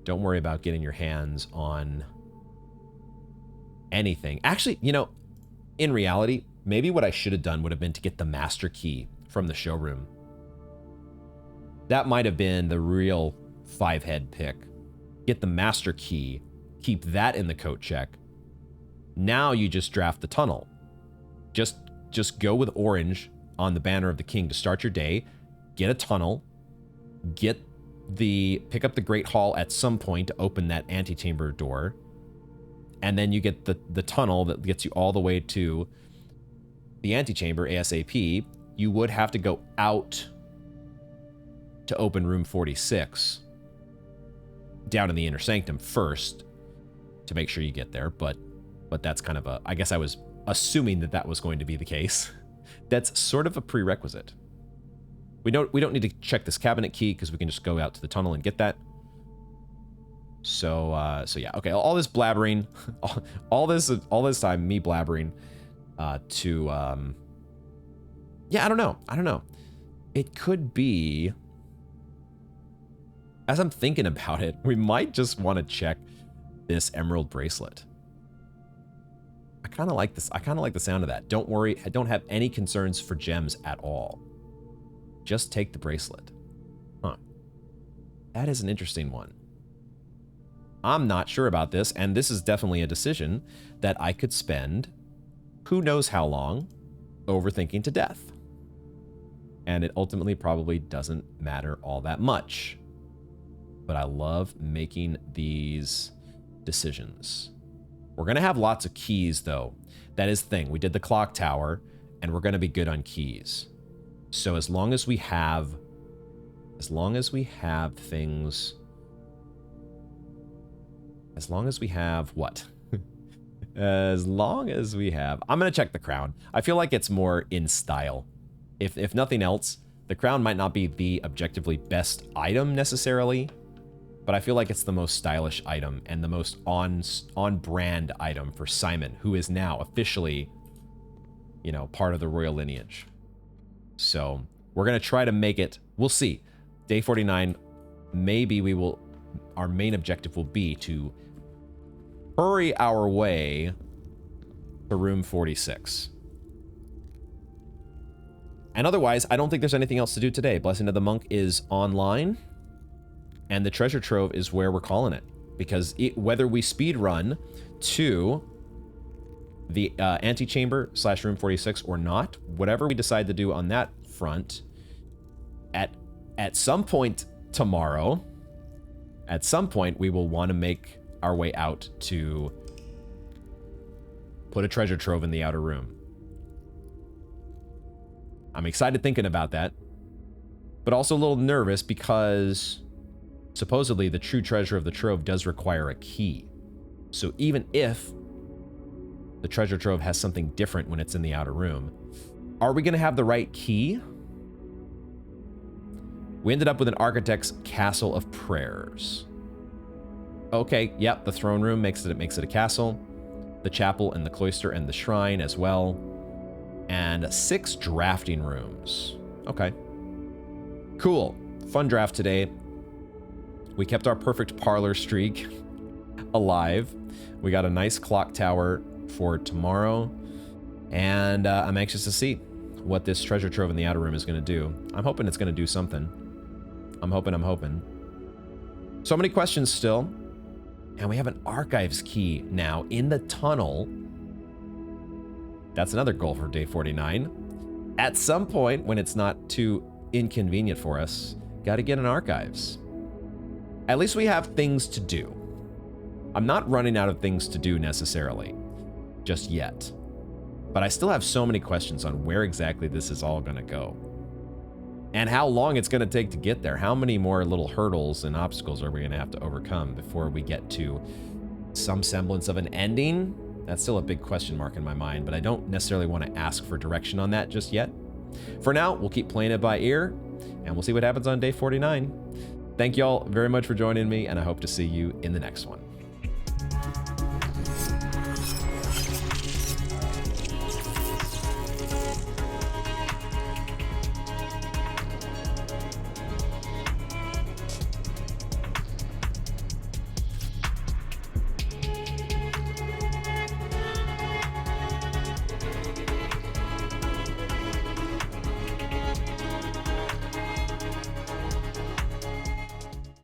your hands on anything. Actually, you know, in reality, maybe what I should have done would have been to get the master key from the showroom. That might have been the real 5-head pick. Get the master key, keep that in the coat check. Now you just draft the tunnel. Just go with orange on the banner of the king to start your day. Get a tunnel. Pick up the Great Hall at some point to open that antechamber door. And then you get the tunnel that gets you all the way to the antechamber ASAP. You would have to go out to open room 46 down in the inner sanctum first to make sure you get there, but that's kind of I guess I was assuming that was going to be the case. That's sort of a prerequisite. We don't need to check this cabinet key because we can just go out to the tunnel and get that. So yeah, okay. All this blabbering, all this time me blabbering, yeah, I don't know. It could be. As I'm thinking about it, we might just want to check this emerald bracelet. I kind of like this. I kind of like the sound of that. Don't worry. I don't have any concerns for gems at all. Just take the bracelet. Huh. That is an interesting one. I'm not sure about this, and this is definitely a decision that I could spend who knows how long overthinking to death. And it ultimately probably doesn't matter all that much. But I love making these decisions. We're going to have lots of keys, though. That is the thing. We did the clock tower, and we're going to be good on keys. So as long as we have things... As long as we have what? As long as we have... I'm going to check the crown. I feel like it's more in style. If nothing else, the crown might not be the objectively best item necessarily, but I feel like it's the most stylish item and the most on-brand item for Simon, who is now officially, you know, part of the royal lineage. So we're going to try to make it... We'll see. Day 49, maybe we will... Our main objective will be to hurry our way to room 46. And otherwise, I don't think there's anything else to do today. Blessing of the Monk is online, and the treasure trove is where we're calling it. Because whether we speed run to the antechamber / room 46 or not, whatever we decide to do on that front, at some point tomorrow, at some point we will want to make our way out to put a treasure trove in the outer room. I'm excited thinking about that, but also a little nervous because supposedly the true treasure of the trove does require a key. So even if the treasure trove has something different when it's in the outer room, are we going to have the right key? We ended up with an architect's castle of prayers. Okay, yep, the throne room makes it a castle. The chapel and the cloister and the shrine as well. And 6 drafting rooms. Okay. Cool. Fun draft today. We kept our perfect parlor streak alive. We got a nice clock tower for tomorrow. And I'm anxious to see what this treasure trove in the outer room is going to do. I'm hoping it's going to do something. I'm hoping. So many questions still. And we have an archives key now in the tunnel. That's another goal for day 49. At some point, when it's not too inconvenient for us, got to get an archives. At least we have things to do. I'm not running out of things to do necessarily, just yet. But I still have so many questions on where exactly this is all going to go. And how long it's going to take to get there. How many more little hurdles and obstacles are we going to have to overcome before we get to some semblance of an ending? That's still a big question mark in my mind, but I don't necessarily want to ask for direction on that just yet. For now, we'll keep playing it by ear, and we'll see what happens on day 49. Thank y'all very much for joining me, and I hope to see you in the next one.